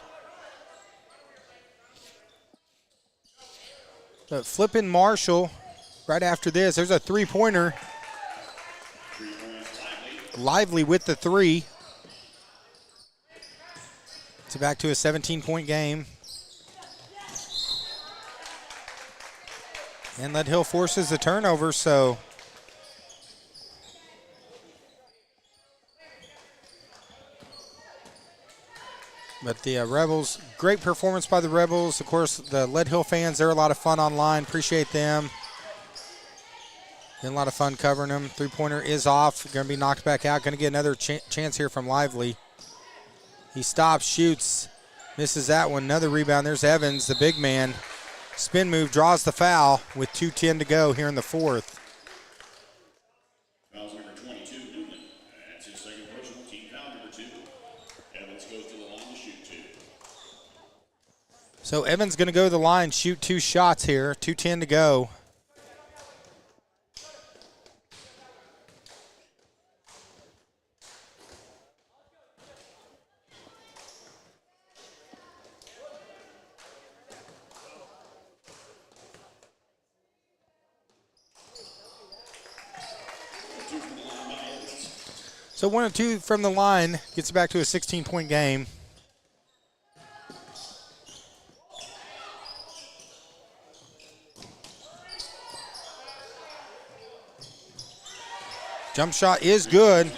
But Flippin Marshall right after this. There's a three-pointer. Lively with the three. It's back to a 17-point game. And Lead Hill forces the turnover, so but the Rebels, great performance by the Rebels. Of course, the Lead Hill fans, they're a lot of fun online. Appreciate them. Been a lot of fun covering them. Three-pointer is off. Going to be knocked back out. Going to get another chance here from Lively. He stops, shoots, misses that one. Another rebound. There's Evans, the big man. Spin move, draws the foul with 2:10 to go here in the fourth. Foul's number 22, Newman. That's his second personal. team foul number 2. Evans goes to the line to shoot 2. So Evans going to go to the line, shoot 2 shots here. 2:10 to go. So 1 of 2 from the line gets back to a 16-point game. Jump shot is good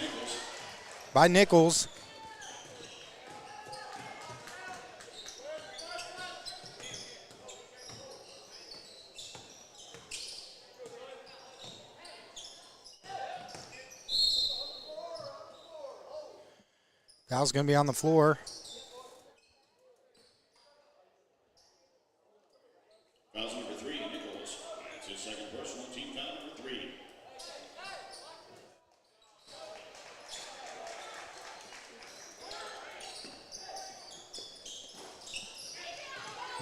by Nichols. Foul's going to be on the floor. Foul's number 3, Nichols. That's his second personal, team foul number 3.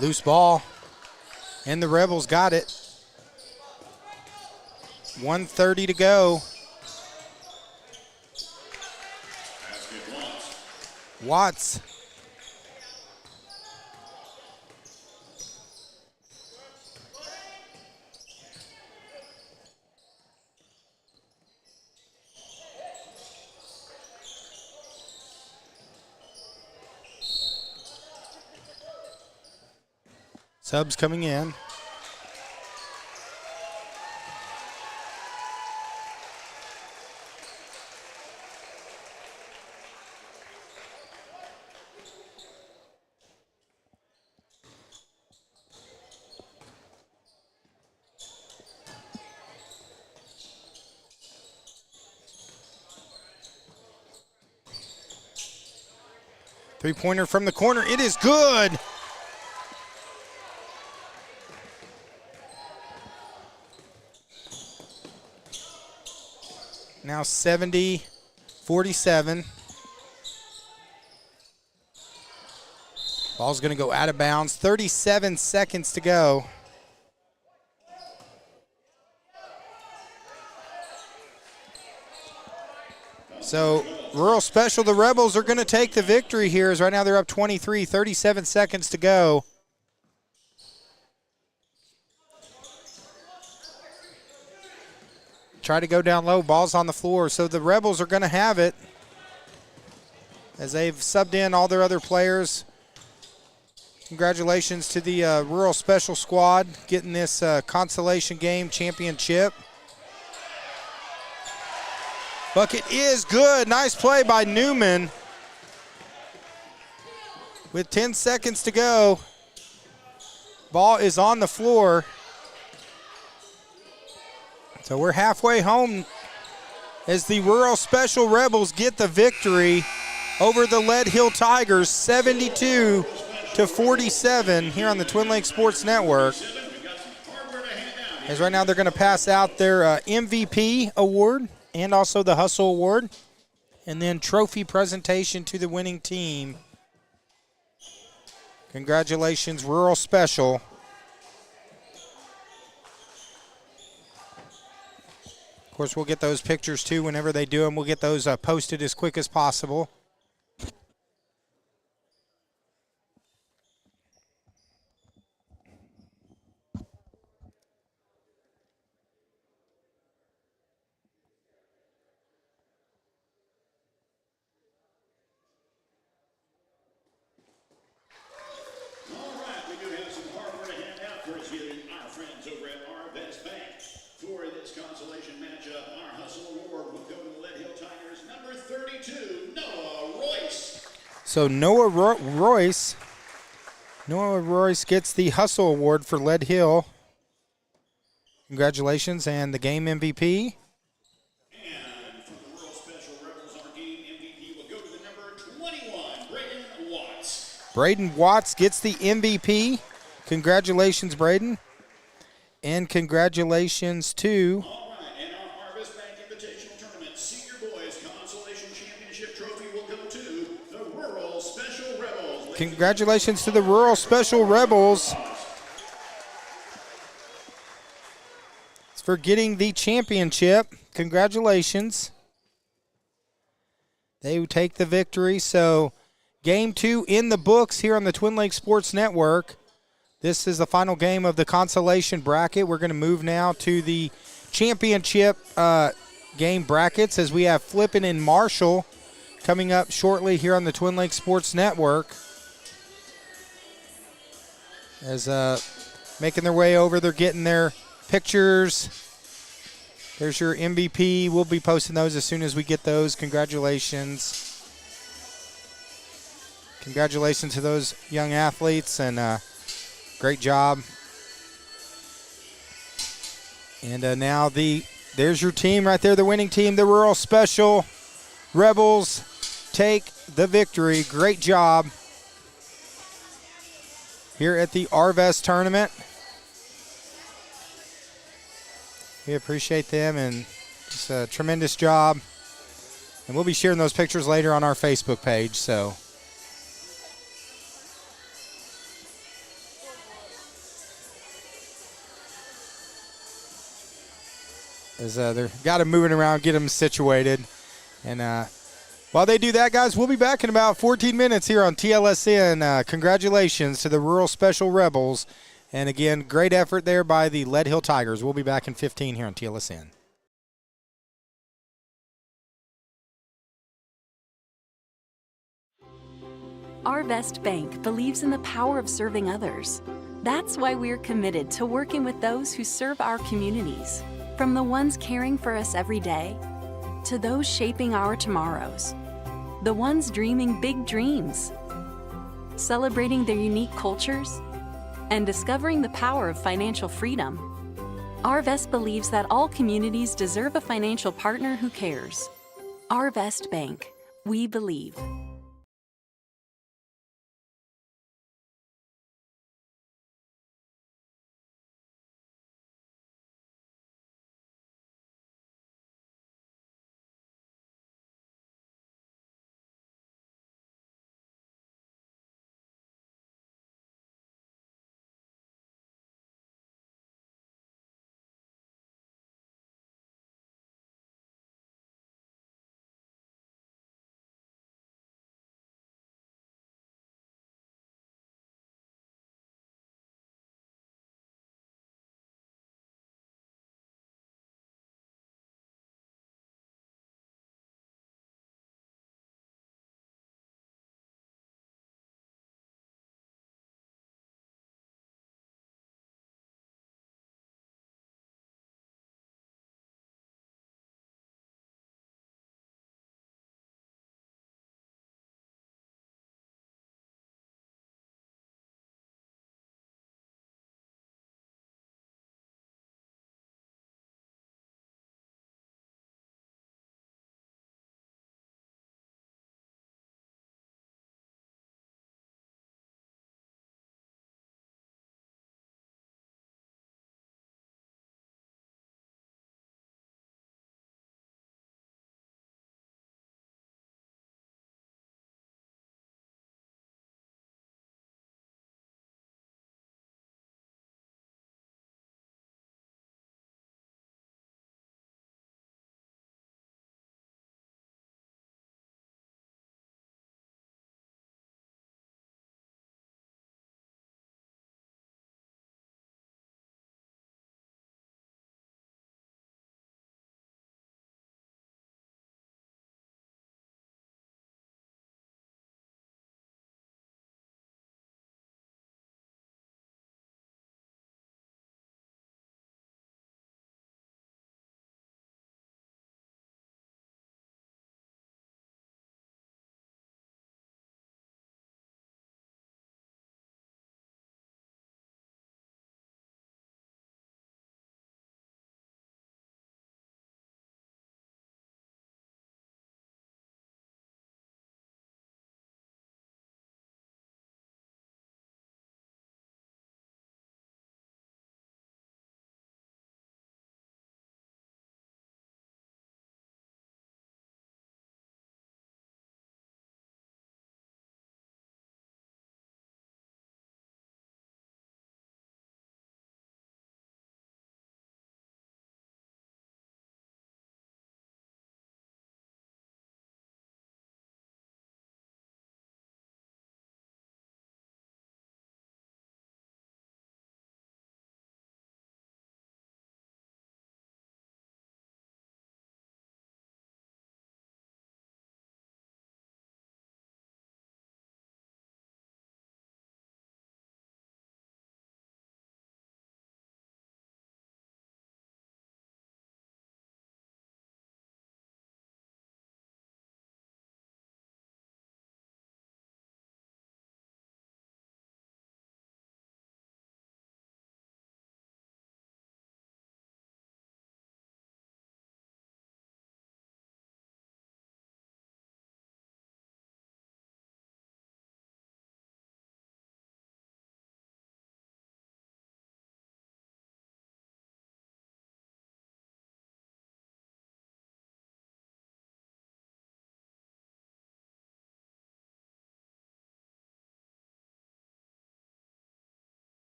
Loose ball, and the Rebels got it. 1:30 to go. Watts. Subs coming in. Three-pointer from the corner. It is good. Now 70-47. Ball's going to go out of bounds. 37 seconds to go. So Rural Special, the Rebels are going to take the victory here, as right now they're up 23, 37 seconds to go. Try to go down low, ball's on the floor. So the Rebels are going to have it as they've subbed in all their other players. Congratulations to the Rural Special squad getting this consolation game championship. Bucket is good. Nice play by Newman. With 10 seconds to go, ball is on the floor. So we're halfway home as the Rural Special Rebels get the victory over the Lead Hill Tigers, 72-47 here on the Twin Lakes Sports Network. As right now they're going to pass out their MVP award and also the Hustle Award, and then trophy presentation to the winning team. Congratulations, Rural Special. Of course, we'll get those pictures too whenever they do them. We'll get those posted as quick as possible. So Noah Royce gets the Hustle Award for Lead Hill. Congratulations, and the game MVP. And from the Rural Special Rebels, our game MVP will go to the number 21, Braden Watts. Braden Watts gets the MVP. Congratulations, Braden. And congratulations to All right, and our Arvest Bank Invitational Tournament Senior Boys Consolation Championship Championship trophy will go to the Rural Special Rebels. Congratulations to the Rural Special Rebels for getting the championship. Congratulations. They take the victory. So game 2 in the books here on the Twin Lakes Sports Network. This is the final game of the consolation bracket. We're going to move now to the championship game brackets as we have Flippin and Marshall coming up shortly here on the Twin Lakes Sports Network. As making their way over, they're getting their pictures. There's your MVP. We'll be posting those as soon as we get those. Congratulations. Congratulations to those young athletes, and great job. And now there's your team right there, the winning team, the Rural Special Rebels take the victory. Great job here at the Arvest tournament. We appreciate them, and just a tremendous job. And we'll be sharing those pictures later on our Facebook page. So as they've got them moving around, get them situated. And while they do that, guys, we'll be back in about 14 minutes here on TLSN. Congratulations to the Rural Special Rebels. And again, great effort there by the Lead Hill Tigers. We'll be back in 15 here on TLSN. Arvest Bank believes in the power of serving others. That's why we're committed to working with those who serve our communities, from the ones caring for us every day to those shaping our tomorrows, the ones dreaming big dreams, celebrating their unique cultures, and discovering the power of financial freedom. Arvest believes that all communities deserve a financial partner who cares. Arvest Bank, we believe.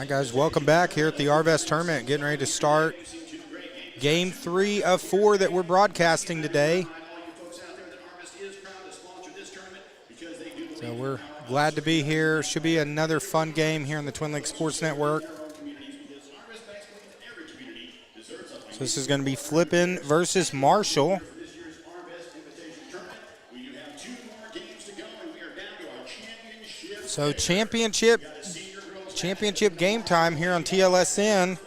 Hi guys, welcome back here at the Arvest Tournament. Getting ready to start Game 3 of 4 that we're broadcasting today. So we're glad to be here. Should be another fun game here on the Twin Lakes Sports Network. So this is going to be Flippin versus Marshall. So championship game time here on TLSN.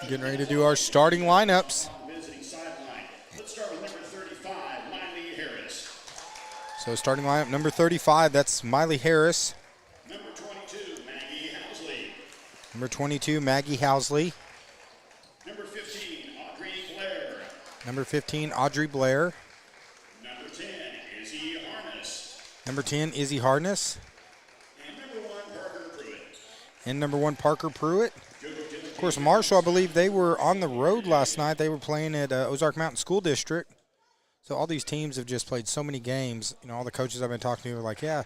Getting ready to do our starting lineups. So starting lineup number 35, that's Miley Harris. Number 22, Maggie Housley. Number 15, Audrey Blair. Number 10, Izzy Harness. And number 1, Parker Pruitt. Of course, Marshall, I believe they were on the road last night. They were playing at Ozark Mountain School District. So all these teams have just played so many games. You know, all the coaches I've been talking to are like, yeah,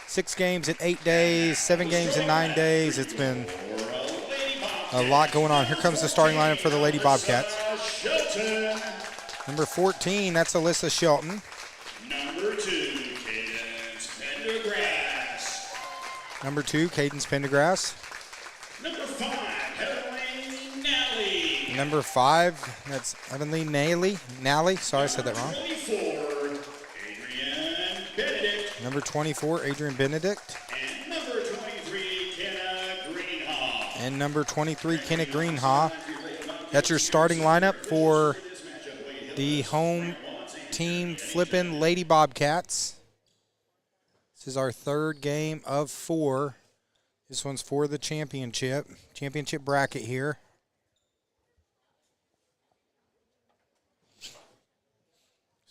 6 games in 8 days, 7 games in 9 days. It's been a lot going on. Here comes the starting lineup for the Lady Bobcats. Number 14, that's Alyssa Shelton. Number 2, Number 2, Cadence Pendergrass. Number 5, Heavenly Nally. Number 5, that's Heavenly Nally. Sorry, I said that wrong. 24, Adrian Benedict. Number 24, Adrian Benedict. And number 23, Kenna Greenhaw. And number 23, Kenna Greenhaw. That's your starting lineup for the home team Flippin' Lady Bobcats. This is our 3rd game of 4. This one's for the championship bracket here.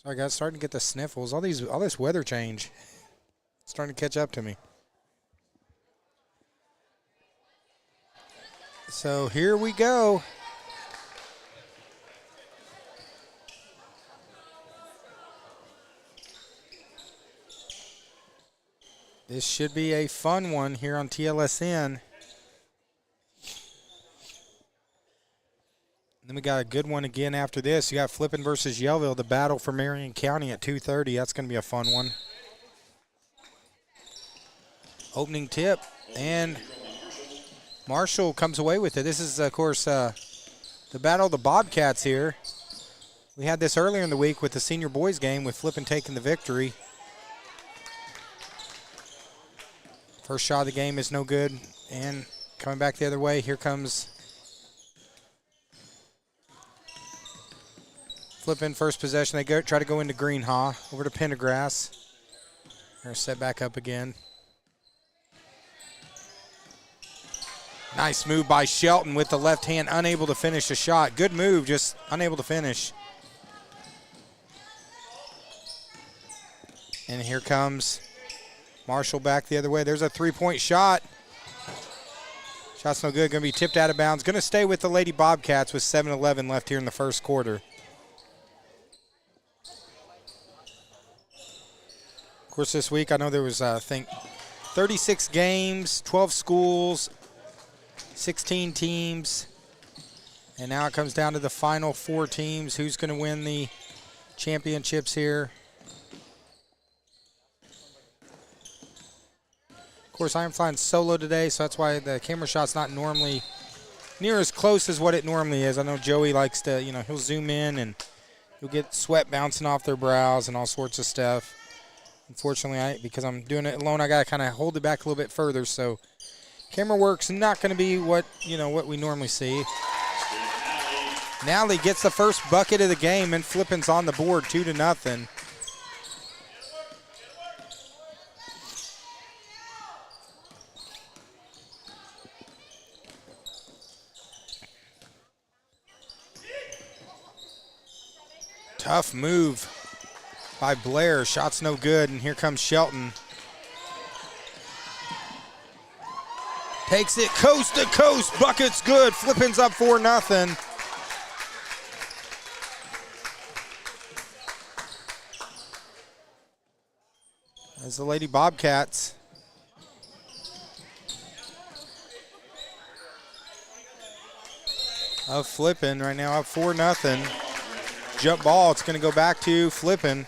Sorry guys, starting to get the sniffles. All this weather change. It's starting to catch up to me. So here we go. This should be a fun one here on TLSN. Then we got a good one again after this. You got Flippin versus Yellville, the battle for Marion County at 2:30. That's going to be a fun one. Opening tip, and Marshall comes away with it. This is, of course, the battle of the Bobcats here. We had this earlier in the week with the senior boys game with Flippin taking the victory. First shot of the game is no good, and coming back the other way, here comes Flippin first possession. They try to go into Greenhaw, over to Pendergrass. They're set back up again. Nice move by Shelton with the left hand, unable to finish the shot. Good move, just unable to finish. And here comes Marshall back the other way. There's a 3-point shot. Shot's no good. Going to be tipped out of bounds. Going to stay with the Lady Bobcats with 7:11 left here in the first quarter. Of course, this week I know there was, I think, 36 games, 12 schools, 16 teams. And now it comes down to the final 4 teams. Who's going to win the championships here? Of course, I am flying solo today, so that's why the camera shot's not normally near as close as what it normally is. I know Joey likes to, you know, he'll zoom in and you'll get sweat bouncing off their brows and all sorts of stuff. Unfortunately, because I'm doing it alone, I got to kind of hold it back a little bit further, so camera work's not going to be what we normally see. Nally gets the first bucket of the game, and Flippin's on the board 2-0. Tough move by Blair. Shot's no good, and here comes Shelton. Takes it coast to coast. Bucket's good. Flippin's up 4-0. as the Lady Bobcats of Flippin right now up 4-0. Jump ball, it's going to go back to Flippin.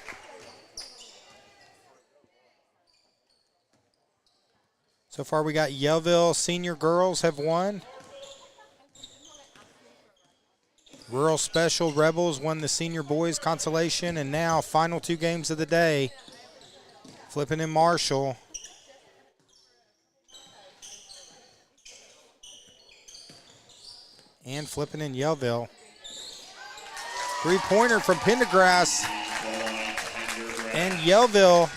So far we got Yellville Senior Girls have won. Rural Special Rebels won the Senior Boys Consolation, and now final 2 games of the day. Flippin and Marshall. And Flippin and Yellville. 3-pointer from Pendergrass. And Yellville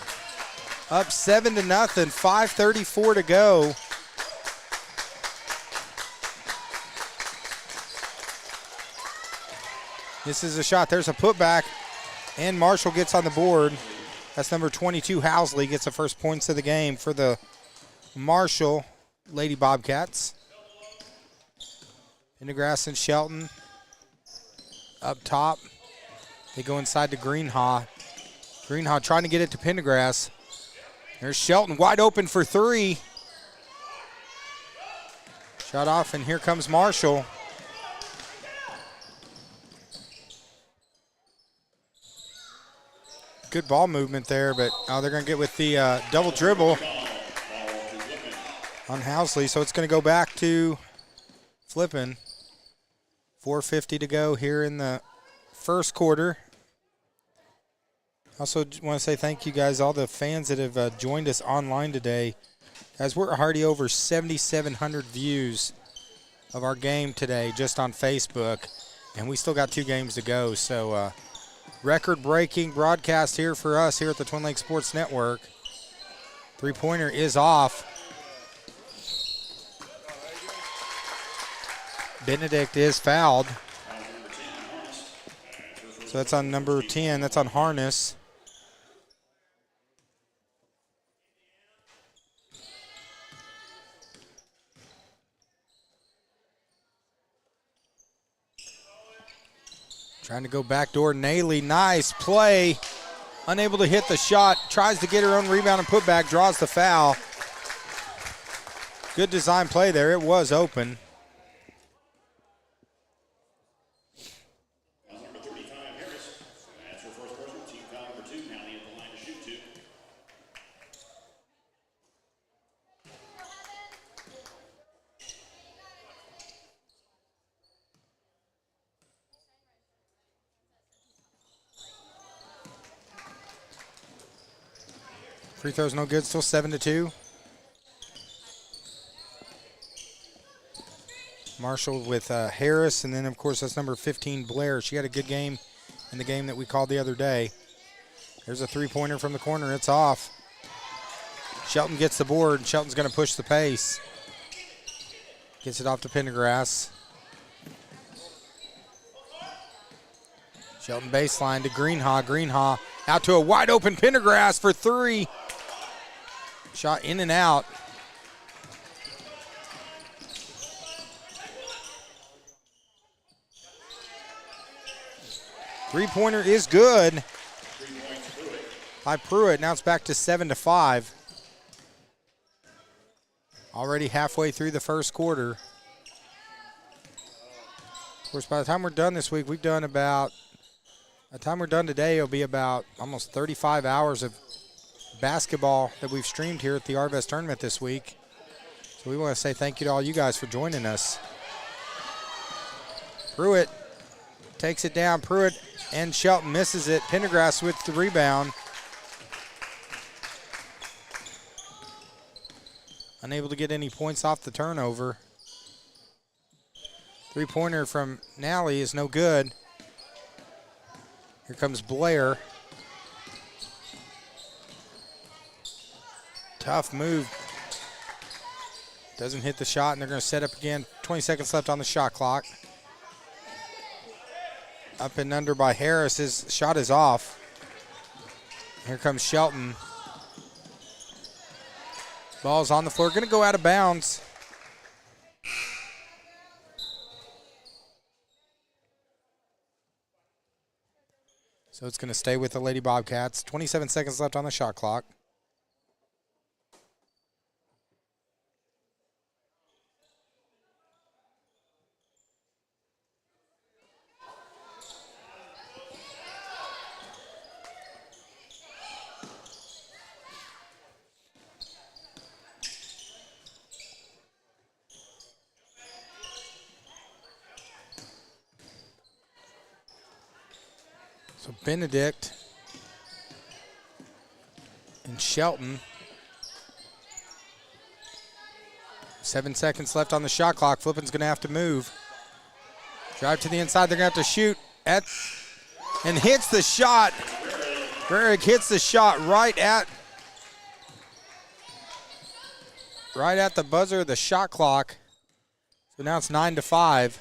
up 7-0, 5:34 to go. This is a shot. There's a putback, and Marshall gets on the board. That's number 22, Housley, gets the first points of the game for the Marshall Lady Bobcats. Pendergrass and Shelton up top. They go inside to Greenhaw. Greenhaw trying to get it to Pendergrass. There's Shelton wide open for 3. Shot off, and here comes Marshall. Good ball movement there, but they're going to get with the double dribble on Housley, so it's going to go back to Flippin. 4:50 to go here in the first quarter. Also want to say thank you guys, all the fans that have joined us online today. Guys, we're already over 7,700 views of our game today just on Facebook, and we still got 2 games to go, so record-breaking broadcast here for us here at the Twin Lakes Sports Network. 3-pointer is off. Benedict is fouled. So that's on number 10. That's on Harness. Trying to go backdoor. Naley, nice play. Unable to hit the shot. Tries to get her own rebound and put back. Draws the foul. Good design play there. It was open. Number 35, Harris. That's her first personal team foul number 2. Now at the line to shoot 2. Free throw's no good. Still 7-2. Marshall with Harris, and then, of course, that's number 15, Blair. She had a good game in the game that we called the other day. There's a 3-pointer from the corner. It's off. Shelton gets the board. Shelton's going to push the pace. Gets it off to Pendergrass. Shelton baseline to Greenhaw. Greenhaw out to a wide-open Pendergrass for 3. Shot in and out. Three-pointer is good by Pruitt. Now it's back to 7-5. Already halfway through the first quarter. Of course, by the time we're done this week, we've done about, by the time we're done today, it'll be about almost 35 hours of basketball that we've streamed here at the Arvest tournament this week. So we want to say thank you to all you guys for joining us. Pruitt takes it down. Pruitt and Shelton misses it. Pendergrass with the rebound. Unable to get any points off the turnover. 3-pointer from Nally is no good. Here comes Blair. Tough move. Doesn't hit the shot, and they're going to set up again. 20 seconds left on the shot clock. Up and under by Harris. His shot is off. Here comes Shelton. Ball's on the floor. Going to go out of bounds. So it's going to stay with the Lady Bobcats. 27 seconds left on the shot clock. So Benedict and Shelton. 7 seconds left on the shot clock. Flippin's going to have to move. Drive to the inside. They're going to have to shoot and hits the shot. Berg hits the shot right at the buzzer of the shot clock. So now it's 9-5.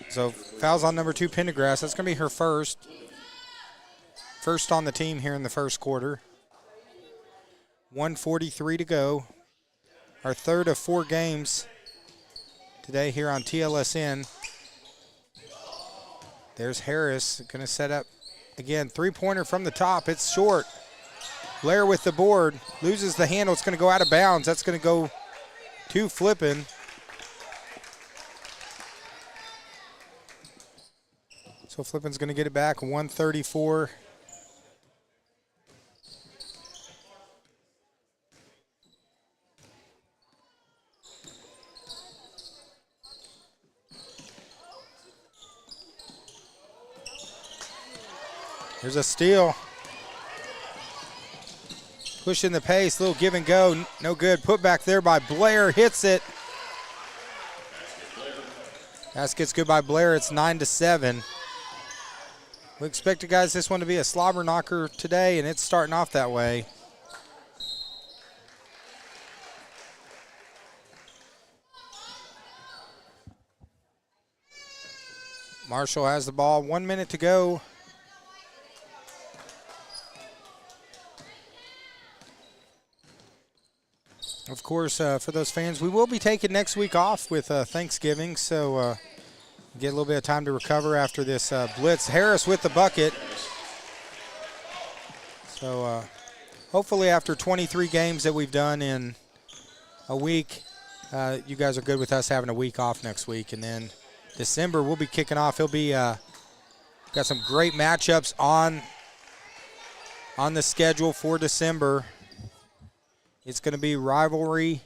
So fouls on number 2, Pendergrass. That's going to be her first. First on the team here in the first quarter. 1:43 to go. Our third of 4 games today here on TLSN. There's Harris going to set up again. 3-pointer from the top. It's short. Blair with the board. Loses the handle. It's going to go out of bounds. That's going to go to Flippin. So Flippin's going to get it back. 134. Here's a steal. Pushing the pace, little give and go, no good. Put back there by Blair, hits it. Basket's good by Blair, it's 9-7. We expected, guys, this one to be a slobber knocker today, and it's starting off that way. Marshall has the ball, 1 minute to go. Of course, for those fans, we will be taking next week off with Thanksgiving, so get a little bit of time to recover after this blitz. Harris with the bucket. So hopefully after 23 games that we've done in a week, you guys are good with us having a week off next week. And then December, we'll be kicking off. He'll be got some great matchups on the schedule for December. It's going to be rivalry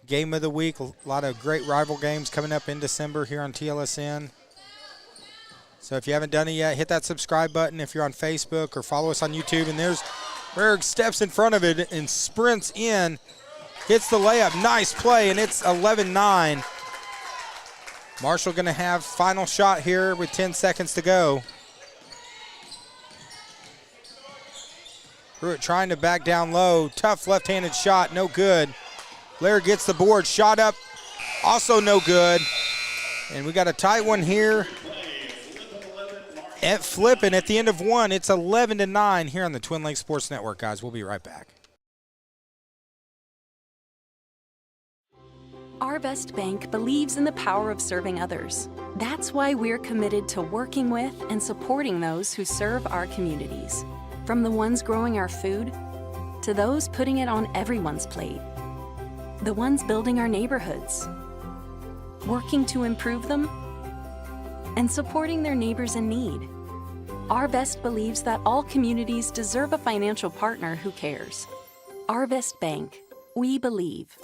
game of the week. A lot of great rival games coming up in December here on TLSN. So if you haven't done it yet, hit that subscribe button if you're on Facebook, or follow us on YouTube. And there's Berg, steps in front of it and sprints in, hits the layup. Nice play, and it's 11-9. Marshall going to have final shot here with 10 seconds to go. Pruitt trying to back down low. Tough left-handed shot, no good. Blair gets the board, shot up, also no good. And we got a tight one here at Flippin at the end of one. It's 11-9 here on the Twin Lakes Sports Network, guys. We'll be right back. Arvest Bank believes in the power of serving others. That's why we're committed to working with and supporting those who serve our communities. From the ones growing our food to those putting it on everyone's plate. The ones building our neighborhoods, working to improve them, and supporting their neighbors in need. Arvest believes that all communities deserve a financial partner who cares. Arvest Bank, we believe.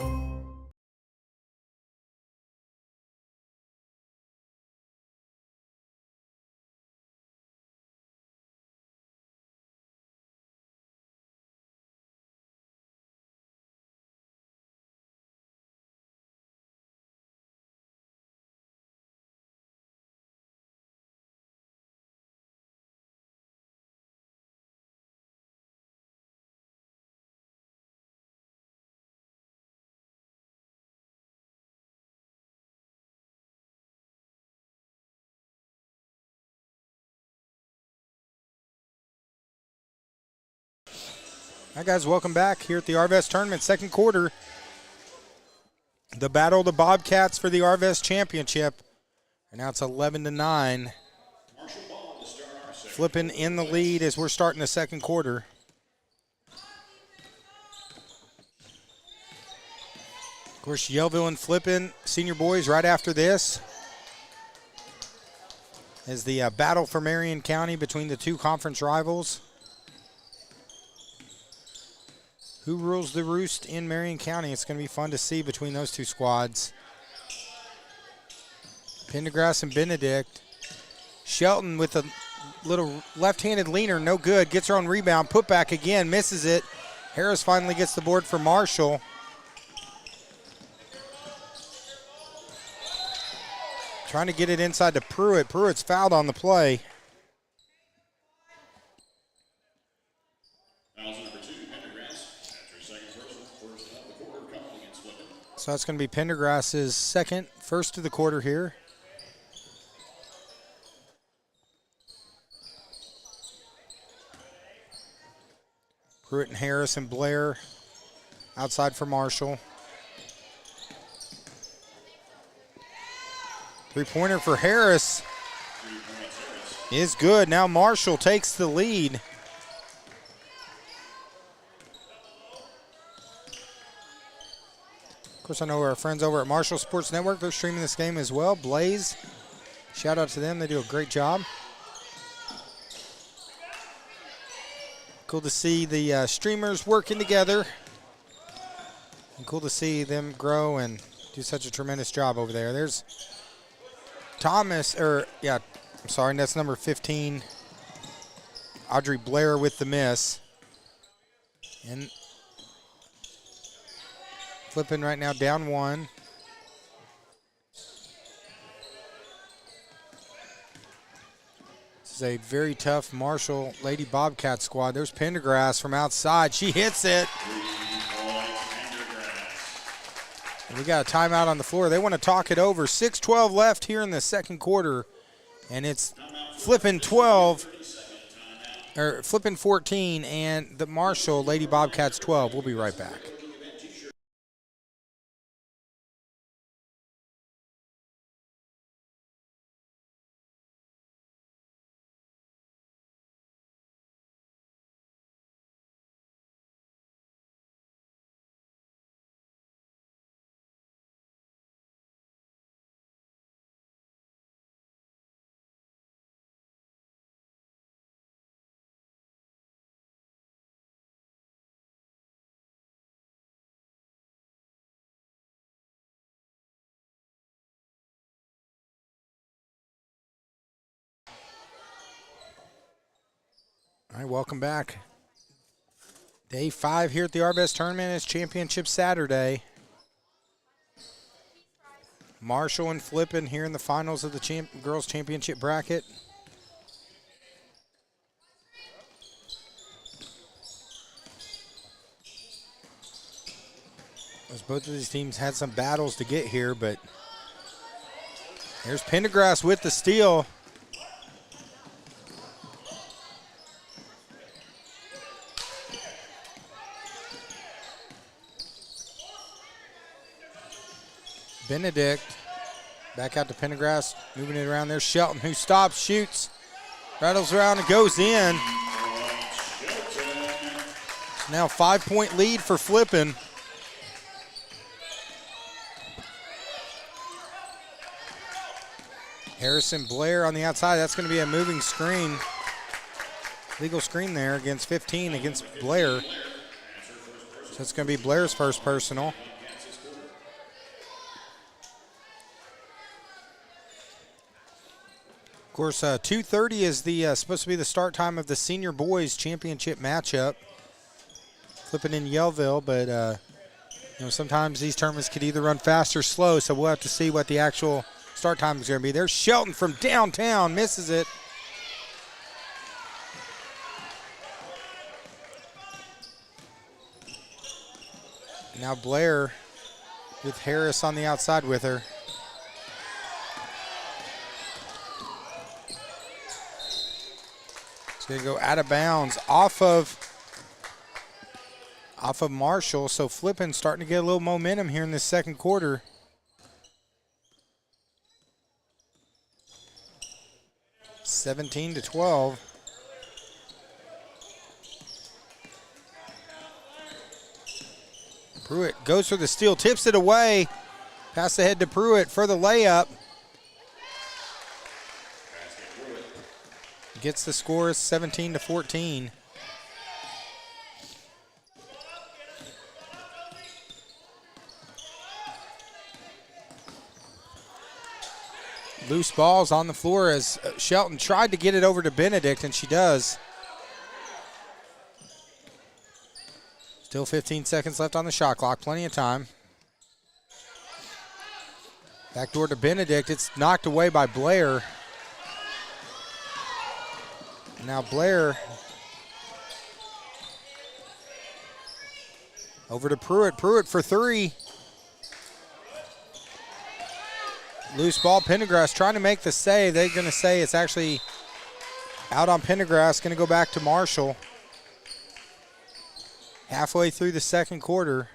Hi, guys. Welcome back here at the Arvest Tournament. Second quarter. The battle of the Bobcats for the Arvest Championship. And now it's 11-9. Flippin in the lead as we're starting the second quarter. Of course, Yellville and Flippin, senior boys, right after this. Is the battle for Marion County between the two conference rivals. who rules the roost in Marion County. It's going to be fun to see between those two squads. Pendergrass and Benedict. Shelton with a little left-handed leaner, no good. Gets her own rebound, put back again, misses it. Harris finally gets the board for Marshall. Trying to get it inside to Pruitt. Pruitt's fouled on the play. So that's going to be Pendergrass's second, first of the quarter here. Pruitt and Harris and Blair outside for Marshall. Three-pointer for Harris is good. Now Marshall takes the lead. Of course, I know our friends over at Marshall Sports Network, they're streaming this game as well. Blaze, shout out to them. They do a great job. Cool to see the streamers working together. And cool to see them grow and do such a tremendous job over there. There's Thomas, I'm sorry, that's number 15. Audrey Blair with the miss. And flipping right now, down one. This is a very tough Marshall Lady Bobcat squad. There's Pendergrass from outside. She hits it. And we got a timeout on the floor. They want to talk it over. 6:12 left here in the second quarter. And it's flipping 14, and the Marshall Lady Bobcats 12. We'll be right back. All right, welcome back. Day 5 here at the Arvest Tournament. It's Championship Saturday. Marshall and Flippin here in the finals of the Girls Championship bracket. As both of these teams had some battles to get here, but here's Pendergrass with the steal. Benedict back out to Pendergrass, moving it around there. Shelton, who stops, shoots, rattles around and goes in. Now 5-point lead for Flippin. Harrison Blair on the outside. That's going to be a moving screen. Legal screen there against 15 against Blair. So it's going to be Blair's first personal. Of course, 2:30 is the supposed to be the start time of the Senior Boys Championship matchup. Flipping in Yellville, but sometimes these tournaments could either run fast or slow, so we'll have to see what the actual start time is going to be. There's Shelton from downtown, misses it. Now Blair with Harris on the outside with her. Going to go out of bounds off of Marshall. So Flippin starting to get a little momentum here in this second quarter. (17-12). Pruitt goes for the steal, tips it away. Pass ahead to Pruitt for the layup. Gets the score 17-14. Loose balls on the floor as Shelton tried to get it over to Benedict, and she does. Still 15 seconds left on the shot clock, plenty of time. Backdoor to Benedict, it's knocked away by Blair. Now Blair over to Pruitt. Pruitt for three. Loose ball, Pendergrass trying to make the save. They're going to say it's actually out on Pendergrass, going to go back to Marshall. Halfway through the second quarter.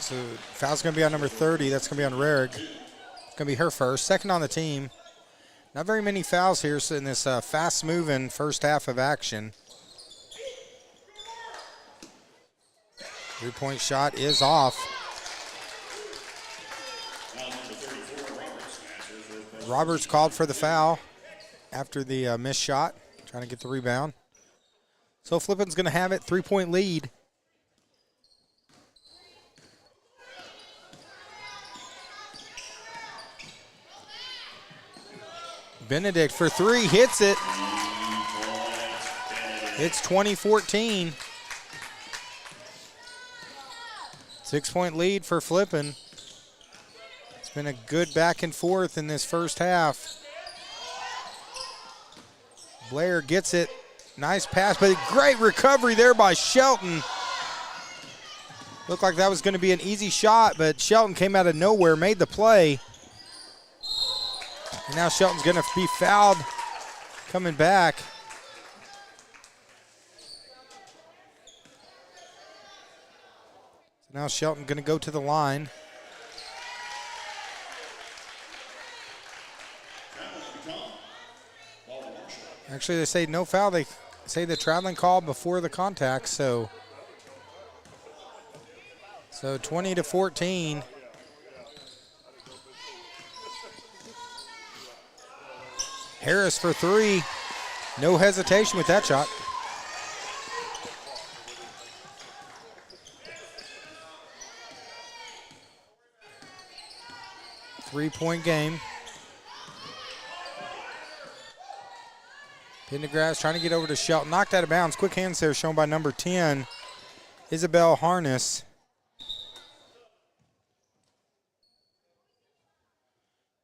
So foul's going to be on number 30. That's going to be on Rarig. It's going to be her first. Second on the team. Not very many fouls here in this fast-moving first half of action. Three-point shot is off. Roberts called for the foul after the missed shot, trying to get the rebound. So Flippin's going to have it, three-point lead. Benedict for three, hits it. It's 20-14. 6-point lead for Flippin. It's been a good back and forth in this first half. Blair gets it. Nice pass, but a great recovery there by Shelton. Looked like that was going to be an easy shot, but Shelton came out of nowhere, made the play. And now Shelton's going to be fouled coming back. So now Shelton going to go to the line. Actually, they say no foul. They say the traveling call before the contact. So 20-14. Harris for three. No hesitation with that shot. Three-point game. Pendergrass trying to get over to Shelton. Knocked out of bounds. Quick hands there shown by number 10, Isabel Harness.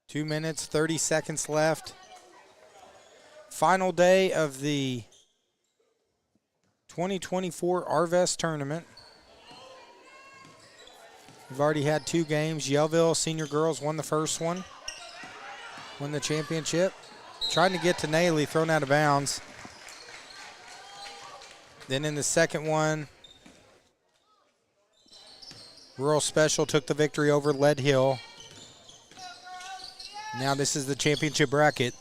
Two minutes, 30 seconds left. Final day of the 2024 Arvest Tournament. We've already had two games. Yellville Senior Girls won the first one, won the championship. Trying to get to Naley, thrown out of bounds. Then in the second one, Rural Special took the victory over Lead Hill. Now this is the championship bracket.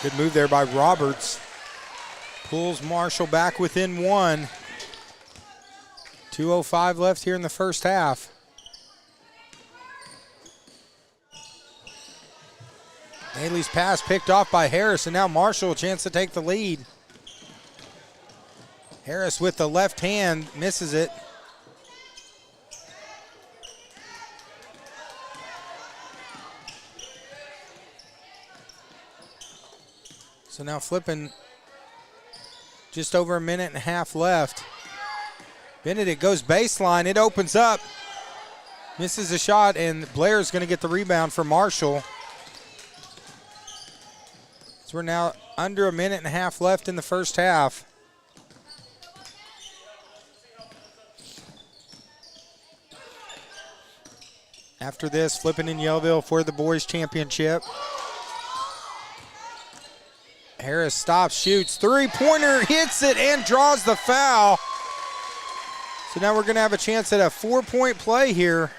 Good move there by Roberts. Pulls Marshall back within one. 2:05 left here in the first half. Haley's pass picked off by Harris, and now Marshall a chance to take the lead. Harris with the left hand misses it. So now Flippin, just over a minute and a half left. Benedict goes baseline, it opens up. Misses a shot, and Blair's gonna get the rebound for Marshall. So we're now under a minute and a half left in the first half. After this, Flippin in Yellville for the boys championship. Harris stops, shoots, three-pointer, hits it, and draws the foul. So now we're going to have a chance at a four-point play here.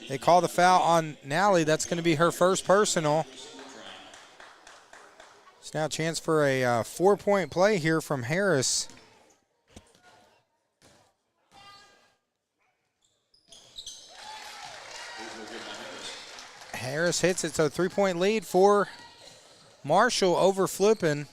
They call the foul on Nally. That's going to be her first personal. It's now a chance for a 4-point play here from Harris. Harris hits it, so 3-point lead for Marshall over Flippin.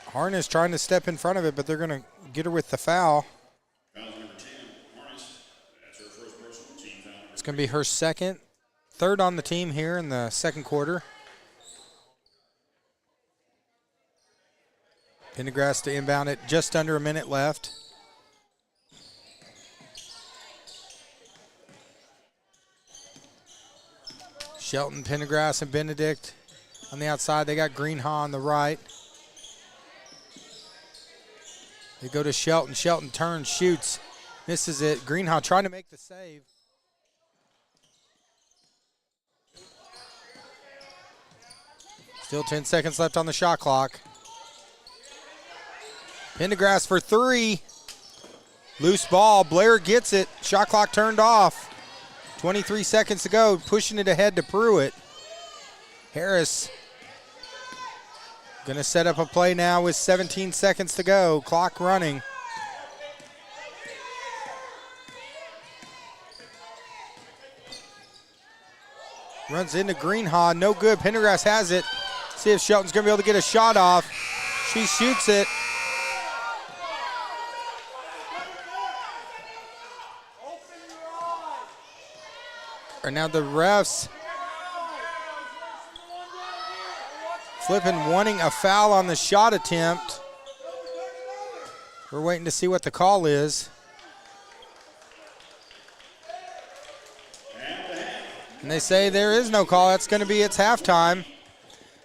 Harness trying to step in front of it, but they're going to get her with the foul. It's going to be her third on the team here in the second quarter. Pendergrass to inbound it, just under a minute left. Shelton, Pendergrass, and Benedict on the outside. They got Greenhaw on the right. They go to Shelton. Shelton turns, shoots, misses it. Greenhaw trying to make the save. Still 10 seconds left on the shot clock. Pendergrass for three. Loose ball. Blair gets it. Shot clock turned off. 23 seconds to go. Pushing it ahead to Pruitt. Harris going to set up a play now with 17 seconds to go. Clock running. Runs into Greenhaw. No good. Pendergrass has it. See if Shelton's going to be able to get a shot off. She shoots it. And now the refs Flippin wanting a foul on the shot attempt. We're waiting to see what the call is. And they say there is no call. That's going to be its halftime.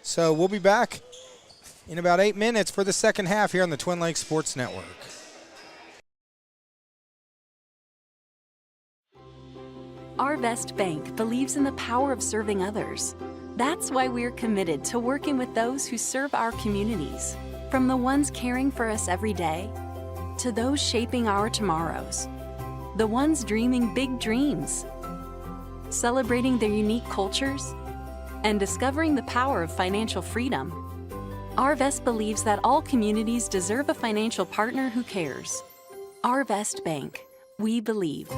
So we'll be back in about 8 minutes for the second half here on the Twin Lakes Sports Network. Arvest Bank believes in the power of serving others. That's why we're committed to working with those who serve our communities, from the ones caring for us every day to those shaping our tomorrows, the ones dreaming big dreams, celebrating their unique cultures, and discovering the power of financial freedom. Arvest believes that all communities deserve a financial partner who cares. Arvest Bank, we believe.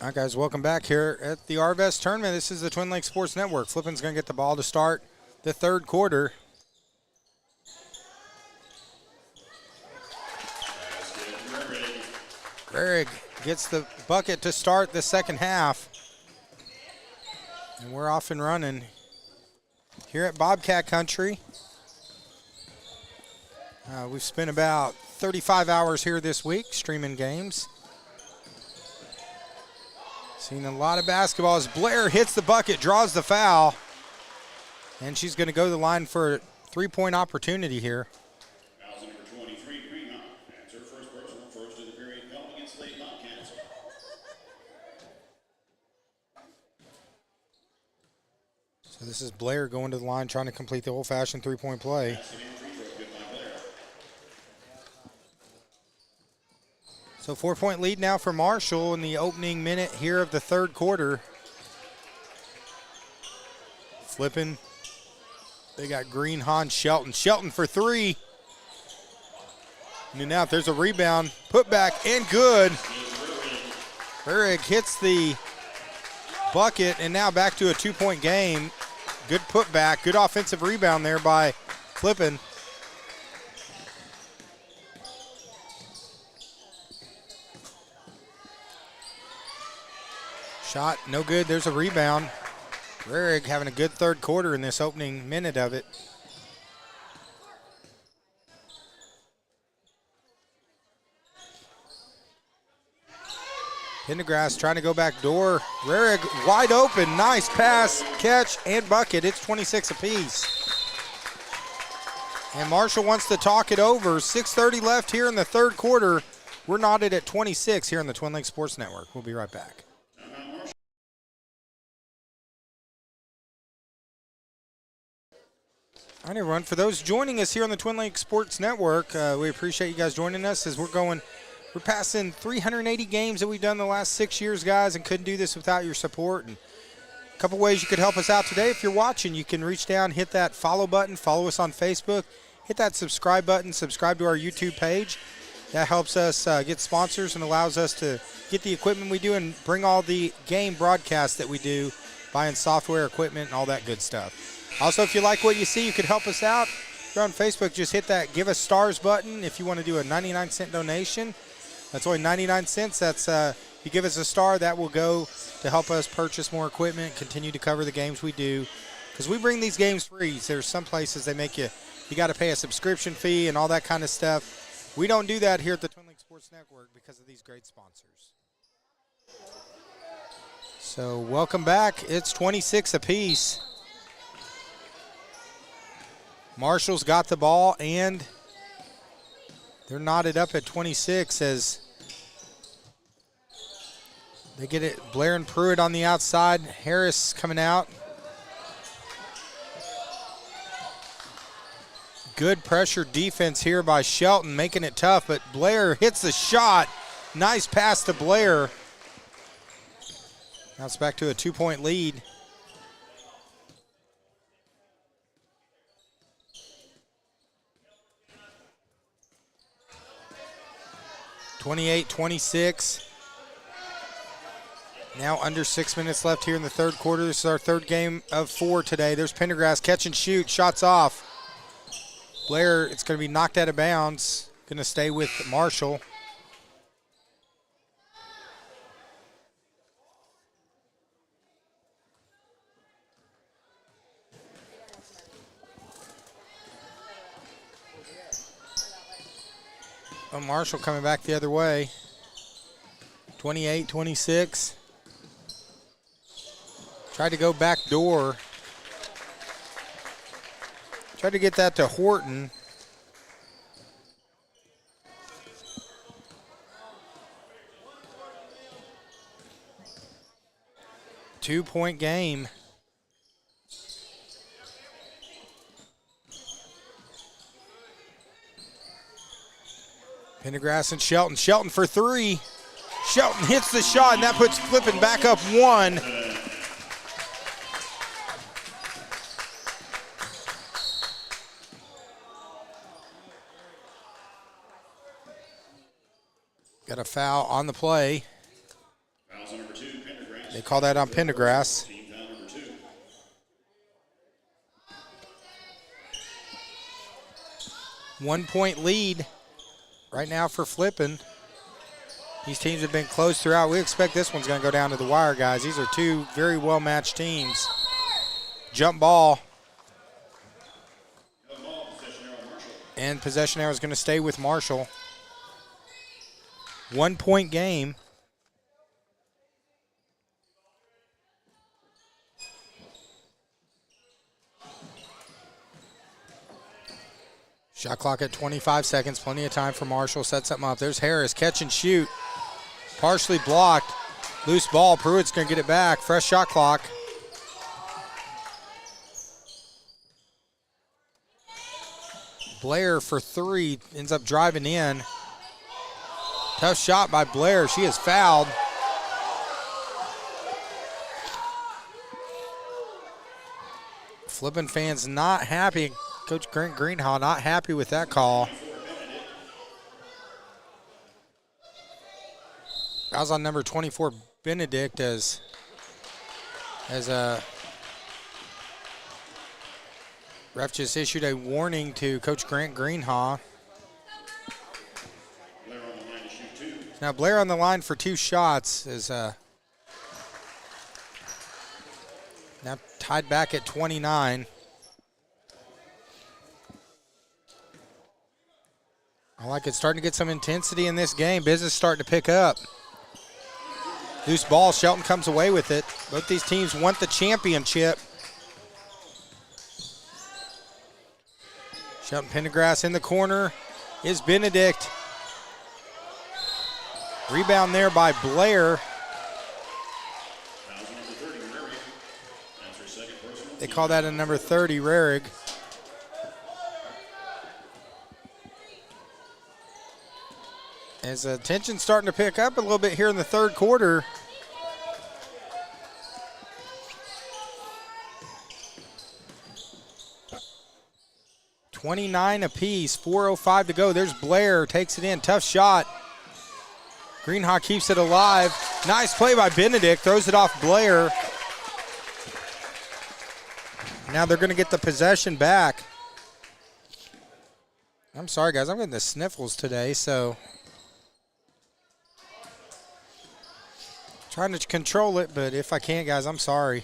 All right, guys, welcome back here at the Arvest Tournament. This is the Twin Lakes Sports Network. Flippin's going to get the ball to start the third quarter. Varig gets the bucket to start the second half. And we're off and running here at Bobcat Country. We've spent about 35 hours here this week streaming games. Seen a lot of basketball as Blair hits the bucket, draws the foul. And she's going to go to the line for a three-point opportunity here. Foul number 23, Greenhawk. That's her first personal, first of the period, held against the Bobcats. So this is Blair going to the line, trying to complete the old-fashioned three-point play. So 4-point lead now for Marshall in the opening minute here of the third quarter. Flipping. They got Green, Han, Shelton. Shelton for three. And now there's a rebound. Put back and good. Varig hits the bucket and now back to a two-point game. Good putback. Good offensive rebound there by Flippin. Shot, no good. There's a rebound. Varig having a good third quarter in this opening minute of it. Pendergrass trying to go back door. Varig wide open. Nice pass, catch, and bucket. It's 26 apiece. And Marshall wants to talk it over. 6:30 left here in the third quarter. We're knotted at 26 here on the Twin Lakes Sports Network. We'll be right back. All right, everyone. For those joining us here on the Twin Lakes Sports Network, we appreciate you guys joining us as we're passing 380 games that we've done the last 6 years, guys, and couldn't do this without your support. And a couple ways you could help us out today. If you're watching, you can reach down, hit that follow button, follow us on Facebook, hit that subscribe button, subscribe to our YouTube page. That helps us get sponsors and allows us to get the equipment we do and bring all the game broadcasts that we do, buying software, equipment, and all that good stuff. Also, if you like what you see, you could help us out. If you're on Facebook, just hit that Give Us Stars button if you want to do a 99-cent donation. That's only 99 cents. That's if you give us a star, that will go to help us purchase more equipment, continue to cover the games we do. Because we bring these games free. There's some places they make you got to pay a subscription fee and all that kind of stuff. We don't do that here at the Twin Lakes Sports Network because of these great sponsors. So welcome back. It's 26 apiece. Marshall's got the ball, and they're knotted up at 26 as they get it. Blair and Pruitt on the outside. Harris coming out. Good pressure defense here by Shelton, making it tough, but Blair hits the shot. Nice pass to Blair. Now it's back to a two-point lead. (28-26). Now under 6 minutes left here in the third quarter. This is our third game of 4 today. There's Pendergrass, catch and shoot, shots off. Blair, it's going to be knocked out of bounds. Going to stay with Marshall. Oh, Marshall coming back the other way. 28-26. Tried to go back door. Tried to get that to Horton. Two-point game. Pendergrass and Shelton. Shelton for three. Shelton hits the shot, and that puts Flippin back up one. Got a foul on the play. Fouls on number 2, Pendergrass. They call that on Pendergrass. Team foul number 2. 1 point lead right now for Flippin. These teams have been close throughout. We expect this one's going to go down to the wire, guys. These are two very well-matched teams. Jump ball. And possession arrow is going to stay with Marshall. 1 point game. Shot clock at 25 seconds. Plenty of time for Marshall. Set something up. There's Harris. Catch and shoot. Partially blocked. Loose ball. Pruitt's going to get it back. Fresh shot clock. Blair for 3. Ends up driving in. Tough shot by Blair. She is fouled. Flippin fans not happy. Coach Grant Greenhaw not happy with that call. That was on number 24, Benedict, as a ref just issued a warning to Coach Grant Greenhaw. Now Blair on the line for 2 shots is now tied back at 29. I like it. Starting to get some intensity in this game. Business starting to pick up. Loose ball. Shelton comes away with it. Both these teams want the championship. Shelton Pendergrass in the corner is Benedict. Rebound there by Blair. They call that a number 30, Rarig. As the tension's starting to pick up a little bit here in the third quarter. $29 apiece, 4:05 to go. There's Blair, takes it in, tough shot. Greenhaw keeps it alive. Nice play by Benedict, throws it off Blair. Now they're gonna get the possession back. I'm sorry guys, I'm getting the sniffles today, so. Trying to control it, but if I can't, guys, I'm sorry.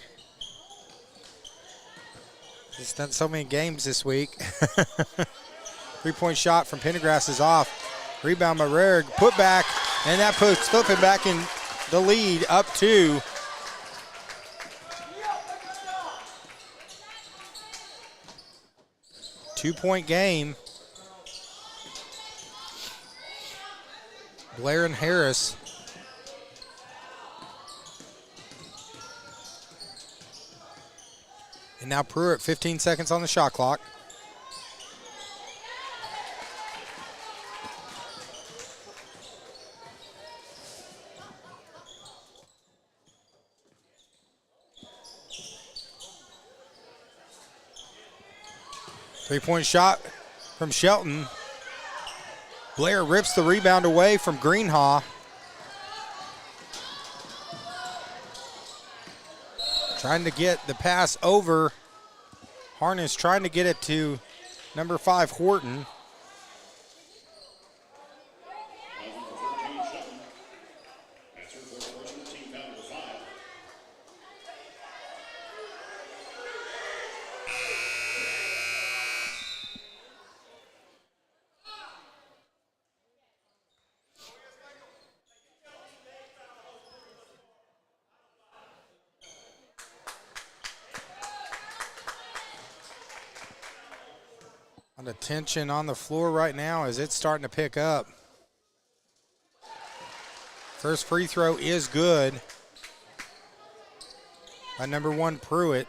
Just done so many games this week. 3-point shot from Pendergrass is off. Rebound by Rarig, put back, and that puts Flippin back in the lead, up 2. Two-point game. Blair and Harris. And now Pruitt, 15 seconds on the shot clock. Three-point shot from Shelton. Blair rips the rebound away from Greenhaw. Trying to get the pass over. Harness trying to get it to number 5, Horton. The tension on the floor right now as it's starting to pick up. First free throw is good by number 1, Pruitt.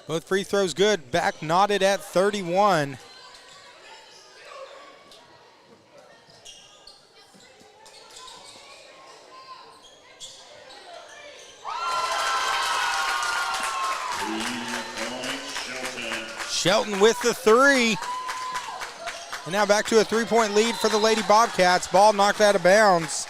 Both free throws good. Back knotted at 31. Shelton with the three. And now back to a three-point lead for the Lady Bobcats. Ball knocked out of bounds.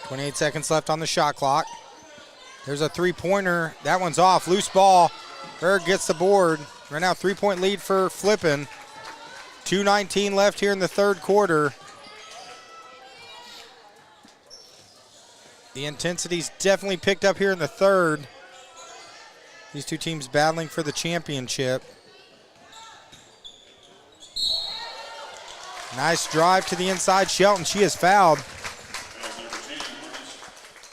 .28 seconds left on the shot clock. There's a three-pointer. That one's off. Loose ball. Berg gets the board. Right now, three-point lead for Flippin. 2:19 left here in the third quarter. The intensity's definitely picked up here in the third. These two teams battling for the championship. Nice drive to the inside. Shelton, she is fouled.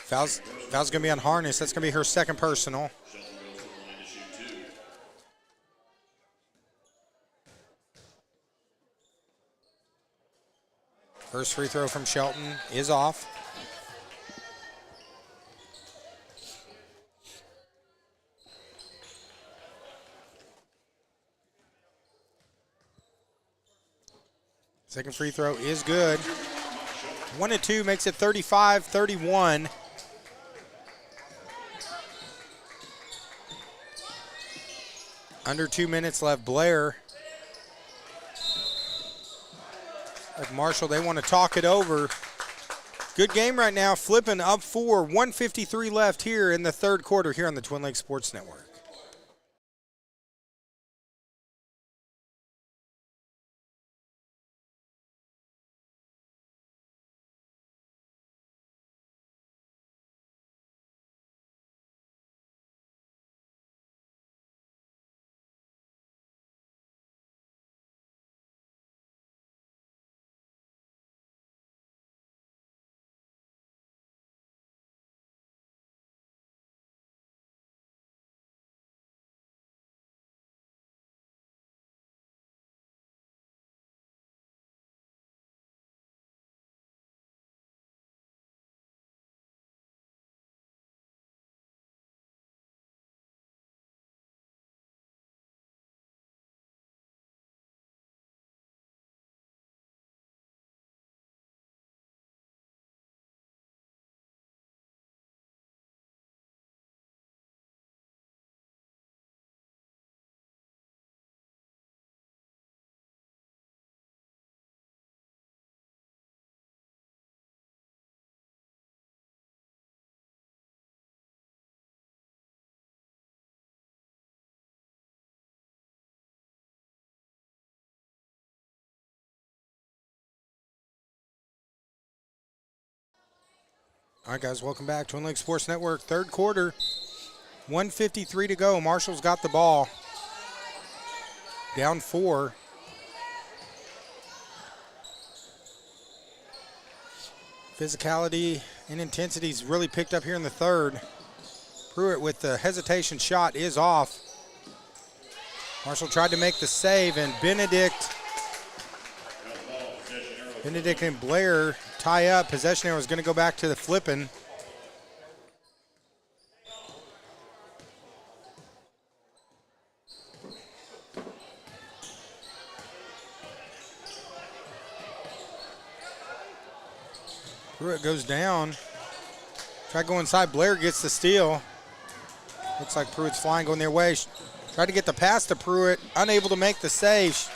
Foul's going to be on Harness. That's going to be her second personal. First free throw from Shelton is off. Second free throw is good. 1 and 2 makes it 35-31. Under 2 minutes left. Blair. Like Marshall, they want to talk it over. Good game right now. Flipping up 4. 1:53 left here in the third quarter here on the Twin Lakes Sports Network. All right, guys, welcome back. Twin Lakes Sports Network, third quarter. 1:53 to go. Marshall's got the ball. Down 4. Physicality and intensity's really picked up here in the third. Pruitt with the hesitation shot is off. Marshall tried to make the save, and Benedict and Blair tie up. Possession arrow is going to go back to the Flippin. Pruitt goes down. Try to go inside. Blair gets the steal. Looks like Pruitt's flying going their way. Tried to get the pass to Pruitt. Unable to make the save.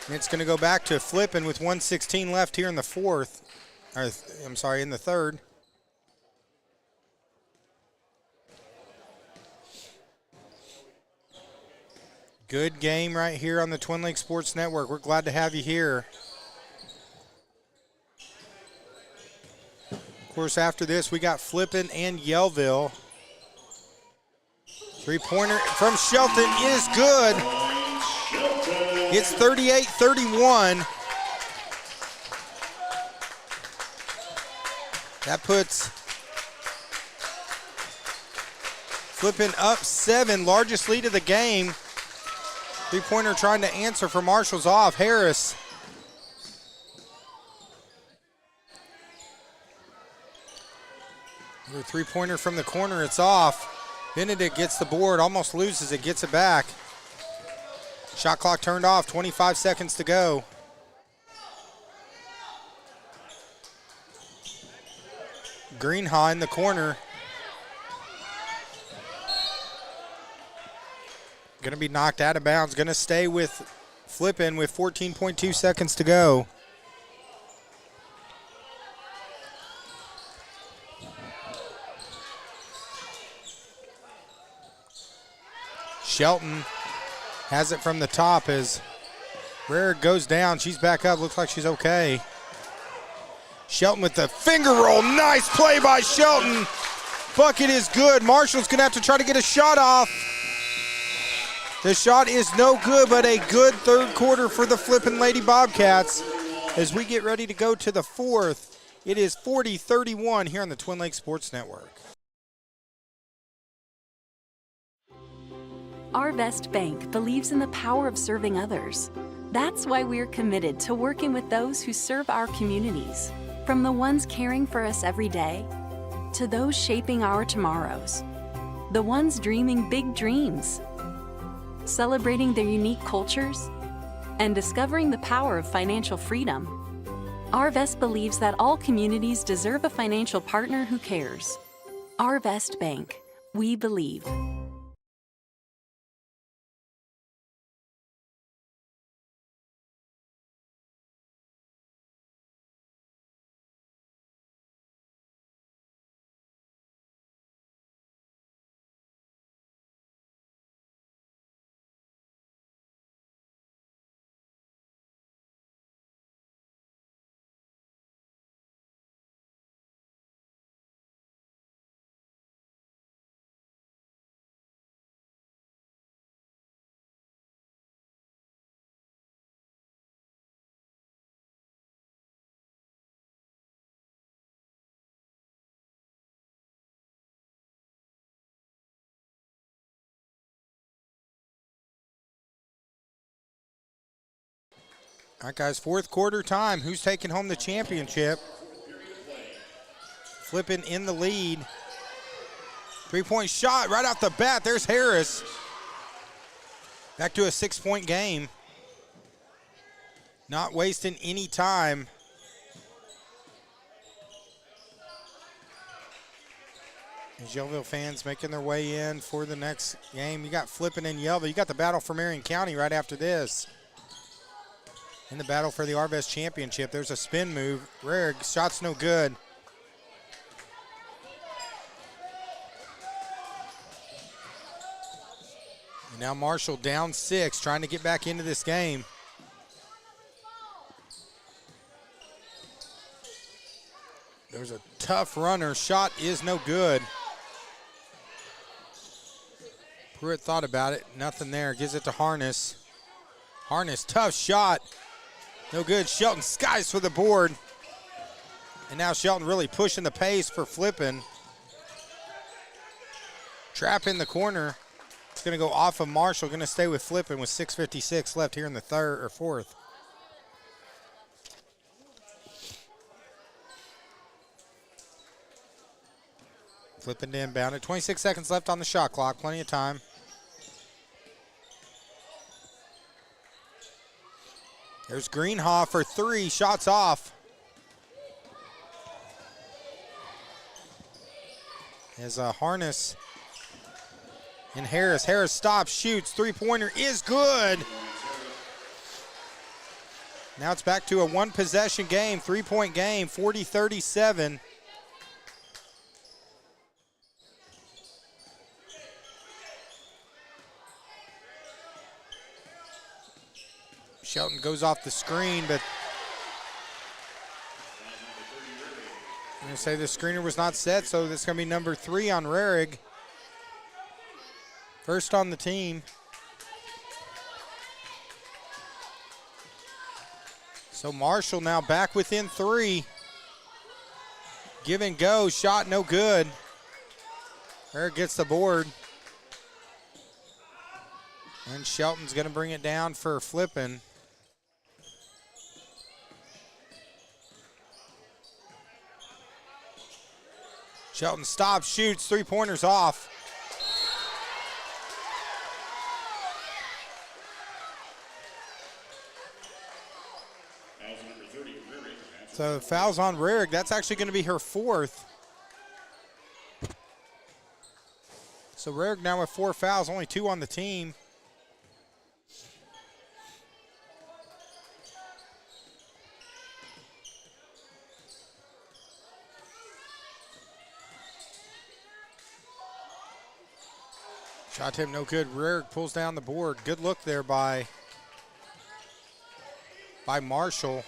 And it's going to go back to Flippin with 1:16 left here in the fourth. In the third. Good game right here on the Twin Lakes Sports Network. We're glad to have you here. Of course, after this, we got Flippin and Yellville. Three-pointer from Shelton is good. It's 38-31. That puts Flippin up 7, largest lead of the game. Three-pointer trying to answer for Marshall's off. Harris. Another three-pointer from the corner, it's off. Benedict gets the board, almost loses it, gets it back. Shot clock turned off, 25 seconds to go. Greenhaw in the corner. Going to be knocked out of bounds. Going to stay with Flippin with 14.2 seconds to go. Shelton has it from the top as Rare goes down. She's back up. Looks like she's okay. Shelton with the finger roll. Nice play by Shelton. Bucket is good. Marshall's going to have to try to get a shot off. The shot is no good, but a good third quarter for the Flippin' Lady Bobcats as we get ready to go to the fourth. It is 40-31 here on the Twin Lakes Sports Network. Arvest Bank believes in the power of serving others. That's why we're committed to working with those who serve our communities, from the ones caring for us every day to those shaping our tomorrows, the ones dreaming big dreams, celebrating their unique cultures, and discovering the power of financial freedom. Arvest believes that all communities deserve a financial partner who cares. Arvest Bank, we believe. All right, guys, fourth quarter time. Who's taking home the championship? Flippin' in the lead. Three-point shot right off the bat. There's Harris. Back to a 6-point game. Not wasting any time. As Yellville fans making their way in for the next game. You got Flippin' in Yellville. You got the battle for Marion County right after this. In the battle for the Arvest Championship, there's a spin move. Rare, shot's no good. And now Marshall down 6, trying to get back into this game. There's a tough runner. Shot is no good. Pruitt thought about it. Nothing there. Gives it to Harness. Harness, tough shot. No good. Shelton skies for the board. And now Shelton really pushing the pace for Flippin'. Trap in the corner. It's going to go off of Marshall. Going to stay with Flippin' with 6:56 left here in the third or fourth. Flippin' to inbound it. 26 seconds left on the shot clock. Plenty of time. There's Greenhaw for 3. Shots off. As Harness and Harris. Harris stops, shoots. Three-pointer is good. Now it's back to a one-possession game, 3-point game, 40-37. Shelton goes off the screen, but I'm going to say the screener was not set, so that's going to be number 3 on Rarig. First on the team. So Marshall now back within 3. Give and go, shot no good. Rarig gets the board. And Shelton's going to bring it down for Flippin'. Shelton stops, shoots, 3-pointers off. So fouls on Rarig. That's actually going to be her 4th. So Rarick now with 4 fouls, only 2 on the team. Shot attempt no good. Rarick pulls down the board. Good look there by Marshall.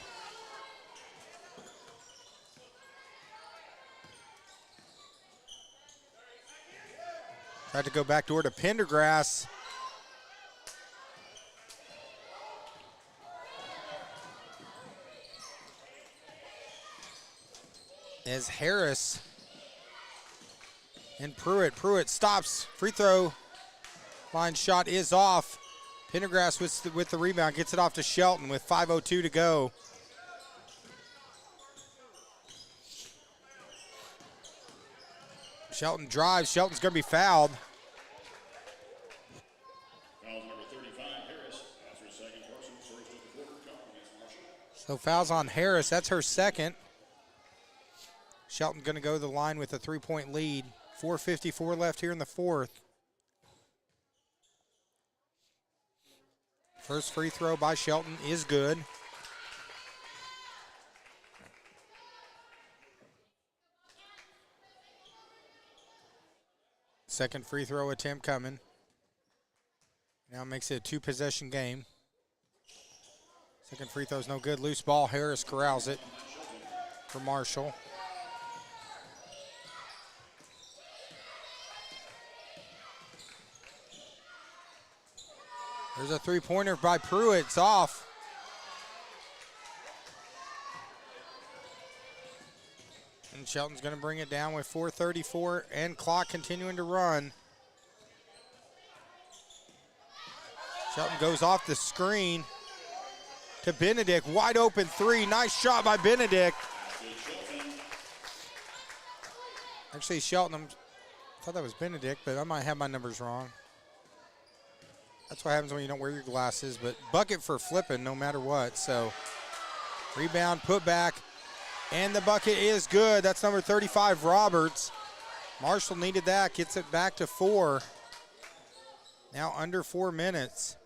Tried to go backdoor to Pendergrass. As Harris and Pruitt. Pruitt stops. Free throw line shot is off. Pendergrass with the rebound. Gets it off to Shelton with 5:02 to go. Shelton drives. Shelton's going to be fouled. Foul number 35, Harris. That's her second person, first of the quarter, count against Marshall. So fouls on Harris. That's her second. Shelton going to go to the line with a 3-point lead. 4:54 left here in the fourth. First free throw by Shelton is good. Second free throw attempt coming. Now makes it a 2-possession game. Second free throw is no good. Loose ball. Harris corrals it for Marshall. There's a three-pointer by Pruitt. It's off. And Shelton's going to bring it down with 4:34 and clock continuing to run. Shelton goes off the screen to Benedict. Wide open three. Nice shot by Benedict. Actually, Shelton, I thought that was Benedict, but I might have my numbers wrong. That's what happens when you don't wear your glasses, but bucket for flipping no matter what. So rebound, put back, and the bucket is good. That's number 35, Roberts. Marshall needed that, gets it back to 4. Now under 4 minutes.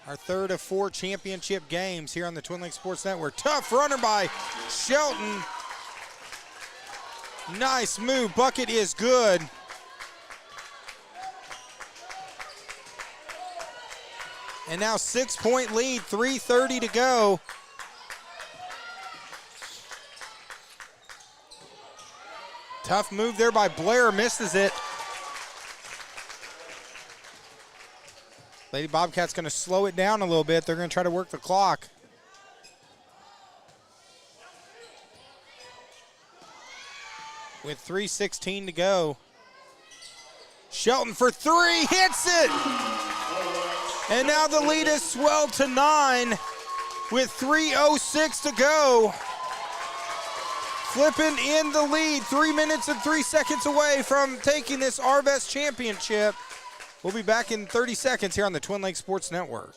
Our third of 4 championship games here on the Twin Lakes Sports Network. Tough runner by Shelton. Nice move, bucket is good. And now 6-point lead, 3:30 to go. Tough move there by Blair, misses it. Lady Bobcats going to slow it down a little bit. They're going to try to work the clock. With 3:16 to go. Shelton for 3, hits it! And now the lead is swelled to 9 with 3:06 to go. Flippin in the lead, 3 minutes and 3 seconds away from taking this Arvest Championship. We'll be back in 30 seconds here on the Twin Lakes Sports Network.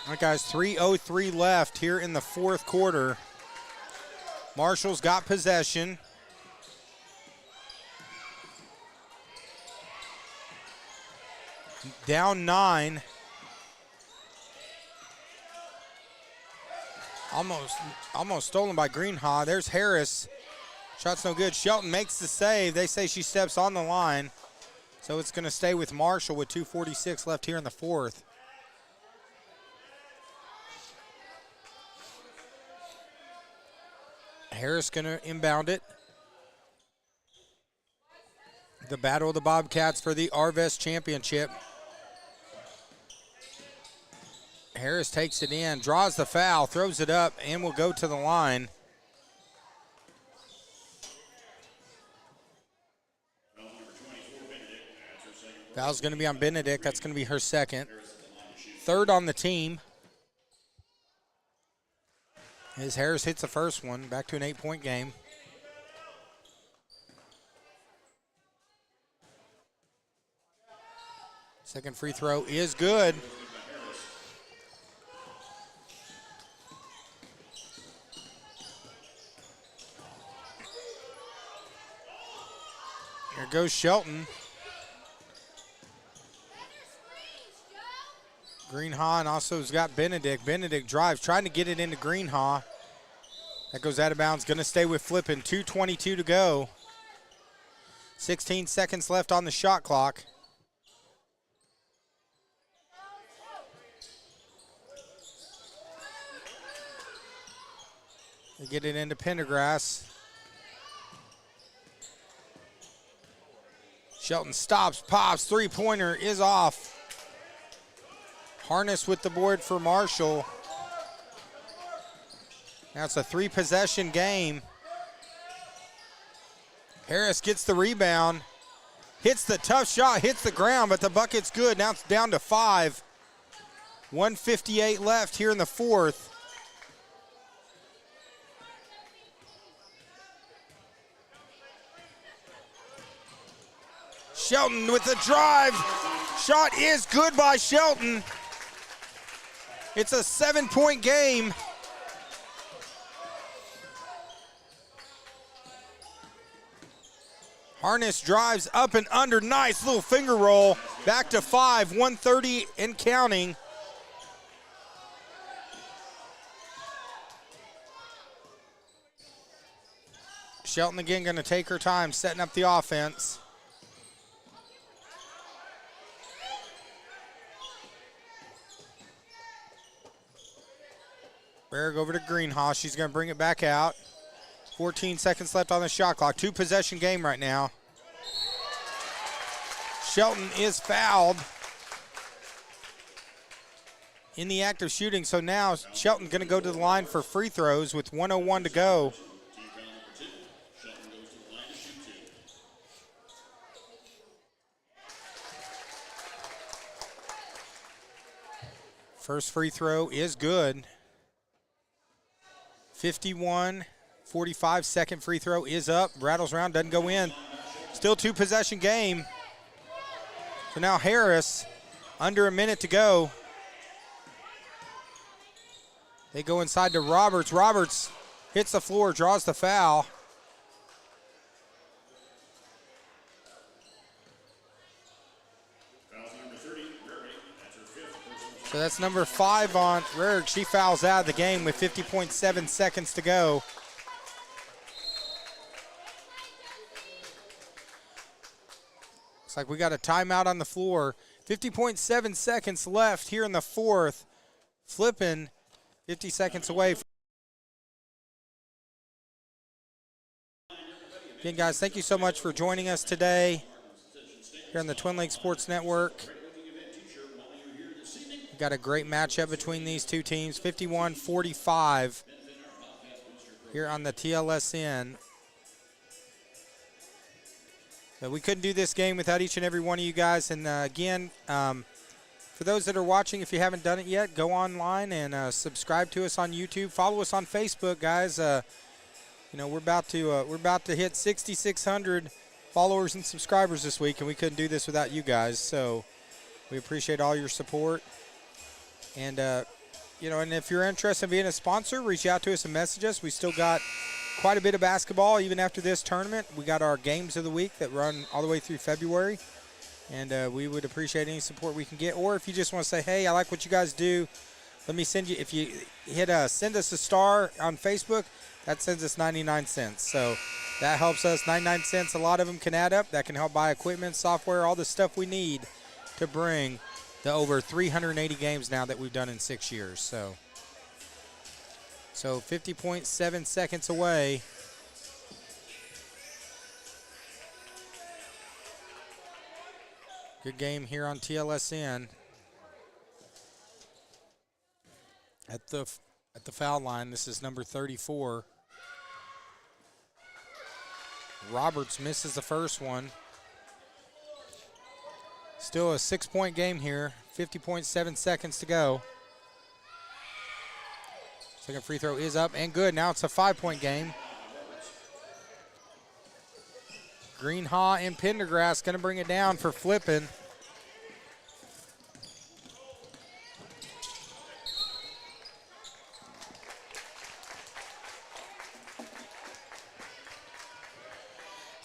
All right, guys, 3:03 left here in the fourth quarter. Marshall's got possession. Down 9. Almost stolen by Greenhaw. There's Harris. Shot's no good. Shelton makes the save. They say she steps on the line. So it's going to stay with Marshall with 2:46 left here in the fourth. Harris going to inbound it. The battle of the Bobcats for the Arvest Championship. Harris takes it in, draws the foul, throws it up, and will go to the line. Foul's going to be on Benedict. That's going to be her second. Third on the team. As Harris hits the first one, back to an 8-point game. Second free throw is good. There goes Shelton. Greenhaw and also has got Benedict. Benedict drives, trying to get it into Greenhaw. That goes out of bounds. Going to stay with Flippin. 2:22 to go. 16 seconds left on the shot clock. They get it into Pendergrass. Shelton stops, pops, three-pointer is off. Harness with the board for Marshall. Now it's a three-possession game. Harris gets the rebound, hits the tough shot, hits the ground, but the bucket's good. Now it's down to 5. 1:58 left here in the fourth. Shelton with the drive. Shot is good by Shelton. It's a 7-point game. Harness drives up and under. Nice little finger roll. Back to 5. 1:30 and counting. Shelton again going to take her time setting up the offense. Berg over to Greenhaw. She's going to bring it back out. 14 seconds left on the shot clock. 2-possession game right now. Shelton is fouled in the act of shooting. So now Shelton's going to go to the line for free throws with 1:01 to go. First free throw is good. 51-45, second free throw is up. Rattles around, doesn't go in. Still 2-possession game. So now Harris, under a minute to go. They go inside to Roberts. Roberts hits the floor, draws the foul. So that's number 5 on Rarick. She fouls out of the game with 50.7 seconds to go. Looks like we got a timeout on the floor. 50.7 seconds left here in the fourth. Flipping 50 seconds away. Again, guys, thank you so much for joining us today here on the Twin Lakes Sports Network. Got a great matchup between these two teams, 51-45 here on the TLSN. So we couldn't do this game without each and every one of you guys. And again, for those that are watching, if you haven't done it yet, go online and subscribe to us on YouTube. Follow us on Facebook, guys. You know, we're about to hit 6,600 followers and subscribers this week, and we couldn't do this without you guys. So we appreciate all your support. And, you know, and if you're interested in being a sponsor, reach out to us and message us. We still got quite a bit of basketball even after this tournament. We got our games of the week that run all the way through February. And we would appreciate any support we can get. Or if you just want to say, hey, I like what you guys do, Let me send you, if you hit send us a star on Facebook, that sends us 99 cents. So that helps us. 99 cents, a lot of them can add up. That can help buy equipment, software, all the stuff we need to bring the over 380 games now that we've done in 6 years. So 50.7 seconds away. Good game here on TLSN. At the foul line, this is number 34. Roberts misses the first one. Still a 6-point game here. 50.7 seconds to go. Second free throw is up and good. Now it's a 5-point game. Greenhaw and Pendergrass going to bring it down for Flippin.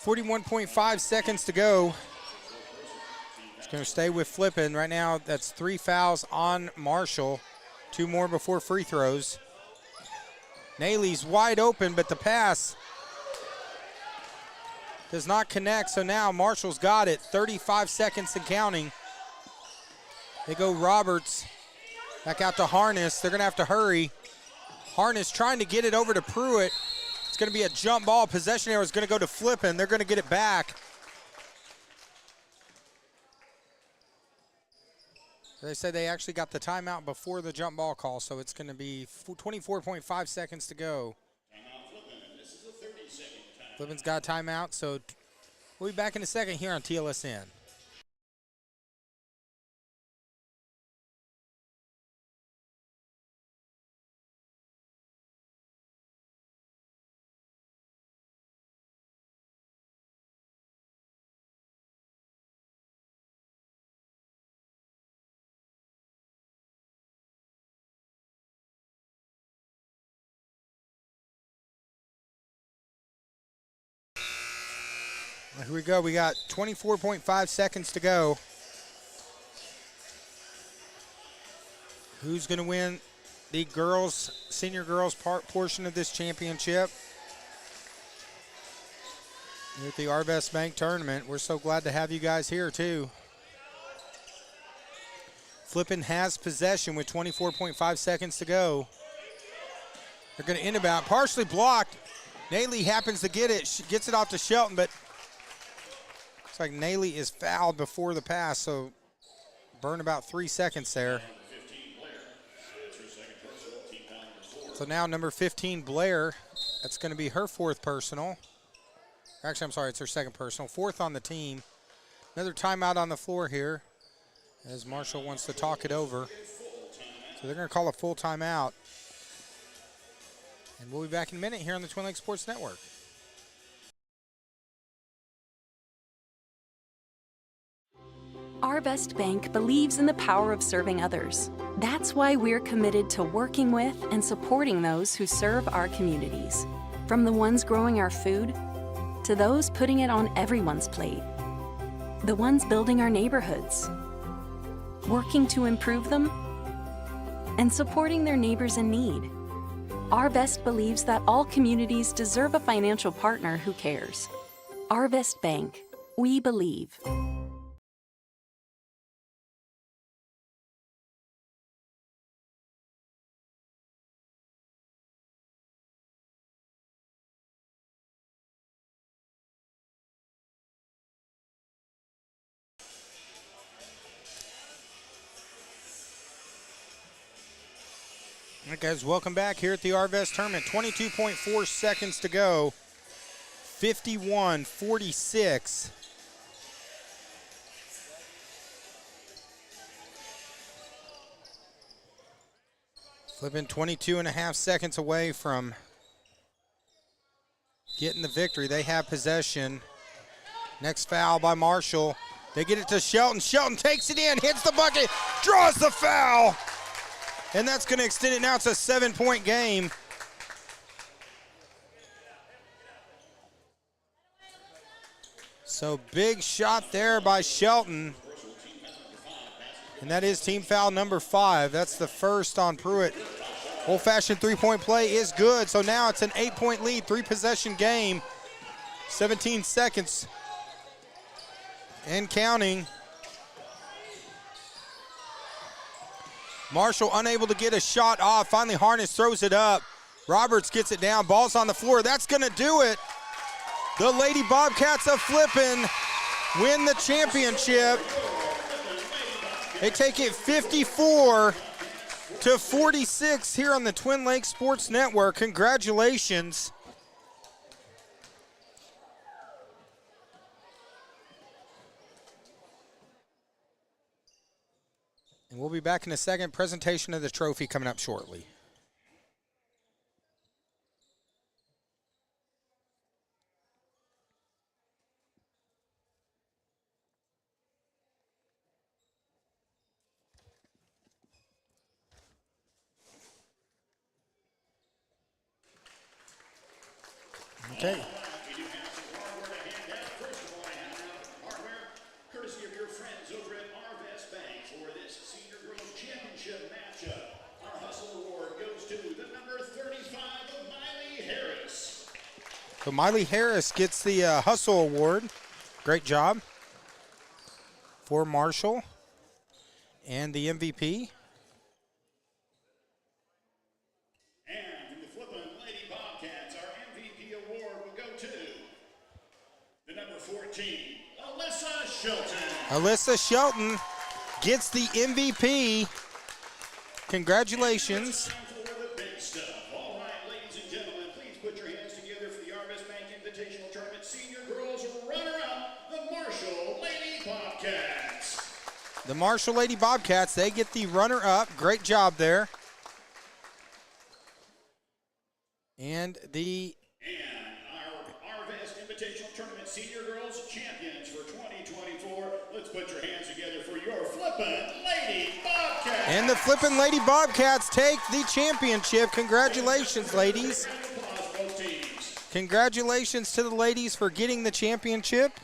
.5 seconds to go. It's going to stay with Flippin. Right now, that's 3 fouls on Marshall. 2 more before free throws. Naley's wide open, but the pass does not connect. So now Marshall's got it. 35 seconds and counting. They go Roberts. Back out to Harness. They're going to have to hurry. Harness trying to get it over to Pruitt. It's going to be a jump ball. Possession arrow is going to go to Flippin. They're going to get it back. They said they actually got the timeout before the jump ball call, so it's going to be 24.5 seconds to go. Flippin's got a timeout, so we'll be back in a second here on TLSN. Here we go. We got 24.5 seconds to go. Who's going to win the senior girls portion of this championship? Here at the Arvest Bank Tournament. We're so glad to have you guys here too. Flippin has possession with 24.5 seconds to go. They're going to inbound, partially blocked. Naley happens to get it. She gets it off to Shelton, but looks like Naley is fouled before the pass, so burn about 3 seconds there. So now number 15, Blair, that's going to be her 4th personal. Actually, I'm sorry, it's her 2nd personal. 4th on the team. Another timeout on the floor here as Marshall wants to talk it over. So they're going to call a full timeout. And we'll be back in a minute here on the Twin Lakes Sports Network. Arvest Bank believes in the power of serving others. That's why we're committed to working with and supporting those who serve our communities. From the ones growing our food to those putting it on everyone's plate. The ones building our neighborhoods, working to improve them, and supporting their neighbors in need. Arvest believes that all communities deserve a financial partner who cares. Arvest Bank, we believe. All right, guys, welcome back here at the Arvest Tournament. 22.4 seconds to go. 51-46. Flipping 22.5 seconds away from getting the victory. They have possession. Next foul by Marshall. They get it to Shelton. Shelton takes it in, hits the bucket, draws the foul. And that's going to extend it. Now it's a 7-point game. So big shot there by Shelton. And that is team foul number 5. That's the first on Pruitt. Old-fashioned three-point play is good. So now it's an 8-point lead, 3-possession game. 17 seconds and counting. Marshall unable to get a shot off. Finally, Harness throws it up. Roberts gets it down. Ball's on the floor. That's going to do it. The Lady Bobcats of Flippin win the championship. They take it 54-46 here on the Twin Lakes Sports Network. Congratulations. And we'll be back in a second. Presentation of the trophy coming up shortly. Okay. Courtesy of your friends over at Arvest Bank for this Senior Girls Championship matchup. Our Hustle Award goes to the number 35 of Miley Harris. So Miley Harris gets the Hustle Award. Great job for Marshall and the MVP. And from the Flippin' Lady Bobcats, our MVP award will go to the number 14, Alyssa Shelton. Alyssa Shelton gets the MVP. Congratulations. Time for the big stuff. All right, ladies and gentlemen, please put your hands together for the Arvest Bank Invitational Tournament Senior Girls runner-up, the Marshall Lady Bobcats. The Marshall Lady Bobcats, they get the runner-up. Great job there. And our Arvest Invitational Tournament Senior Girls champions for 2024. Let's put your hands together for your Flippin' Lady Bobcats. And the Flippin' Lady Bobcats take the championship. Congratulations, ladies. Round of applause, both teams. Congratulations to the ladies for getting the championship.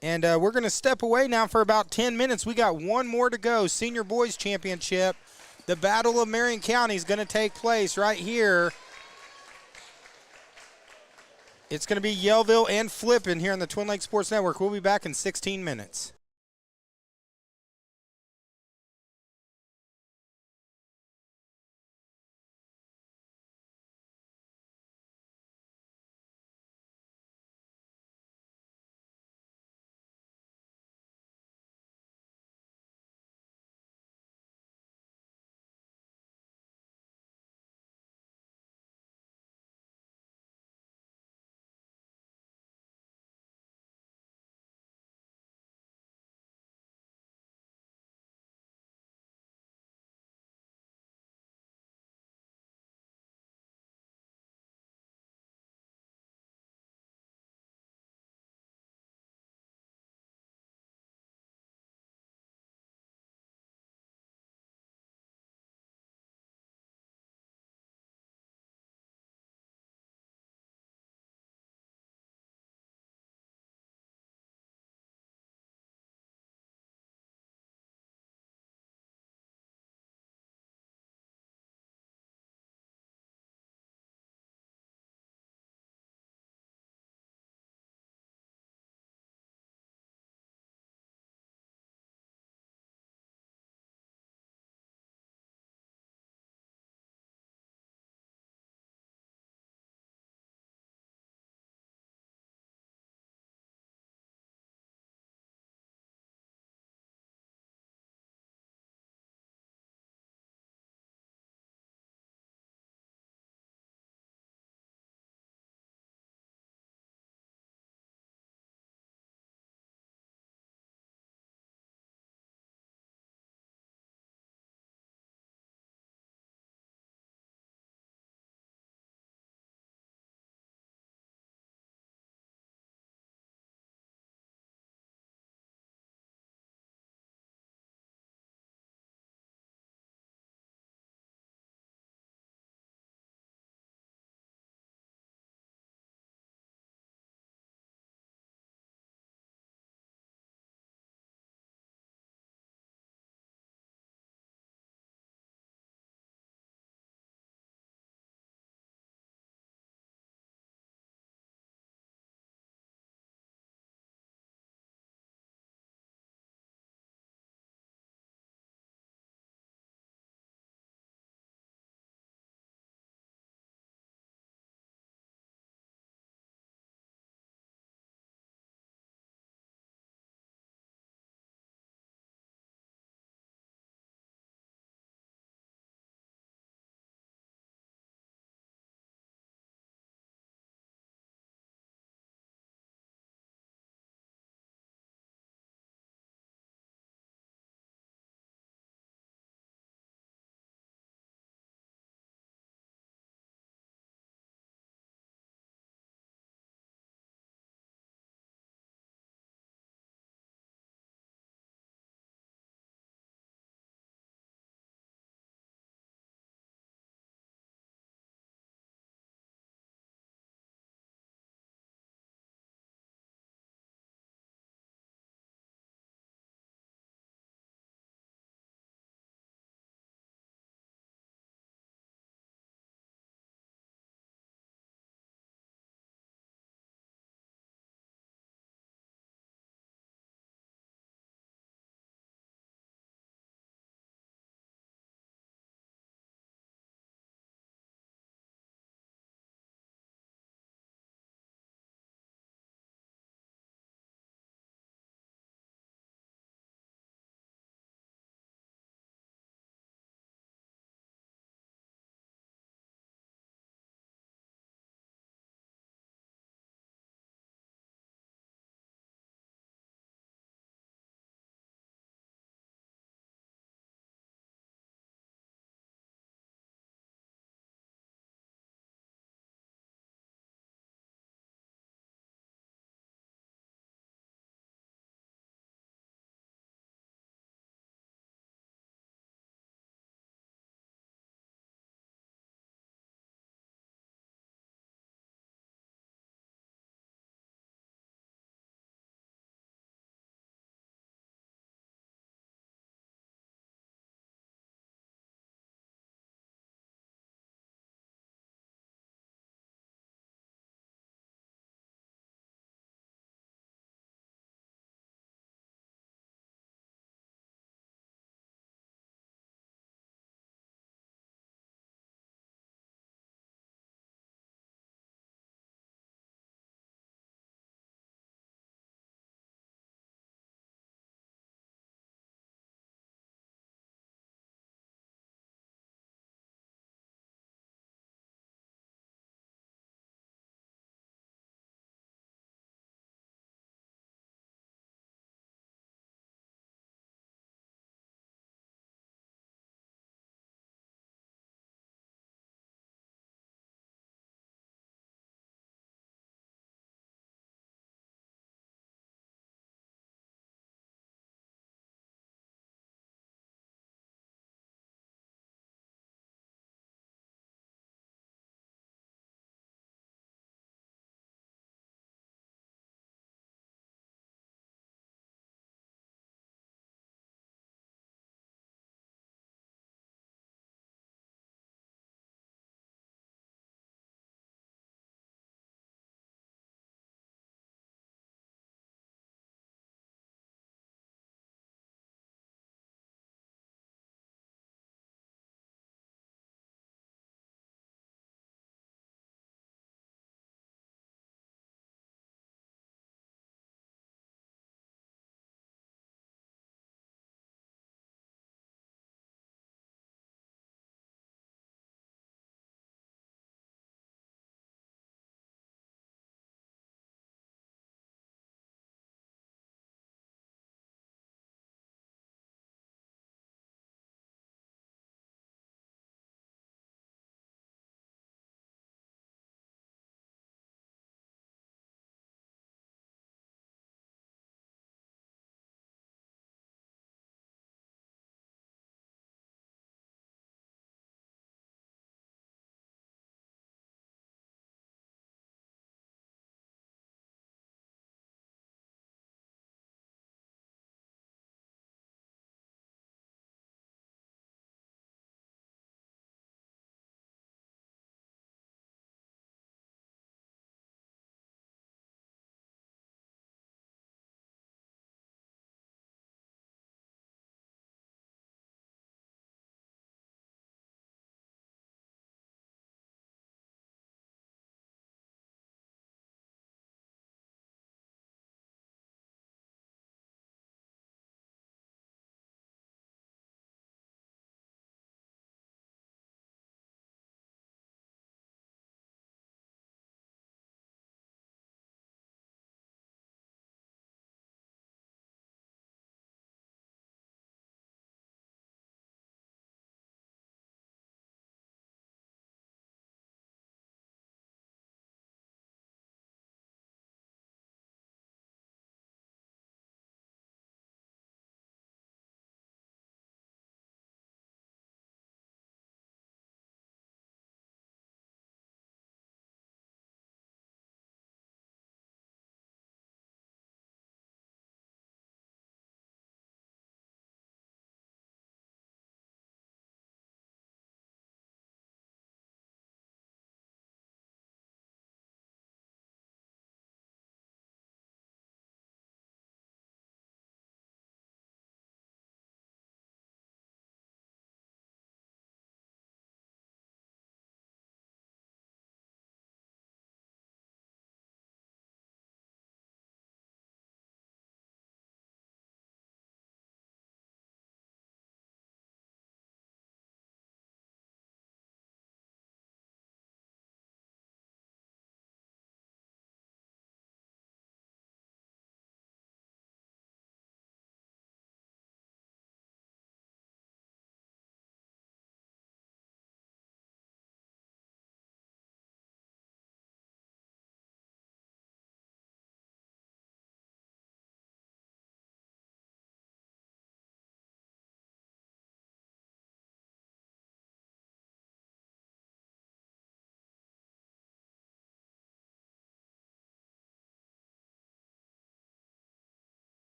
And we're going to step away now for about 10 minutes. We got one more to go. Senior Boys Championship. The Battle of Marion County is going to take place right here. It's going to be Yellville and Flippin here on the Twin Lakes Sports Network. We'll be back in 16 minutes.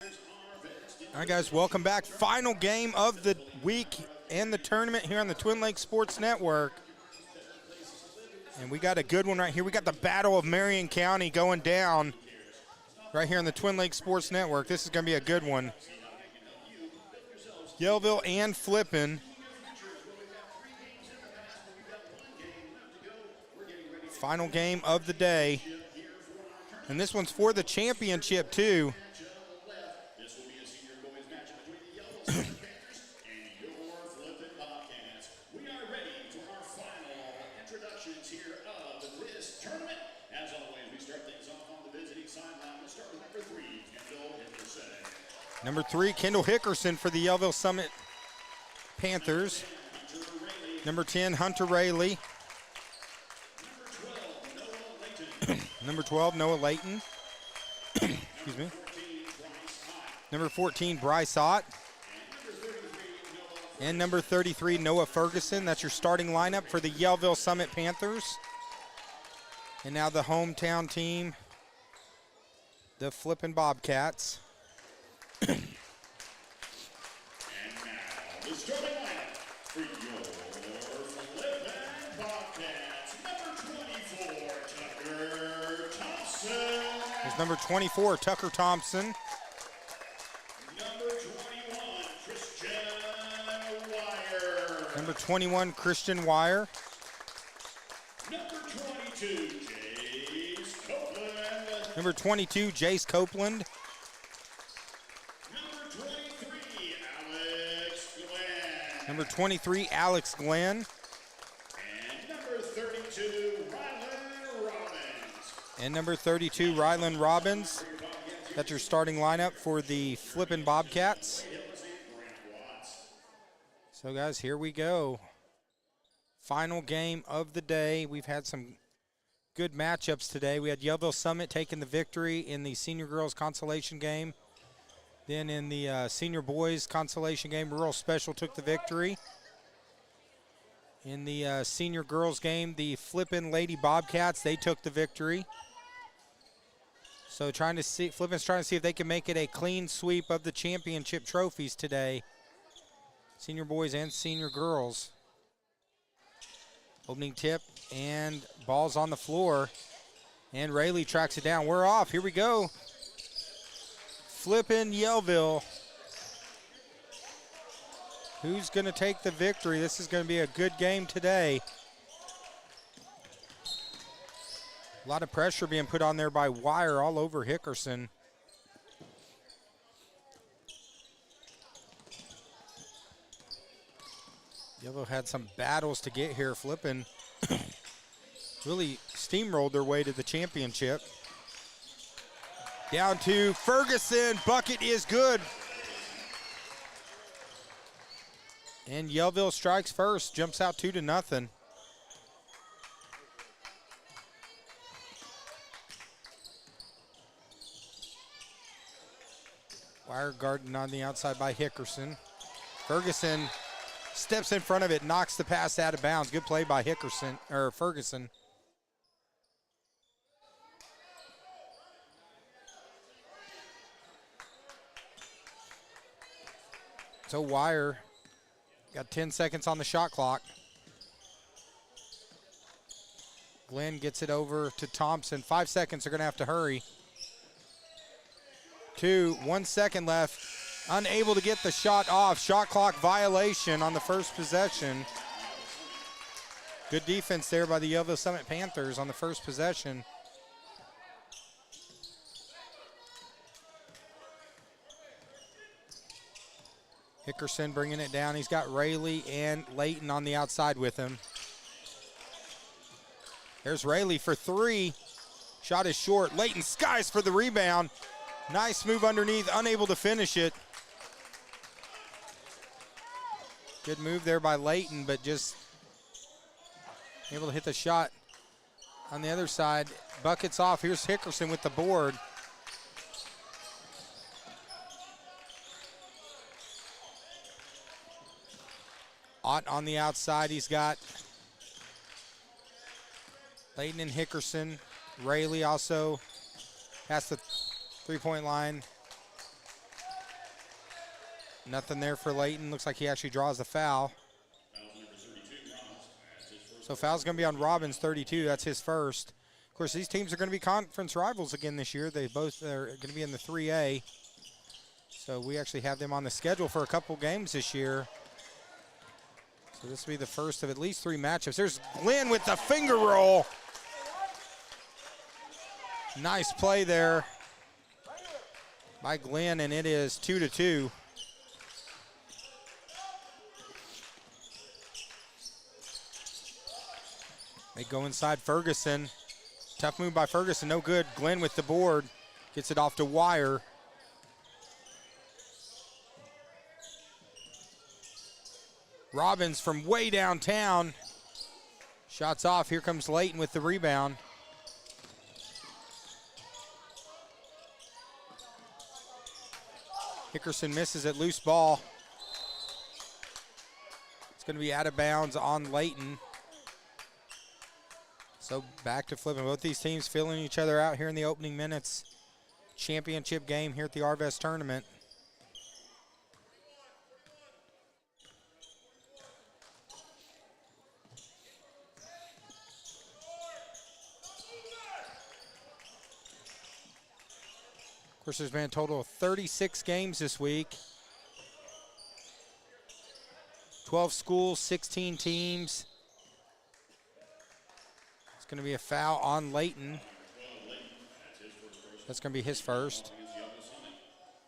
All right, guys, welcome back. Final game of the week and the tournament here on the Twin Lakes Sports Network. And we got a good one right here. We got the Battle of Marion County going down right here on the Twin Lakes Sports Network. This is going to be a good one. Yellville and Flippin. Final game of the day. And this one's for the championship, too. This will be a senior boys matchup between the Yellow Panthers and your Flippin' Bobcats. We are ready for our final introductions here of this tournament. As always, we start things off on the visiting sideline. We'll start with number 3, Kendall Henderson. Number 3, Kendall Hickerson for the Yellville Summit Panthers. Number 10, Hunter Rayleigh. Number 12, Noah Layton. Excuse me. Number 14, Bryce Ott. And number 33, Noah Ferguson. That's your starting lineup for the Yellville Summit Panthers. And now the hometown team, the Flippin' Bobcats. And now the starting lineup for your Flippin' Bobcats. Number 24, Tucker Thompson. There's number 24, Tucker Thompson. Number 21, Christian Wire. Number 21, Christian Wire. Number 22, Jace Copeland. Number 22, Jace Copeland. Number 23, Alex Glenn. Number 23, Alex Glenn. And number 32, Rylan Robbins. And number 32, Rylan Robbins. That's your starting lineup for the Flippin' Bobcats. So, guys, here we go. Final game of the day. We've had some good matchups today. We had Yellville Summit taking the victory in the senior girls consolation game. Then in the senior boys consolation game, Rural Special took the victory. In the senior girls game, the Flippin' Lady Bobcats, they took the victory. So Flippin's trying to see if they can make it a clean sweep of the championship trophies today. Senior boys and senior girls. Opening tip and ball's on the floor. And Rayleigh tracks it down. We're off. Here we go. Flippin' Yellville. Who's going to take the victory? This is going to be a good game today. A lot of pressure being put on there by Wire all over Hickerson. Yellville had some battles to get here. Flippin' really steamrolled their way to the championship. Down to Ferguson. Bucket is good. And Yellville strikes first. Jumps out 2-0. Wire guarded on the outside by Hickerson. Ferguson steps in front of it, knocks the pass out of bounds. Good play by Ferguson. So Wire got 10 seconds on the shot clock. Glenn gets it over to Thompson. 5 seconds, they're going to have to hurry. 1 second left. Unable to get the shot off. Shot clock violation on the first possession. Good defense there by the Yellville Summit Panthers on the first possession. Hickerson bringing it down. He's got Rayleigh and Layton on the outside with him. There's Rayleigh for 3. Shot is short. Layton skies for the rebound. Nice move underneath, unable to finish it. Good move there by Layton, but just able to hit the shot on the other side. Buckets off. Here's Hickerson with the board. Ott on the outside. He's got Layton and Hickerson. Rayleigh also past the three-point line. Nothing there for Layton. Looks like he actually draws the foul. So foul's going to be on Robbins, 32. That's his first. Of course, these teams are going to be conference rivals again this year. They both are going to be in the 3A. So we actually have them on the schedule for a couple games this year. So this will be the first of at least 3 matchups. There's Glenn with the finger roll. Nice play there by Glenn, and it is 2-2. They go inside Ferguson. Tough move by Ferguson, no good. Glenn with the board, gets it off to Wire. Robbins from way downtown. Shots off, here comes Layton with the rebound. Hickerson misses it, loose ball. It's going to be out of bounds on Layton. So back to flipping. Both these teams filling each other out here in the opening minutes. Championship game here at the Arvest tournament. Of course, there's been a total of 36 games this week. 12 schools, 16 teams. It's going to be a foul on Layton. That's going to be his first.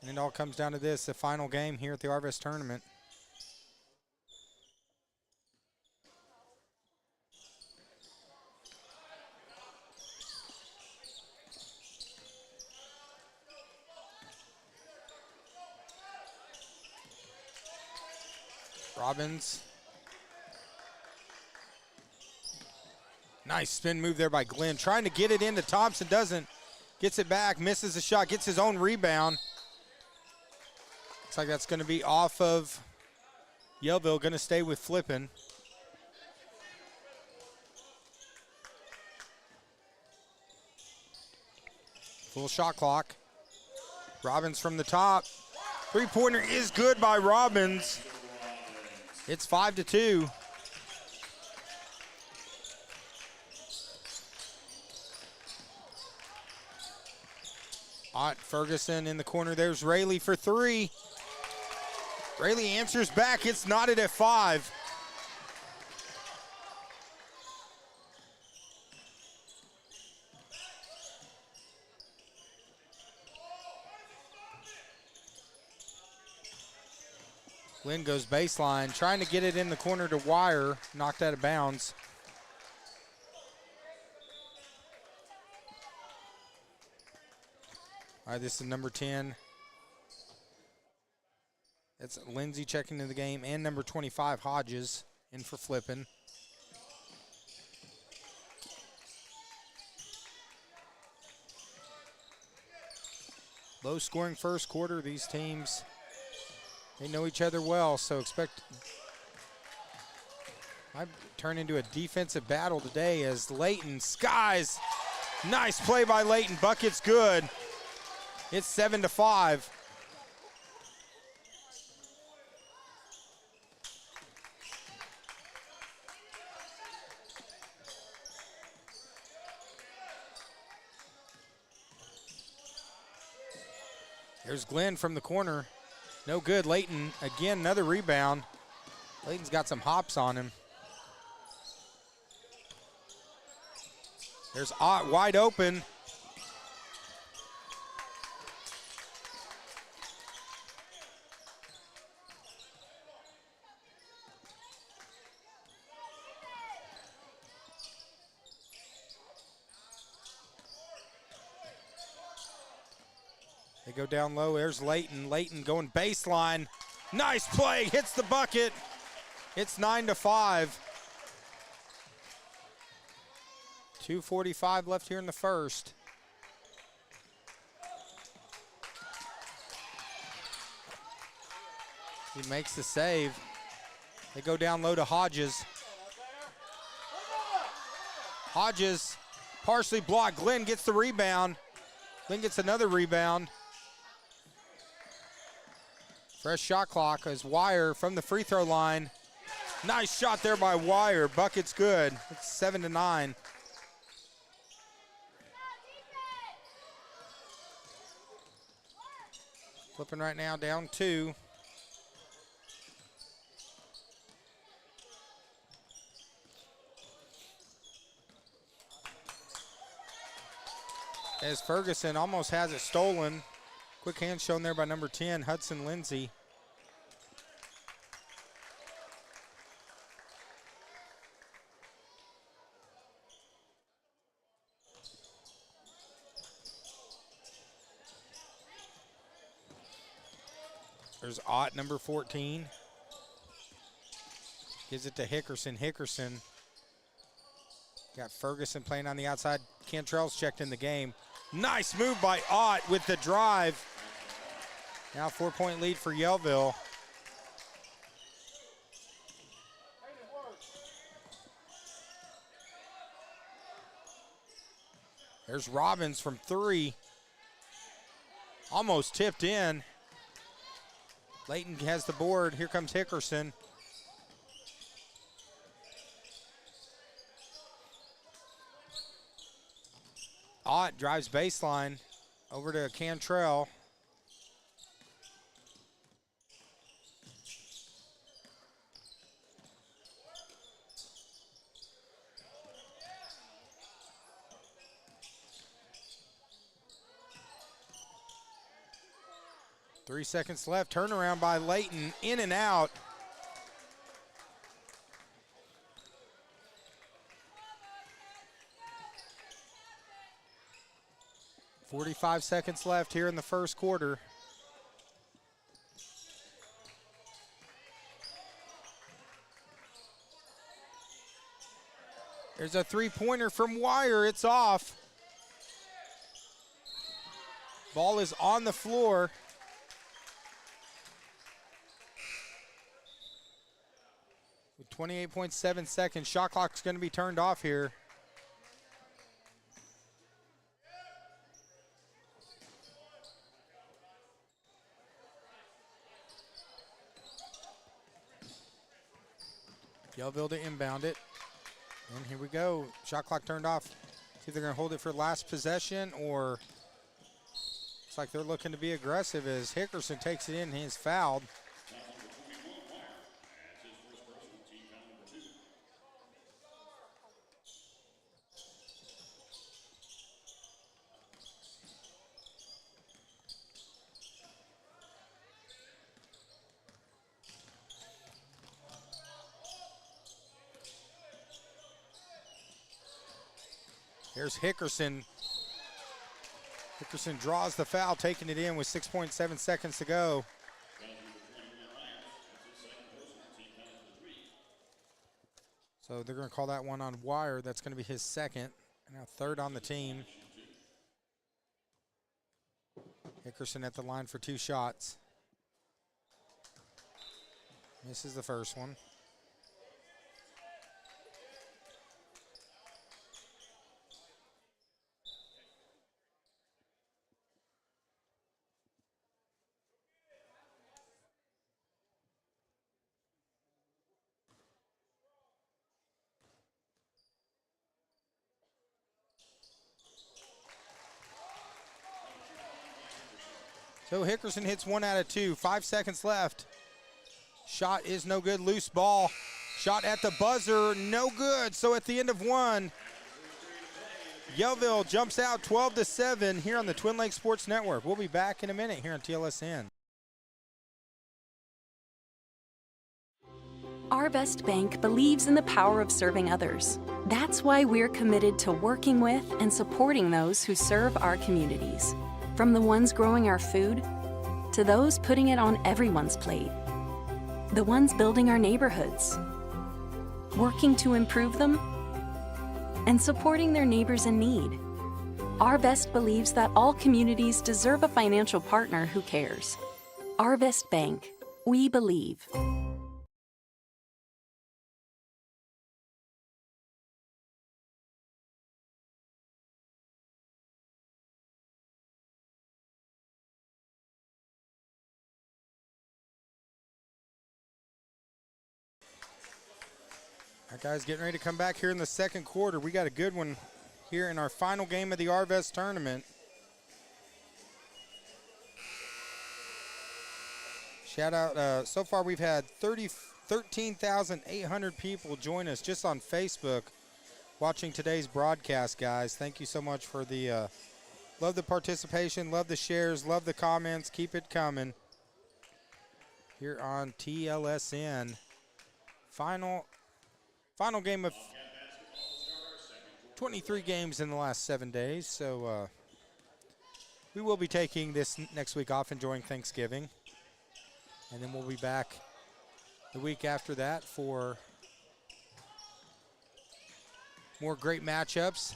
And it all comes down to this, the final game here at the Arvest tournament. Robbins. Nice spin move there by Glenn. Trying to get it into Thompson, doesn't. Gets it back, misses the shot, gets his own rebound. Looks like that's going to be off of Yellville, going to stay with flipping. Full shot clock. Robbins from the top. Three-pointer is good by Robbins. It's 5-2. Ott Ferguson in the corner. There's Rayleigh for 3. Rayleigh answers back. It's knotted at 5. Glenn goes baseline, trying to get it in the corner to Wire, knocked out of bounds. All right, this is number 10. That's Lindsay checking into the game, and number 25, Hodges, in for flipping. Low scoring first quarter. These teams, they know each other well, so expect might turn into a defensive battle today as Layton skies. Nice play by Layton. Bucket's good. It's 7-5. There's Glenn from the corner. No good. Layton, again, another rebound. Layton's got some hops on him. There's Ott wide open. They go down low. There's Layton. Layton going baseline. Nice play. Hits the bucket. It's 9-5. 2:45 left here in the first. He makes the save. They go down low to Hodges. Hodges partially blocked. Glenn gets the rebound. Glenn gets another rebound. Fresh shot clock as Wire from the free throw line. Nice shot there by Wire. Bucket's good. It's 7-9. Flipping right now, down 2. As Ferguson almost has it stolen. Quick hand shown there by number 10, Hudson Lindsay. There's Ott, number 14. Gives it to Hickerson. Hickerson. Got Ferguson playing on the outside. Cantrell's checked in the game. Nice move by Ott with the drive. Now 4-point lead for Yellville. There's Robbins from 3. Almost tipped in. Layton has the board. Here comes Hickerson. Ott drives baseline over to Cantrell. Three seconds left. Turnaround by Layton. In and out. .45 seconds left here in the first quarter. There's a three-pointer from Wire. It's off. Ball is on the floor. With 28.7 seconds, shot clock's going to be turned off here. Yellville to inbound it. And here we go. Shot clock turned off. See if they're going to hold it for last possession, or looks like they're looking to be aggressive as Hickerson takes it in. He's fouled. Here's Hickerson. Hickerson draws the foul, taking it in with 6.7 seconds to go. So they're going to call that one on Wire. That's going to be his second. Now third on the team. Hickerson at the line for 2 shots. Misses the first one. So Hickerson hits 1 out of 2. 5 seconds left. Shot is no good. Loose ball. Shot at the buzzer. No good. So at the end of 1, Yellville jumps out 12-7 here on the Twin Lakes Sports Network. We'll be back in a minute here on TLSN. Arvest Bank believes in the power of serving others. That's why we're committed to working with and supporting those who serve our communities. From the ones growing our food to those putting it on everyone's plate. The ones building our neighborhoods, working to improve them, and supporting their neighbors in need. Arvest believes that all communities deserve a financial partner who cares. Arvest Bank, we believe. Guys, getting ready to come back here in the second quarter. We got a good one here in our final game of the Arvest tournament. Shout out, so far we've had 13,800 people join us just on Facebook watching today's broadcast, guys. Thank you so much for the, love the participation, love the shares, love the comments. Keep it coming here on TLSN. Final game of 23 games in the last 7 days. So we will be taking this next week off, enjoying Thanksgiving. And then we'll be back the week after that for more great matchups.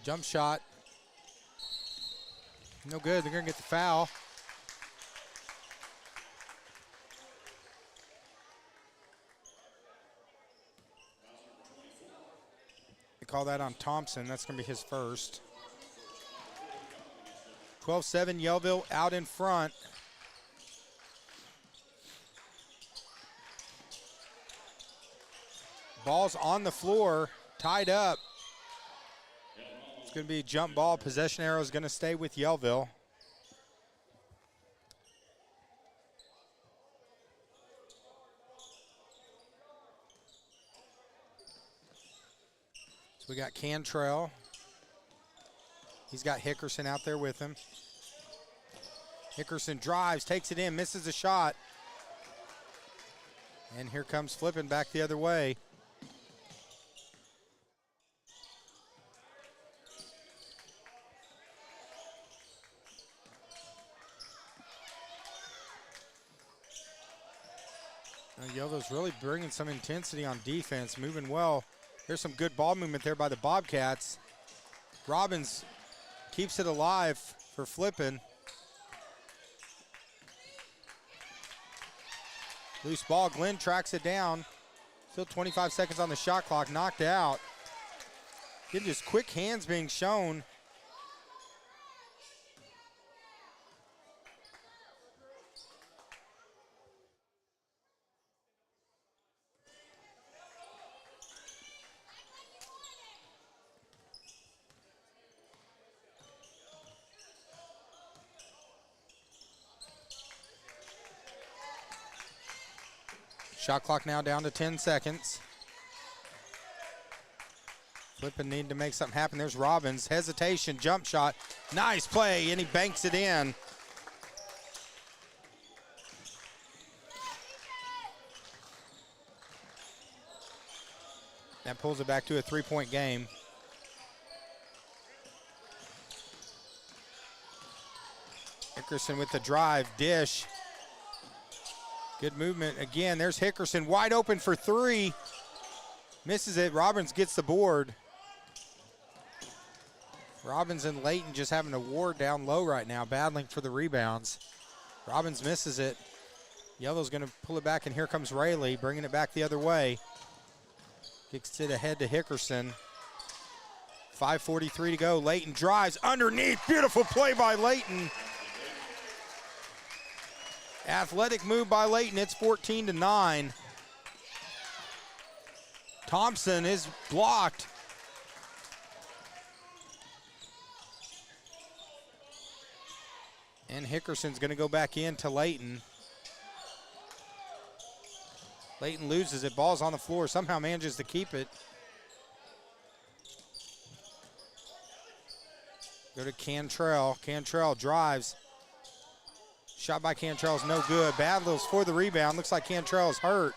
Jump shot. No good. They're going to get the foul. They call that on Thompson. That's going to be his first. 12-7, Yellville out in front. Ball's on the floor, tied up. It's going to be a jump ball. Possession arrow is going to stay with Yellville. So we got Cantrell. He's got Hickerson out there with him. Hickerson drives, takes it in, misses a shot. And here comes Flippin back the other way. Yellow's really bringing some intensity on defense, moving well. There's some good ball movement there by the Bobcats. Robbins keeps it alive for Flippin. Loose ball, Glenn tracks it down. Still 25 seconds on the shot clock, knocked out. Getting just quick hands being shown. Shot clock now down to 10 seconds. Flippin need to make something happen. There's Robbins. Hesitation, jump shot. Nice play, and he banks it in. That pulls it back to a three-point game. Hickerson with the drive, dish. Good movement again. There's Hickerson wide open for three. Misses it. Robbins gets the board. Robbins and Layton just having a war down low right now, battling for the rebounds. Robbins misses it. Yellow's going to pull it back, and here comes Rayleigh, bringing it back the other way. Kicks it ahead to Hickerson. 5:43 to go. Layton drives underneath. Beautiful play by Layton. Athletic move by Layton. It's 14-9. Thompson is blocked. And Hickerson's going to go back in to Layton. Layton loses it. Ball's on the floor. Somehow manages to keep it. Go to Cantrell. Cantrell drives. Shot by Cantrell is no good. Badlill's for the rebound. Looks like Cantrell is hurt.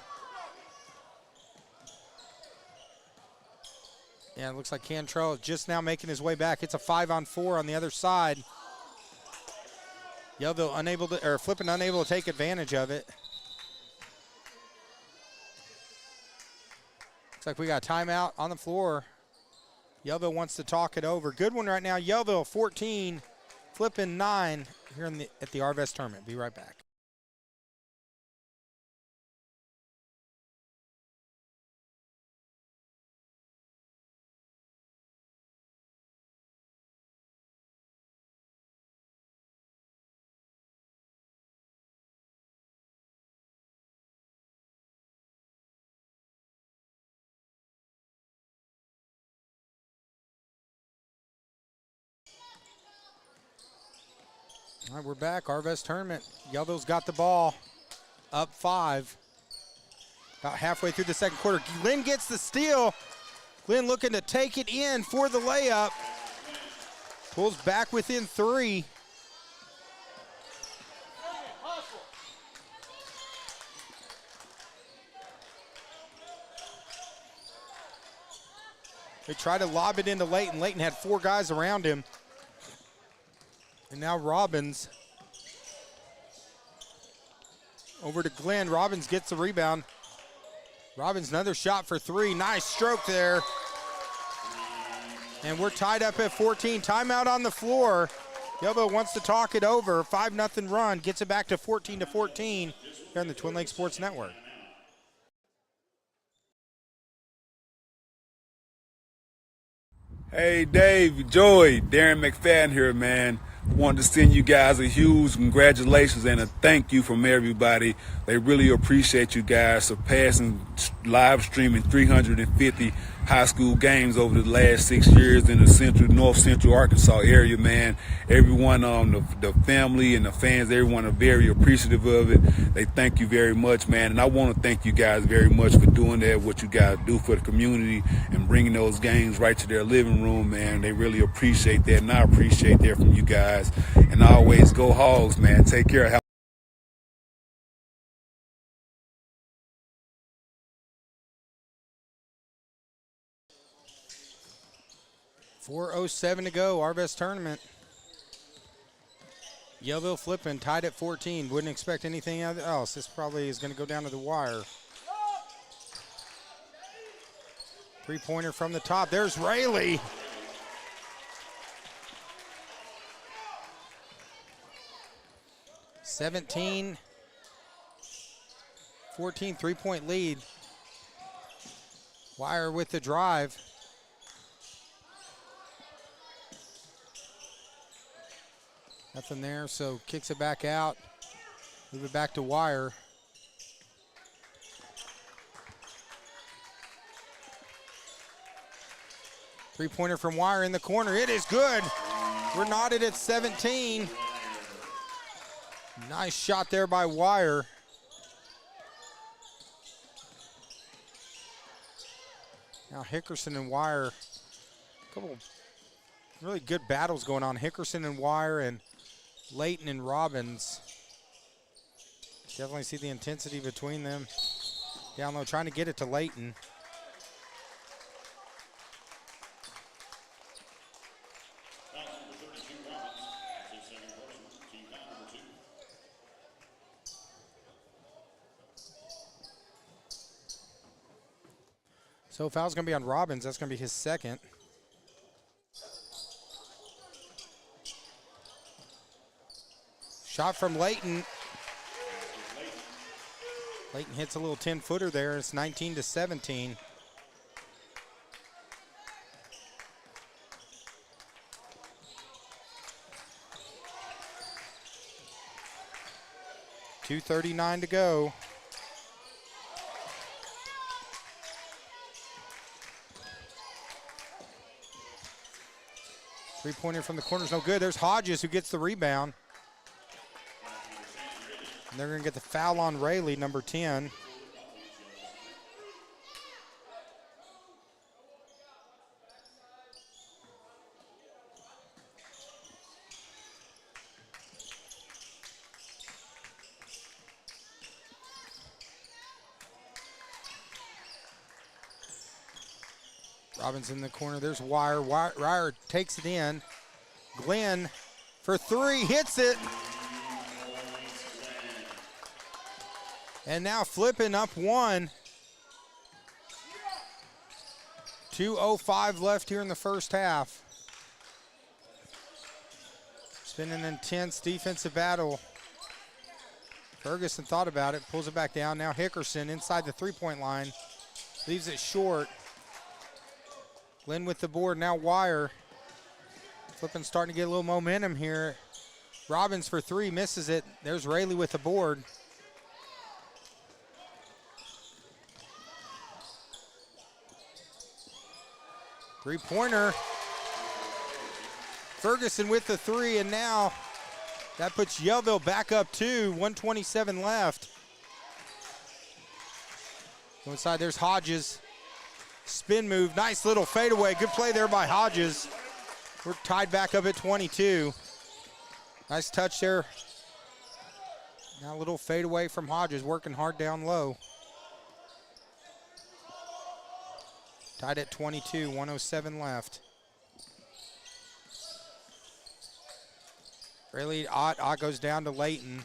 Yeah, it looks like Cantrell is just now making his way back. It's a 5-on-4 on the other side. Yellville Flippin unable to take advantage of it. Looks like we got a timeout on the floor. Yellville wants to talk it over. Good one right now. Yellville 14, Flippin 9 here at the Arvest tournament. Be right back. All right, we're back. Arvest tournament. Yellville's got the ball. Up 5. About halfway through the second quarter. Glenn gets the steal. Glenn looking to take it in for the layup. Pulls back within 3. They tried to lob it into Layton. Layton had 4 guys around him. And now Robbins. Over to Glenn. Robbins gets the rebound. Robbins another shot for 3. Nice stroke there. And we're tied up at 14. Timeout on the floor. Yellville wants to talk it over. 5-0 run. Gets it back to 14-14 here on the Twin Lakes Sports Network. Hey, Dave, Joy, Darren McFadden here, man. Wanted to send you guys a huge congratulations and a thank you from everybody. They really appreciate you guys surpassing live streaming 350 high school games over the last 6 years in the north central Arkansas area, man. Everyone the family and the fans, everyone are very appreciative of it. They thank you very much, man. And I want to thank you guys very much for doing that, what you guys do for the community and bringing those games right to their living room, man. They really appreciate that, and I appreciate that from you guys. And always go Hogs, man. Take care. 4:07 to go, Arvest tournament. Yellville flipping, tied at 14. Wouldn't expect anything else. This probably is going to go down to the wire. 3-pointer from the top. There's Rayleigh. (17-14) 3-point lead. Wire with the drive. Nothing there, so kicks it back out. Move it back to Wire. Three-pointer from Wire in the corner. It is good. We're knotted at 17. Nice shot there by Wire. Now Hickerson and Wire. A couple really good battles going on. Hickerson and Wire and Layton and Robbins. Definitely see the intensity between them. Down low, trying to get it to Layton. So foul's going to be on Robbins. That's going to be his second. Shot from Layton. Layton hits a little 10-footer there. It's 19-17. .239 to go. Three-pointer from the corner's no good. There's Hodges who gets the rebound. And they're going to get the foul on Rayleigh, number 10. Robbins in the corner. There's Wire. Wire takes it in. Glenn for three, hits it. And now flipping up one. 2:05 left here in the first half. It's been an intense defensive battle. Ferguson thought about it, pulls it back down. Now Hickerson inside the three-point line. Leaves it short. Glenn with the board, now Wire. Flipping starting to get a little momentum here. Robbins for three, misses it. There's Rayleigh with the board. Three-pointer. Ferguson with the three, and now That puts Yellville back up 2, 127 left. Go inside, there's Hodges. Spin move, nice little fadeaway. Good play there by Hodges. We're tied back up at 22. Nice touch there. Now a little fadeaway from Hodges, working hard down low. Tied at 22, 107 left. Really, Ott goes down to Layton.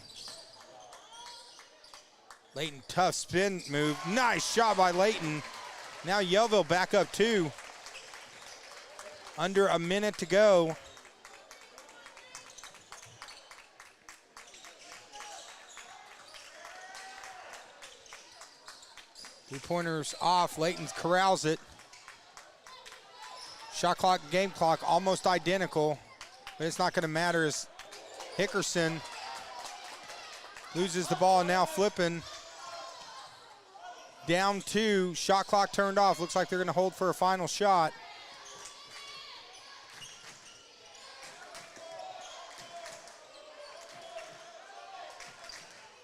Layton, tough spin move. Nice shot by Layton. Now Yellville back up 2. Under a minute to go. Three-pointers off. Layton corrals it. Shot clock, game clock almost identical, but it's not going to matter as Hickerson loses the ball and now flipping. Down 2, shot clock turned off. Looks like they're going to hold for a final shot.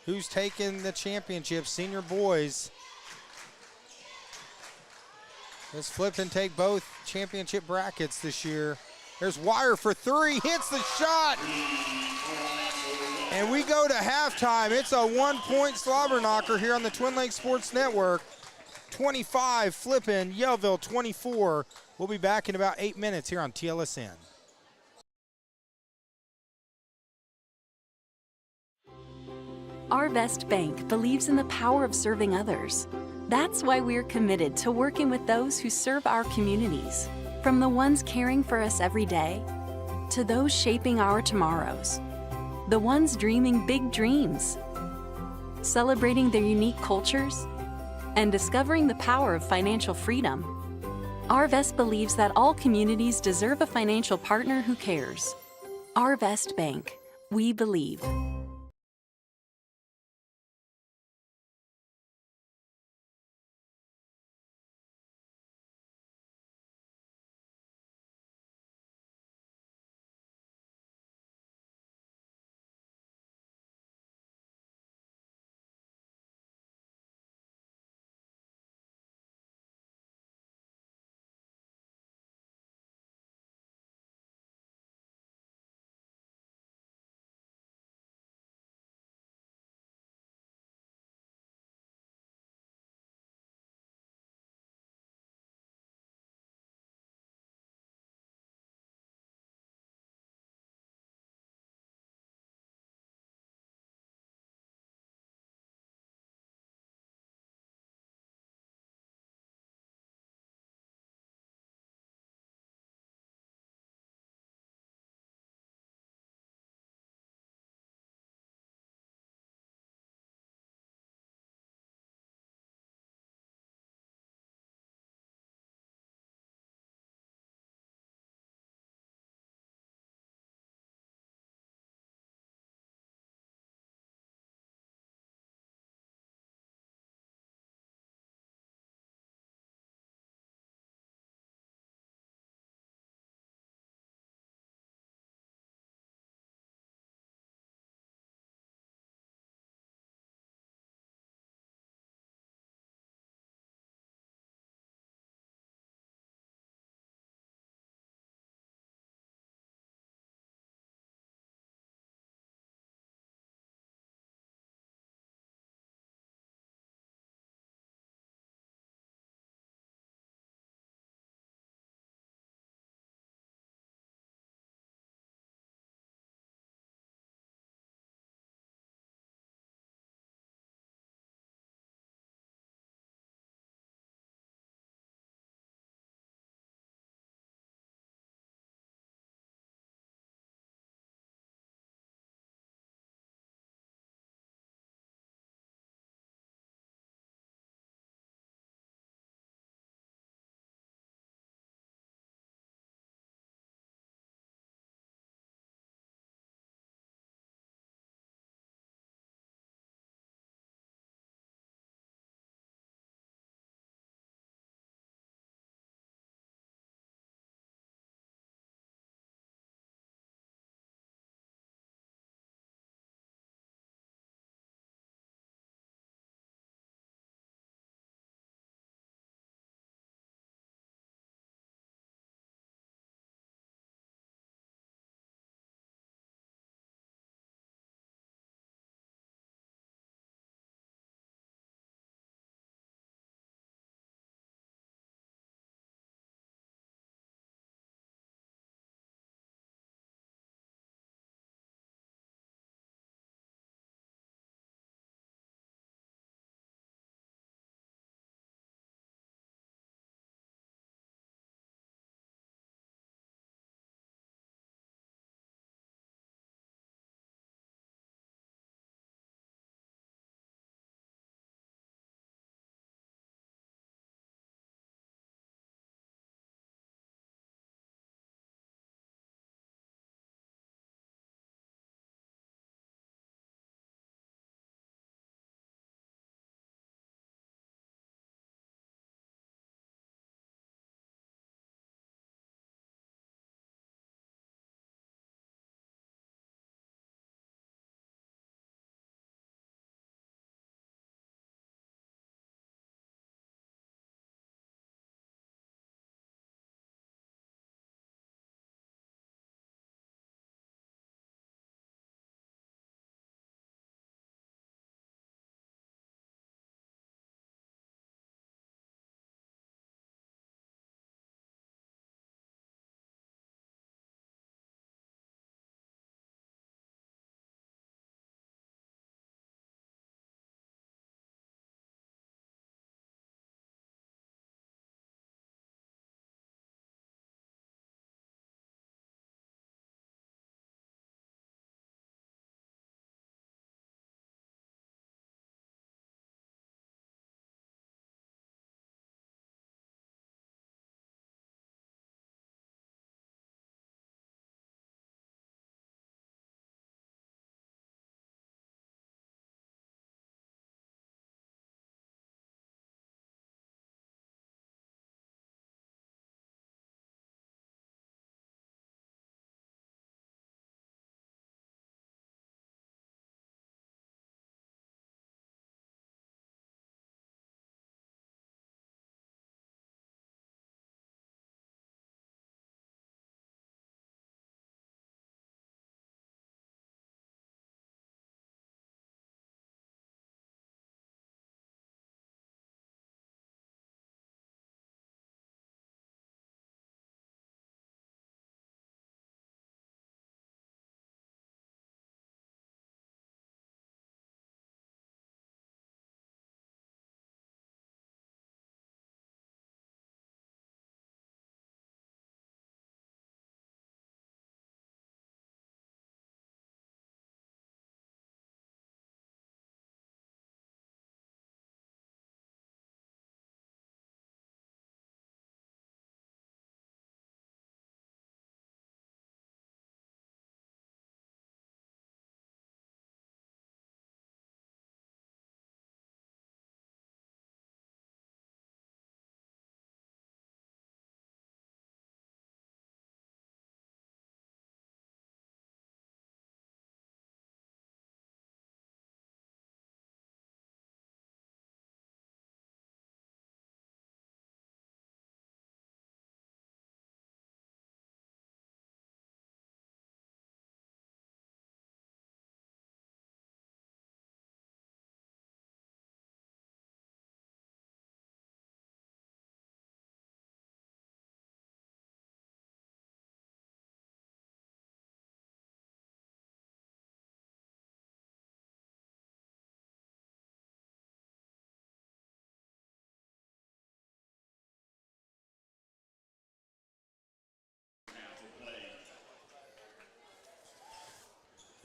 Who's taking the championship? Senior boys. Let's flip and take both championship brackets this year. There's Wire for 3, hits the shot. And we go to halftime. It's a 1-point slobber knocker here on the Twin Lakes Sports Network. 25 flipping, Yellville 24. We'll be back in about 8 minutes here on TLSN. Arvest Bank believes in the power of serving others. That's why we're committed to working with those who serve our communities, from the ones caring for us every day to those shaping our tomorrows, the ones dreaming big dreams, celebrating their unique cultures, and discovering the power of financial freedom. Arvest believes that all communities deserve a financial partner who cares. Arvest Bank, we believe.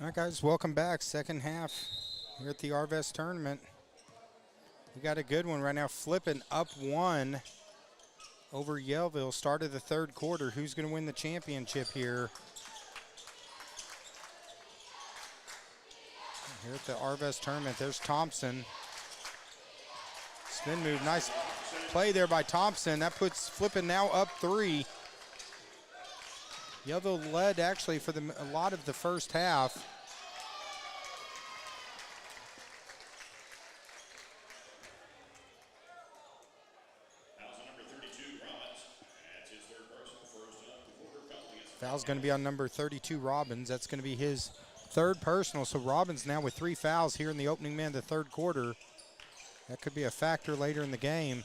All right, guys, welcome back. Second half here at the Arvest tournament. We got a good one right now. Flipping up 1 over Yellville. Started the third quarter. Who's going to win the championship here? Here at the Arvest tournament, there's Thompson. Spin move, nice play there by Thompson. That puts Flippin now up 3. Yellville led actually for a lot of the first half. Foul's going to be on number 32, Robbins. That's going to be his third personal. So Robbins now with 3 fouls here in the opening minute of the third quarter. That could be a factor later in the game.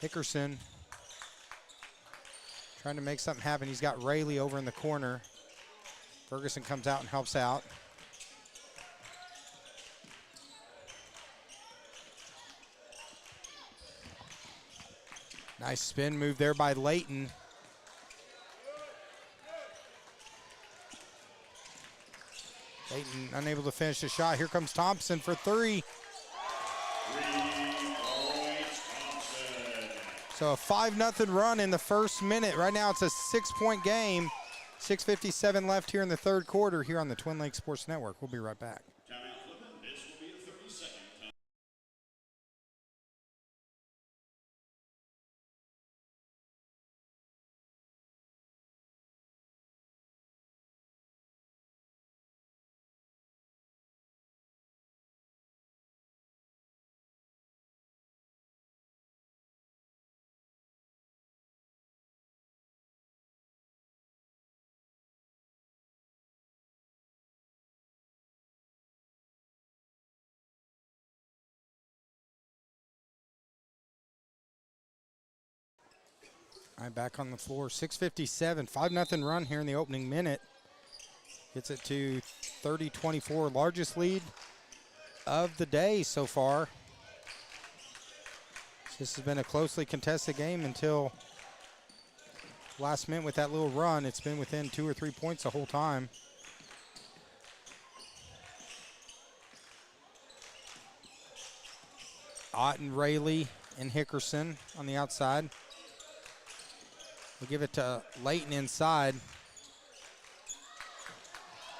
Hickerson trying to make something happen. He's got Rayleigh over in the corner. Ferguson comes out and helps out. Nice spin move there by Layton. Layton unable to finish the shot. Here comes Thompson for 3. So a 5-0 run in the first minute. Right now it's a 6-point game. 6:57 left here in the third quarter here on the Twin Lakes Sports Network. We'll be right back. All right, back on the floor. 6:57, 5-0 run here in the opening minute. Gets it to 30-24, largest lead of the day so far. This has been a closely contested game until last minute with that little run. It's been within 2 or 3 points the whole time. Otten, Rayleigh, and Hickerson on the outside. We'll give it to Layton inside.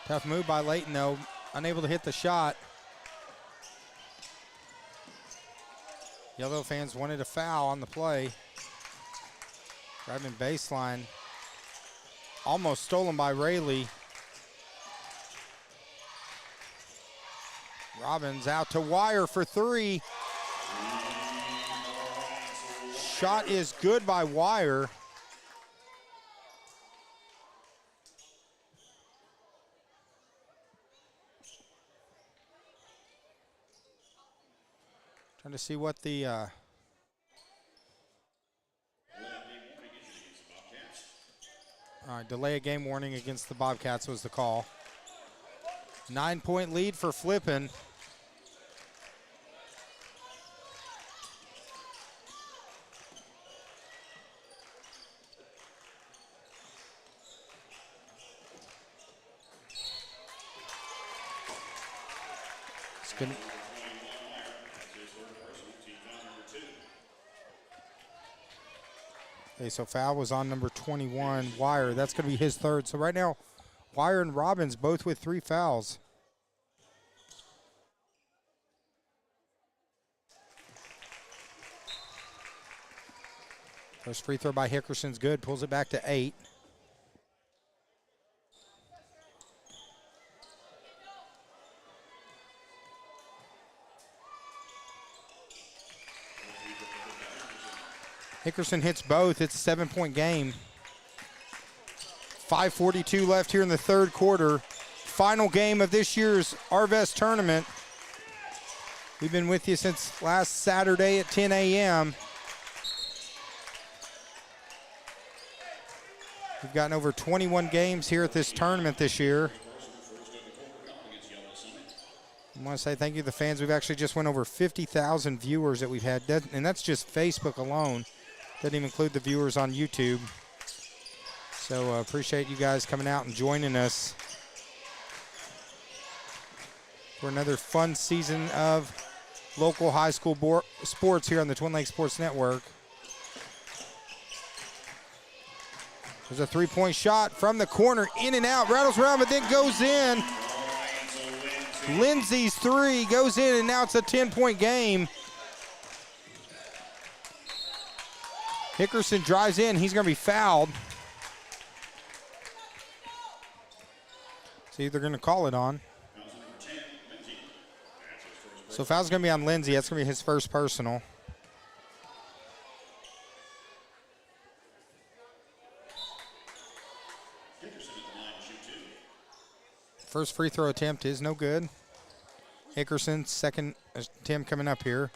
Tough move by Layton, though. Unable to hit the shot. Yellville fans wanted a foul on the play. Driving baseline. Almost stolen by Rayleigh. Robbins out to Wire for 3. Shot is good by Wire. Trying to see what the delay a game warning against the Bobcats was the call. 9-point lead for Flippin. It's good. Okay, so foul was on number 21, Wire. That's going to be his third. So right now, Wire and Robbins both with 3 fouls. First free throw by Hickerson's good. Pulls it back to 8. Hickerson hits both. It's a 7-point game. 5:42 left here in the third quarter. Final game of this year's Arvest tournament. We've been with you since last Saturday at 10 a.m. We've gotten over 21 games here at this tournament this year. I want to say thank you to the fans. We've actually just went over 50,000 viewers that we've had, and that's just Facebook alone. Doesn't even include the viewers on YouTube. So appreciate you guys coming out and joining us. for another fun season of local high school sports here on the Twin Lakes Sports Network. There's a three-point shot from the corner, in and out, rattles around, but then goes in. Lindsay's three goes in, and now it's a 10-point game. Hickerson drives in. He's going to be fouled. See if they're going to call it on. So foul's going to be on Lindsay. That's going to be his first personal. First free throw attempt is no good. Hickerson's second attempt coming up here.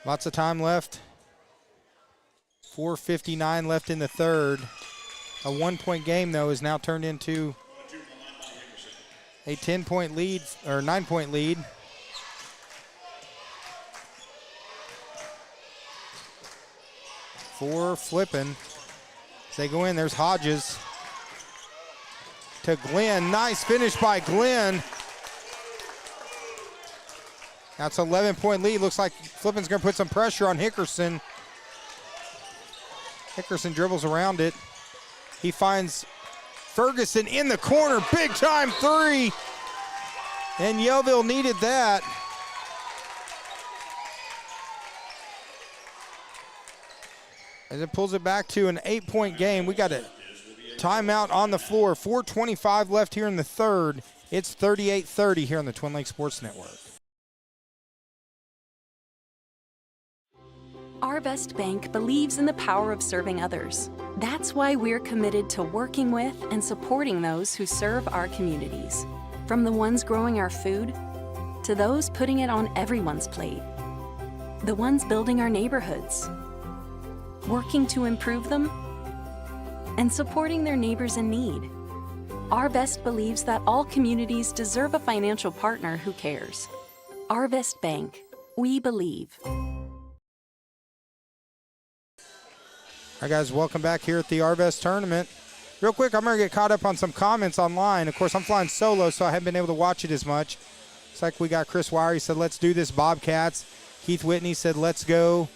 Lots of time left. 4:59 left in the third. A 1-point game, though, is now turned into a 10-point lead, or 9-point lead. For Flippin. As they go in, there's Hodges to Glenn. Nice finish by Glenn. That's an 11-point lead. Looks like Flippin's going to put some pressure on Hickerson. Hickerson dribbles around it. He finds Ferguson in the corner. Big time three. And Yellville needed that. As it pulls it back to an 8-point game. We got a timeout on the floor. 4:25 left here in the third. It's 38-30 here on the Twin Lakes Sports Network. Arvest Bank believes in the power of serving others. That's why we're committed to working with and supporting those who serve our communities. From the ones growing our food to those putting it on everyone's plate. The ones building our neighborhoods, working to improve them, and supporting their neighbors in need. Arvest believes that all communities deserve a financial partner who cares. Arvest Bank, we believe. All right, guys, welcome back here at the Arvest Tournament. Real quick, I'm going to get caught up on some comments online. Of course, I'm flying solo, so I haven't been able to watch it as much. It's like we got Chris Wire. He said, let's do this, Bobcats. Keith Whitney said, let's go.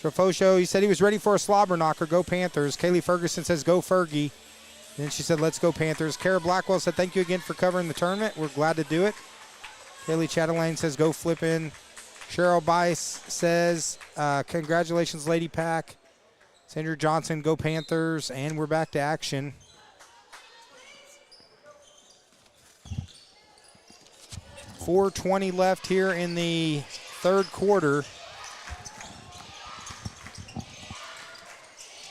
Trofosho, he said he was ready for a slobber knocker. Go Panthers. Kaylee Ferguson says, go Fergie. And then she said, let's go Panthers. Kara Blackwell said, thank you again for covering the tournament. We're glad to do it. Kaylee Chatelaine says, go Flippin'. Cheryl Bice says, congratulations, Lady Pack. Sandra Johnson, go Panthers, and we're back to action. .420 left here in the third quarter.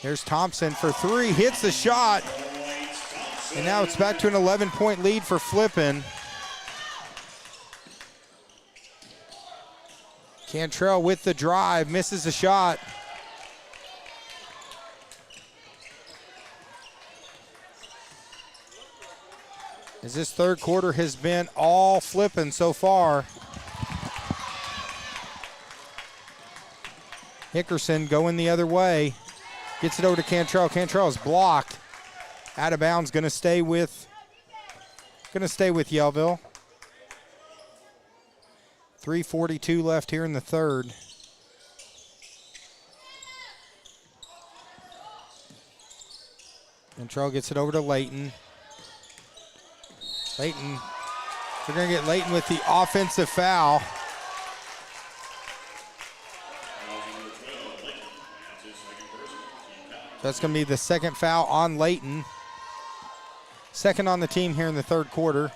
There's Thompson for three, hits the shot, and now it's back to an 11-point lead for Flippin'. Cantrell with the drive, misses the shot. As this third quarter has been all Flippin' so far. Hickerson going the other way. Gets it over to Cantrell. Cantrell is blocked. Out of bounds, gonna stay with Yellville. 3:42 left here in the third. Cantrell gets it over to Layton. Layton, they're going to get Layton with the offensive foul. That's going to be the second foul on Layton. Second on the team here in the third quarter.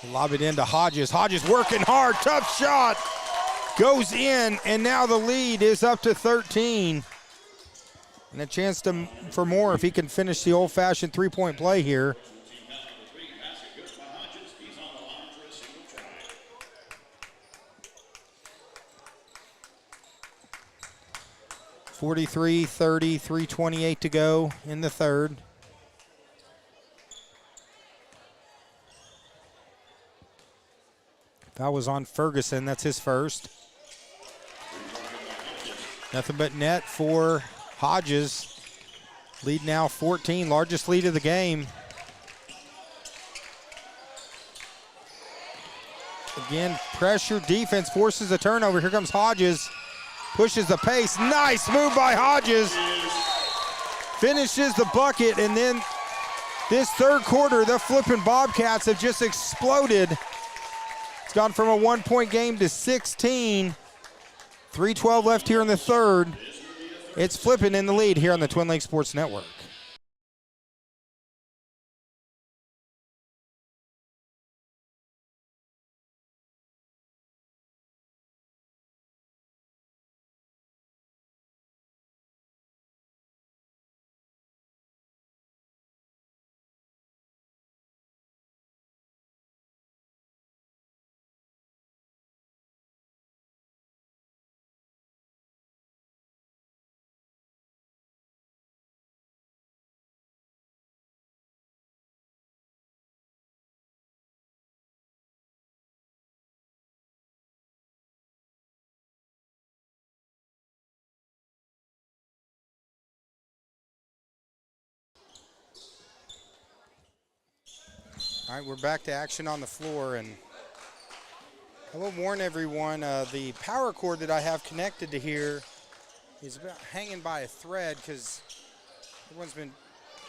Lob it into Hodges. Hodges working hard, tough shot. Goes in, and now the lead is up to 13. And a chance for more if he can finish the old-fashioned three-point play here. .43-30, 3:28 to go in the third. That was on Ferguson. That's his first. Nothing but net for Hodges. Lead now 14, largest lead of the game. Again, pressure, defense forces a turnover. Here comes Hodges. Pushes the pace. Nice move by Hodges. Finishes the bucket, and then this third quarter, the flipping Bobcats have just exploded. It's gone from a 1-point game to 16. 3:12 left here in the third. It's flipping in the lead here on the Twin Lakes Sports Network. All right, we're back to action on the floor, and I will warn everyone, the power cord that I have connected to here is about hanging by a thread because everyone's been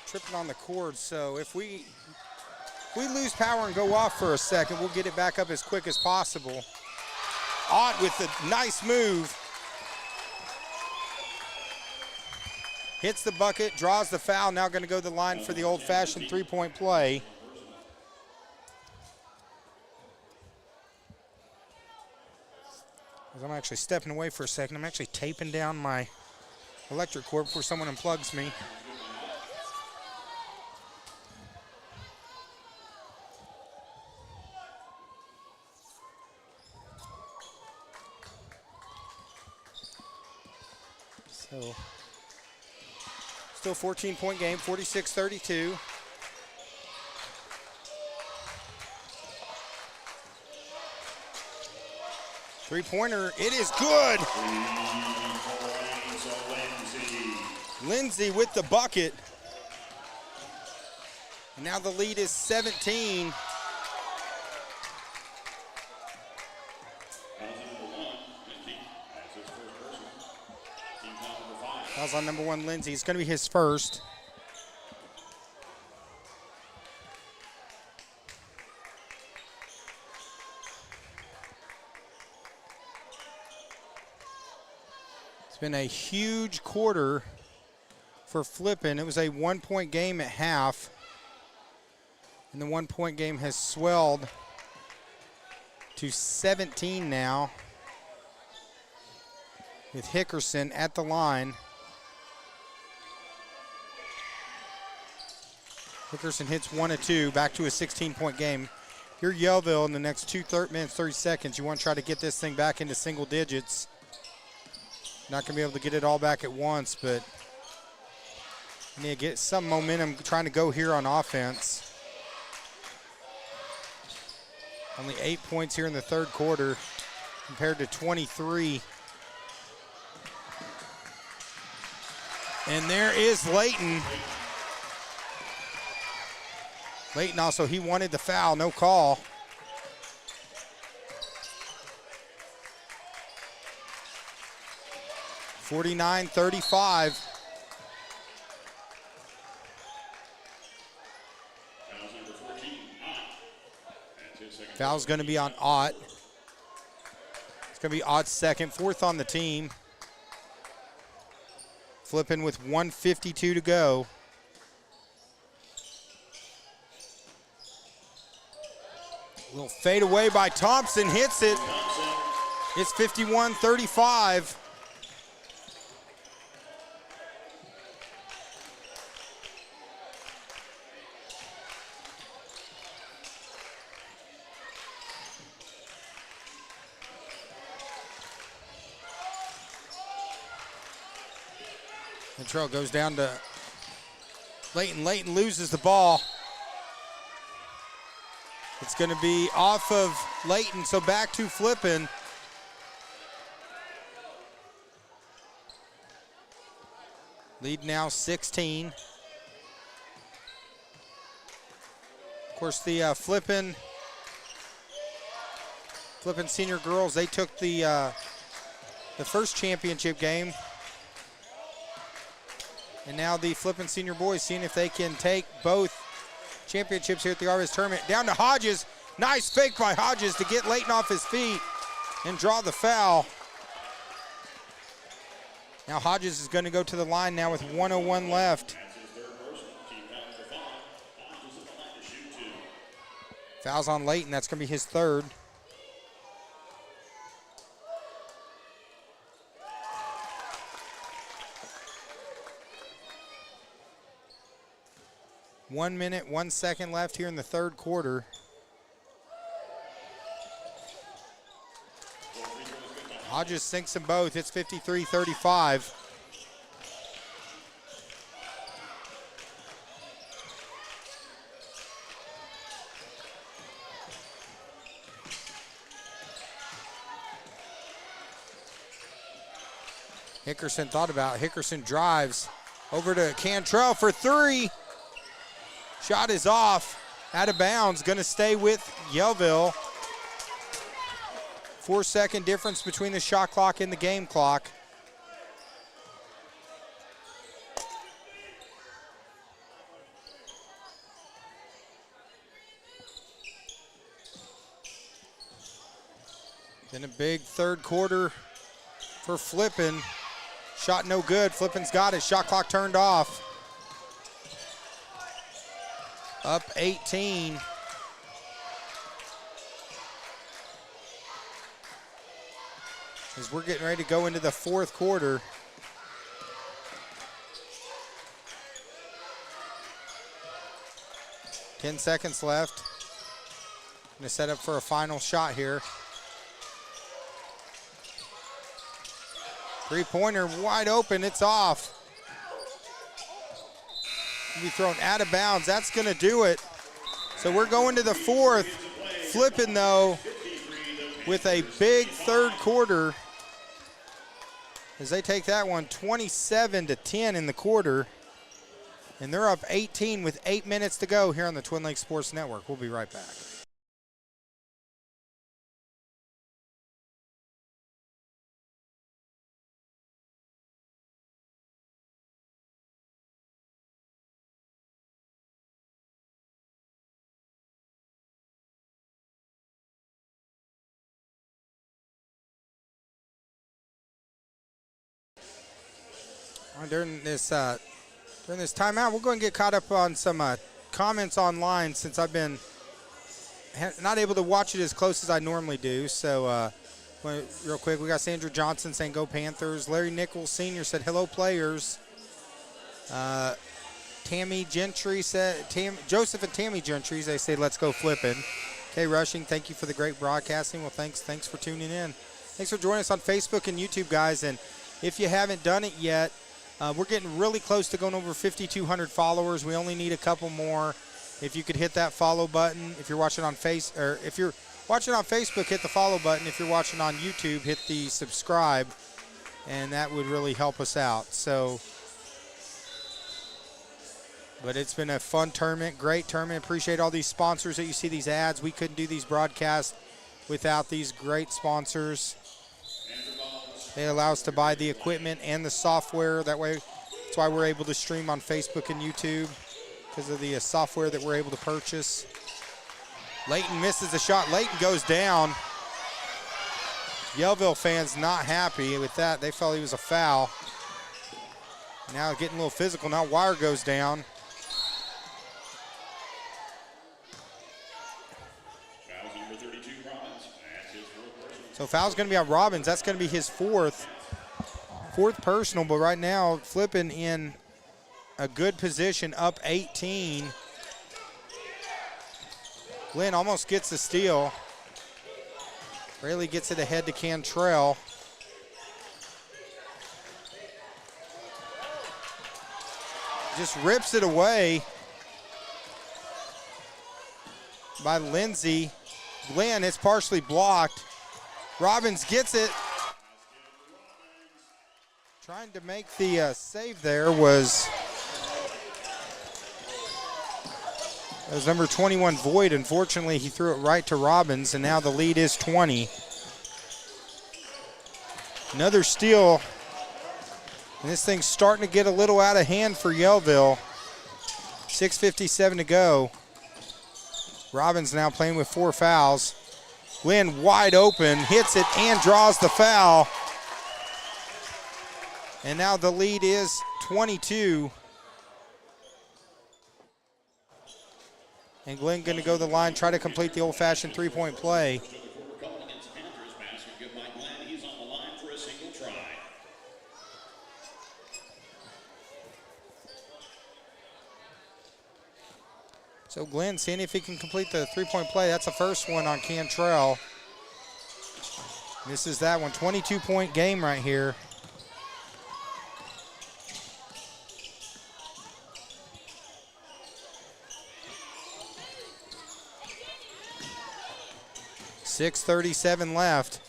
tripping on the cord. So if we lose power and go off for a second, we'll get it back up as quick as possible. Ott with a nice move. Hits the bucket, draws the foul, now going to go to the line for the old-fashioned three-point play. As I'm actually stepping away for a second, I'm actually taping down my electric cord before someone unplugs me. So, still 14-point game, 46-32. Three-pointer, it is good. Lindsay with the bucket. And now the lead is 17. Fouls on number 1, Lindsay. It's going to be his first. Been a huge quarter for Flippin. It was a 1-point game at half, and the 1-point game has swelled to 17 now with Hickerson at the line. Hickerson hits 1 of 2, back to a 16-point game. Here Yellville in the next 2 minutes, 30 seconds. You want to try to get this thing back into single digits. Not going to be able to get it all back at once, but you need to get some momentum trying to go here on offense. Only 8 points here in the third quarter compared to 23. And there is Layton. Layton also, he wanted the foul, no call. (49-35). Foul's going to be on Ott. It's going to be Ott's second, 4th on the team. Flipping with 1:52 to go. Little fade away by Thompson, hits it. It's 51-35. Trail goes down to Layton. Layton loses the ball. It's going to be off of Layton, so back to Flippin. Lead now 16. Of course, the Flippin senior girls, they took the first championship game. And now the Flippin senior boys seeing if they can take both championships here at the Arvest tournament. Down to Hodges. Nice fake by Hodges to get Layton off his feet and draw the foul. Now Hodges is going to go to the line now with 1:01 left. Foul's on Layton. That's going to be his third. One minute, 1 second left here in the third quarter. Hodges sinks them both. It's 53-35. Hickerson thought about it. Hickerson drives over to Cantrell for three. Shot is off, out of bounds, gonna stay with Yellville. 4 second difference between the shot clock and the game clock. Then a big third quarter for Flippin. Shot no good, Flippin's got it, shot clock turned off. Up 18. As we're getting ready to go into the fourth quarter. Ten seconds left. Gonna set up for a final shot here. Three-pointer wide open, it's off. Be thrown out of bounds. That's going to do it. So we're going to the fourth. Flippin, though, with a big third quarter as they take that one 27-10 in the quarter. And they're up 18 with 8 minutes to go here on the Twin Lakes Sports Network. We'll be right back. During this timeout, we'll go and get caught up on some comments online since I've been not able to watch it as close as I normally do. So real quick, we got Sandra Johnson saying go Panthers. Larry Nichols Sr. said hello players. Tammy Gentry said, Joseph and Tammy Gentry, they say let's go Flippin'. Kay Rushing, thank you for the great broadcasting. Well, thanks for tuning in. Thanks for joining us on Facebook and YouTube, guys. And if you haven't done it yet, we're getting really close to going over 5,200 followers. We only need a couple more. If you could hit that follow button, if you're watching on if you're watching on Facebook, hit the follow button. If you're watching on YouTube, hit the subscribe, and that would really help us out. So, but it's been a fun tournament, great tournament. Appreciate all these sponsors that you see, these ads. We couldn't do these broadcasts without these great sponsors. They allow us to buy the equipment and the software. That way, that's why we're able to stream on Facebook and YouTube, because of the software that we're able to purchase. Layton misses the shot. Layton goes down. Yellville fans not happy with that. They felt he was a foul. Now getting a little physical. Now Wire goes down. So foul's going to be on Robbins. That's going to be his fourth personal. But right now, Flippin in a good position, up 18. Glenn almost gets the steal. Rayleigh gets it ahead to Cantrell. Just rips it away by Lindsay. Glenn, it's partially blocked. Robbins gets it. Trying to make the save there was number 21, Void. Unfortunately, he threw it right to Robbins, and now the lead is 20. Another steal, and this thing's starting to get a little out of hand for Yellville. 6:57 to go. Robbins now playing with 4 fouls. Lynn wide open, hits it and draws the foul. And now the lead is 22. And Glenn going to go to the line, try to complete the old-fashioned three-point play. So Glenn seeing if he can complete the three-point play. That's the first one on Cantrell. This is that one. 22-point game right here. .637 left.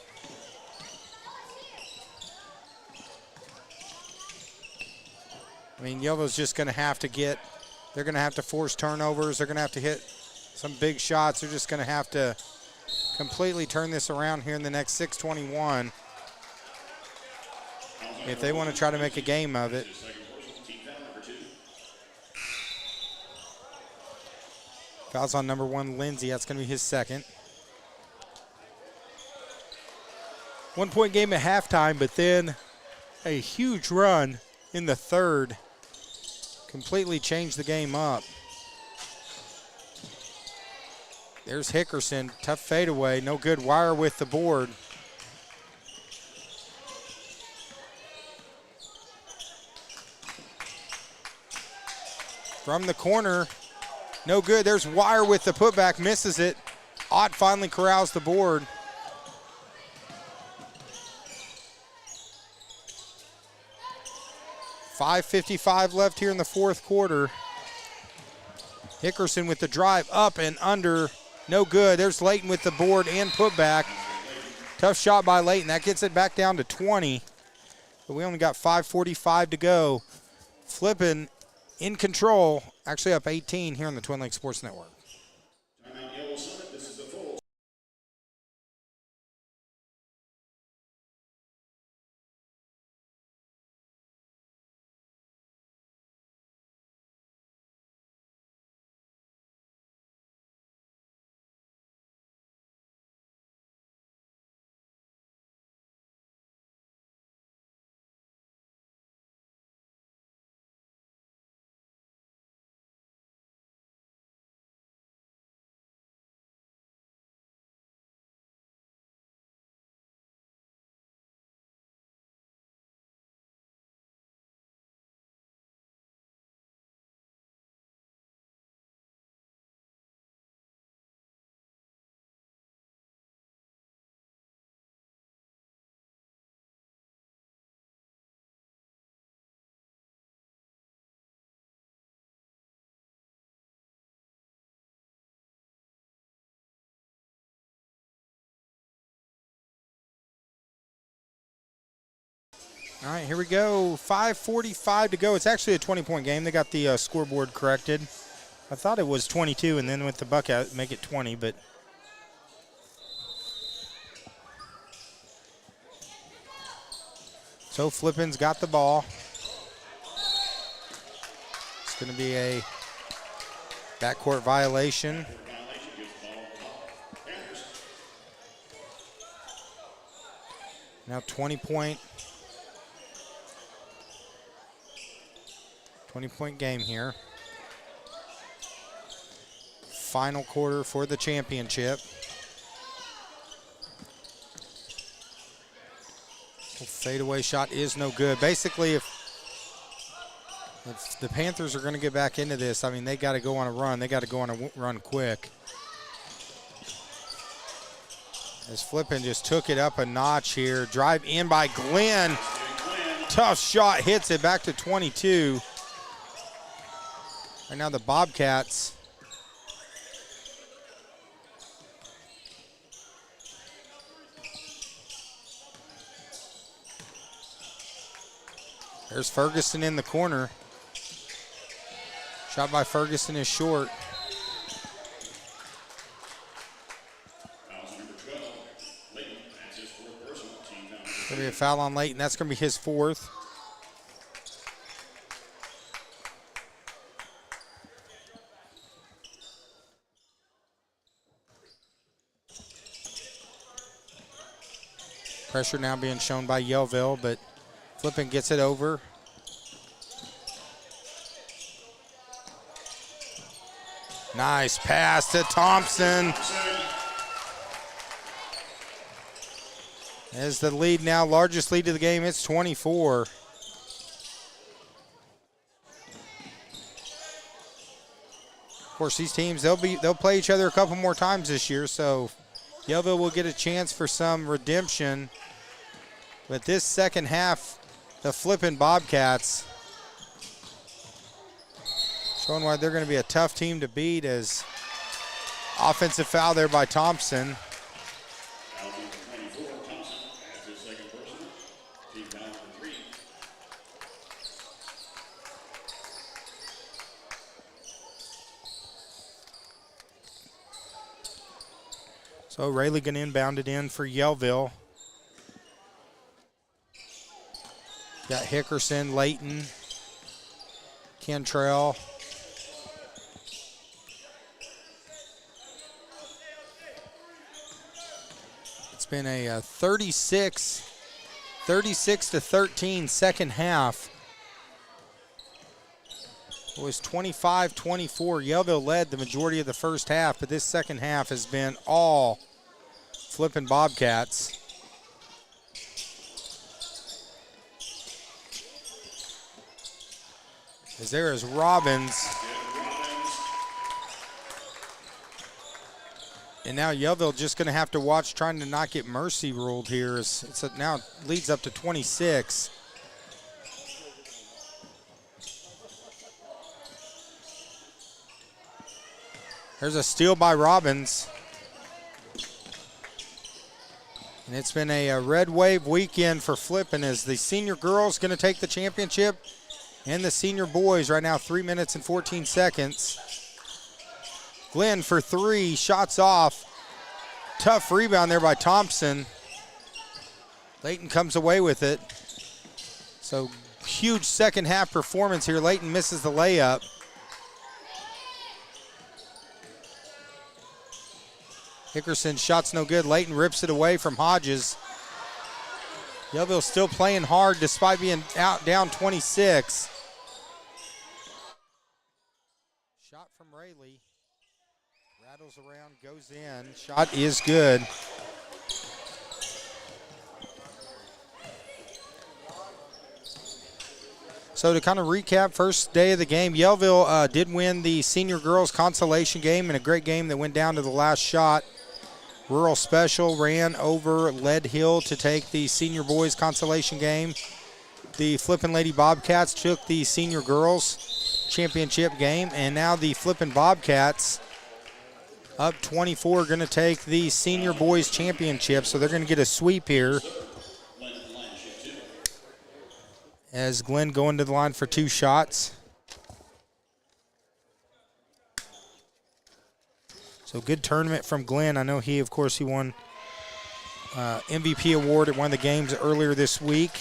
I mean, Yellow's just going to have to get, they're going to have to force turnovers. They're going to have to hit some big shots. They're just going to have to completely turn this around here in the next 6:21 if they want to try to make a game of it. Fouls on number 1, Lindsey. That's going to be his second. 1-point game at halftime, but then a huge run in the third. Completely changed the game up. There's Hickerson, tough fadeaway, no good. Wire with the board. From the corner, no good. There's Wire with the putback, misses it. Ott finally corrals the board. .555 left here in the fourth quarter. Hickerson with the drive, up and under, no good. There's Layton with the board and putback. Tough shot by Layton. That gets it back down to 20. But we only got 5:45 to go. Flippin in control, actually up 18 here on the Twin Lakes Sports Network. All right, here we go. 5:45 to go. It's actually a 20-point game. They got the scoreboard corrected. I thought it was 22, and then with the buck out, make it 20, but so Flippin's got the ball. It's going to be a backcourt violation. Now 20-point game here. Final quarter for the championship. The fadeaway shot is no good. Basically, if the Panthers are going to get back into this, I mean, they got to go on a run. They got to go on a run quick. As Flippin just took it up a notch here. Drive in by Glenn. Tough shot, hits it back to 22. Right now the Bobcats There's Ferguson in the corner. Shot by Ferguson is short. Going to be a foul on Layton. That's going to be his fourth. Pressure now being shown by Yellville, but Flippin gets it over. Nice pass to Thompson. As the lead now, largest lead of the game, it's 24. Of course, these teams, they'll play each other a couple more times this year, so Yellville will get a chance for some redemption. But this second half, the Flippin' Bobcats showing why they're going to be a tough team to beat, as offensive foul there by Thompson. So Rayleigh going to inbound it in for Yellville. Got Hickerson, Layton, Cantrell. It's been a 36 to 13 second half. It was 25-24. Yellville led the majority of the first half, but this second half has been all Flippin' Bobcats. As there is Robbins. And now Yellville just going to have to watch trying to not get mercy ruled here. Now leads up to 26. There's a steal by Robbins. And it's been a red wave weekend for Flippin', as the senior girls going to take the championship and the senior boys right now 3 minutes and 14 seconds. Glenn for three, shots off. Tough rebound there by Thompson. Layton comes away with it. So huge second half performance here. Layton misses the layup. Hickerson shot's no good. Layton rips it away from Hodges. Yellville still playing hard despite being down 26. Shot from Rayleigh. Rattles around, goes in. Shot is good. So to kind of recap, first day of the game, Yellville did win the senior girls consolation game in a great game that went down to the last shot. Rural Special ran over Lead Hill to take the senior boys consolation game. The Flippin' Lady Bobcats took the senior girls championship game, and now the Flippin' Bobcats up 24 are going to take the senior boys championship, so they're going to get a sweep here. As Glenn going to the line for two shots. So good tournament from Glenn. I know he won MVP award at one of the games earlier this week.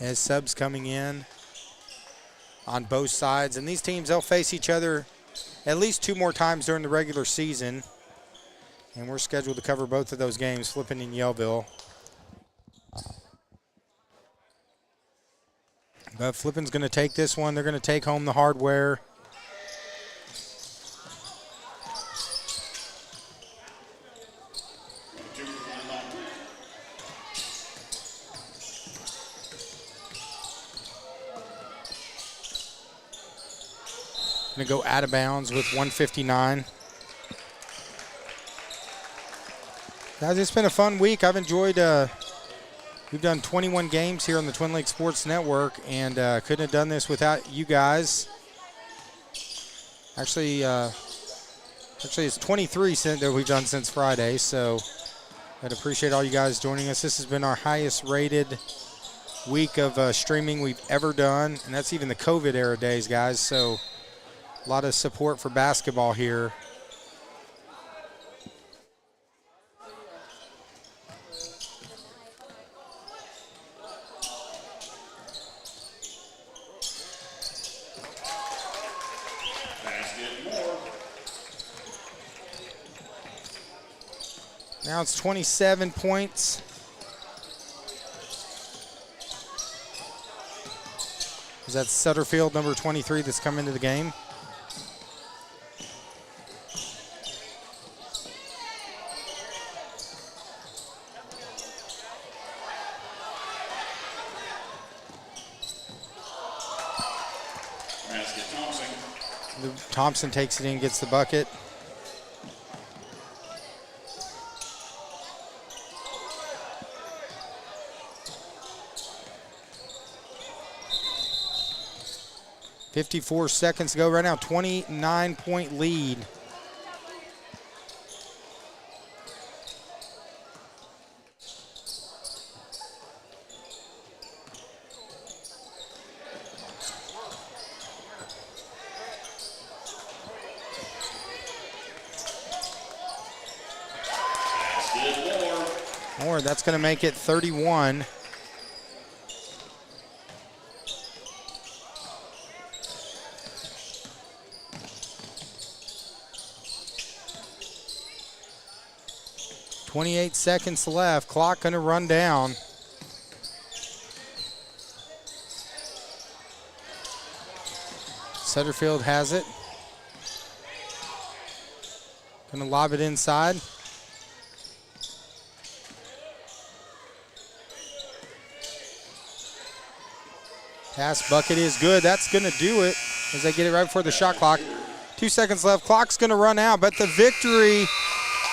As subs coming in on both sides. And these teams, they'll face each other at least two more times during the regular season. And we're scheduled to cover both of those games, Flippin' and Yellville. But Flippin's going to take this one. They're going to take home the hardware. Going to go out of bounds with 1:59. Guys, it's been a fun week. I've enjoyed we've done 21 games here on the Twin Lakes Sports Network, and couldn't have done this without you guys. Actually, Actually, it's 23 that we've done since Friday, so I'd appreciate all you guys joining us. This has been our highest rated week of streaming we've ever done, and that's even the COVID era days, guys. So a lot of support for basketball here. Now it's 27 points. Is that Sutterfield, number 23, that's come into the game? Thompson takes it in, gets the bucket. .54 seconds to go right now, 29-point lead. Moore, that's going to make it 31. .28 seconds left. Clock going to run down. Sutterfield has it. Going to lob it inside. Pass bucket is good. That's going to do it as they get it right before the shot clock. 2 seconds left. Clock's going to run out, but the victory,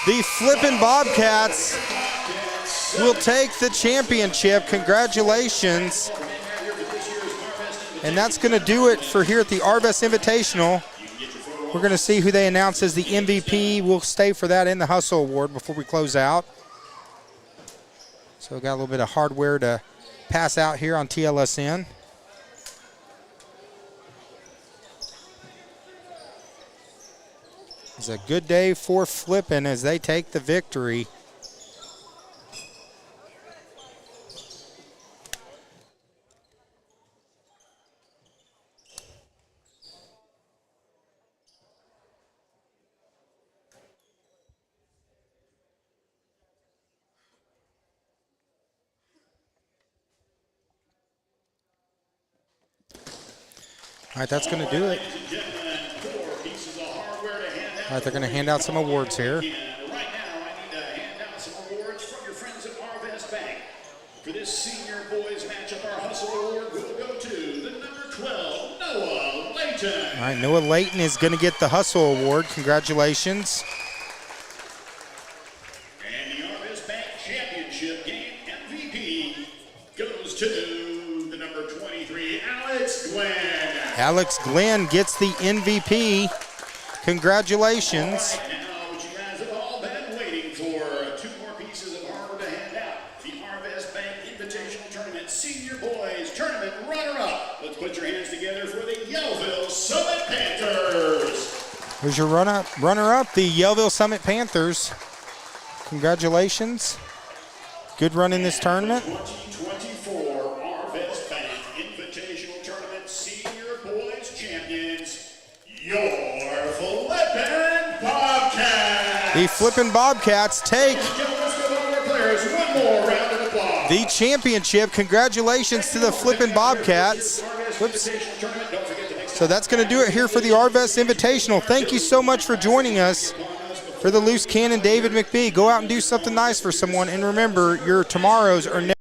the flippin' Bobcats will take the championship. Congratulations. And that's going to do it for here at the Arvest Invitational. We're going to see who they announce as the MVP. We'll stay for that in the Hustle Award before we close out. So we got a little bit of hardware to pass out here on TLSN. It's a good day for Flippin' as they take the victory. All right, that's going to do it. All right, they're going to hand out some awards here. Right now, I need to hand out some awards from your friends at Arvest Bank. For this senior boys matchup, our Hustle Award will go to the number 12, Noah Layton. All right, Noah Layton is going to get the Hustle Award. Congratulations. And the Arvest Bank Championship game MVP goes to the number 23, Alex Glenn. Alex Glenn gets the MVP. Congratulations. All right, now what you guys have all been waiting for, 2 more pieces of hardware to hand out. The Arvest Bank Invitational Tournament Senior Boys Tournament runner-up. Let's put your hands together for the Yellville Summit Panthers. Here's your runner-up, the Yellville Summit Panthers. Congratulations. Good run in this tournament. 2024 Arvest Bank Invitational Tournament Senior Boys Champions, your Flippin' Bobcats. The Flippin' Bobcats take the championship. Congratulations to the Flippin' Bobcats. Whoops. So that's going to do it here for the Arvest Invitational. Thank you so much for joining us. For the Loose Cannon, David McBee, go out and do something nice for someone. And remember, your tomorrows are never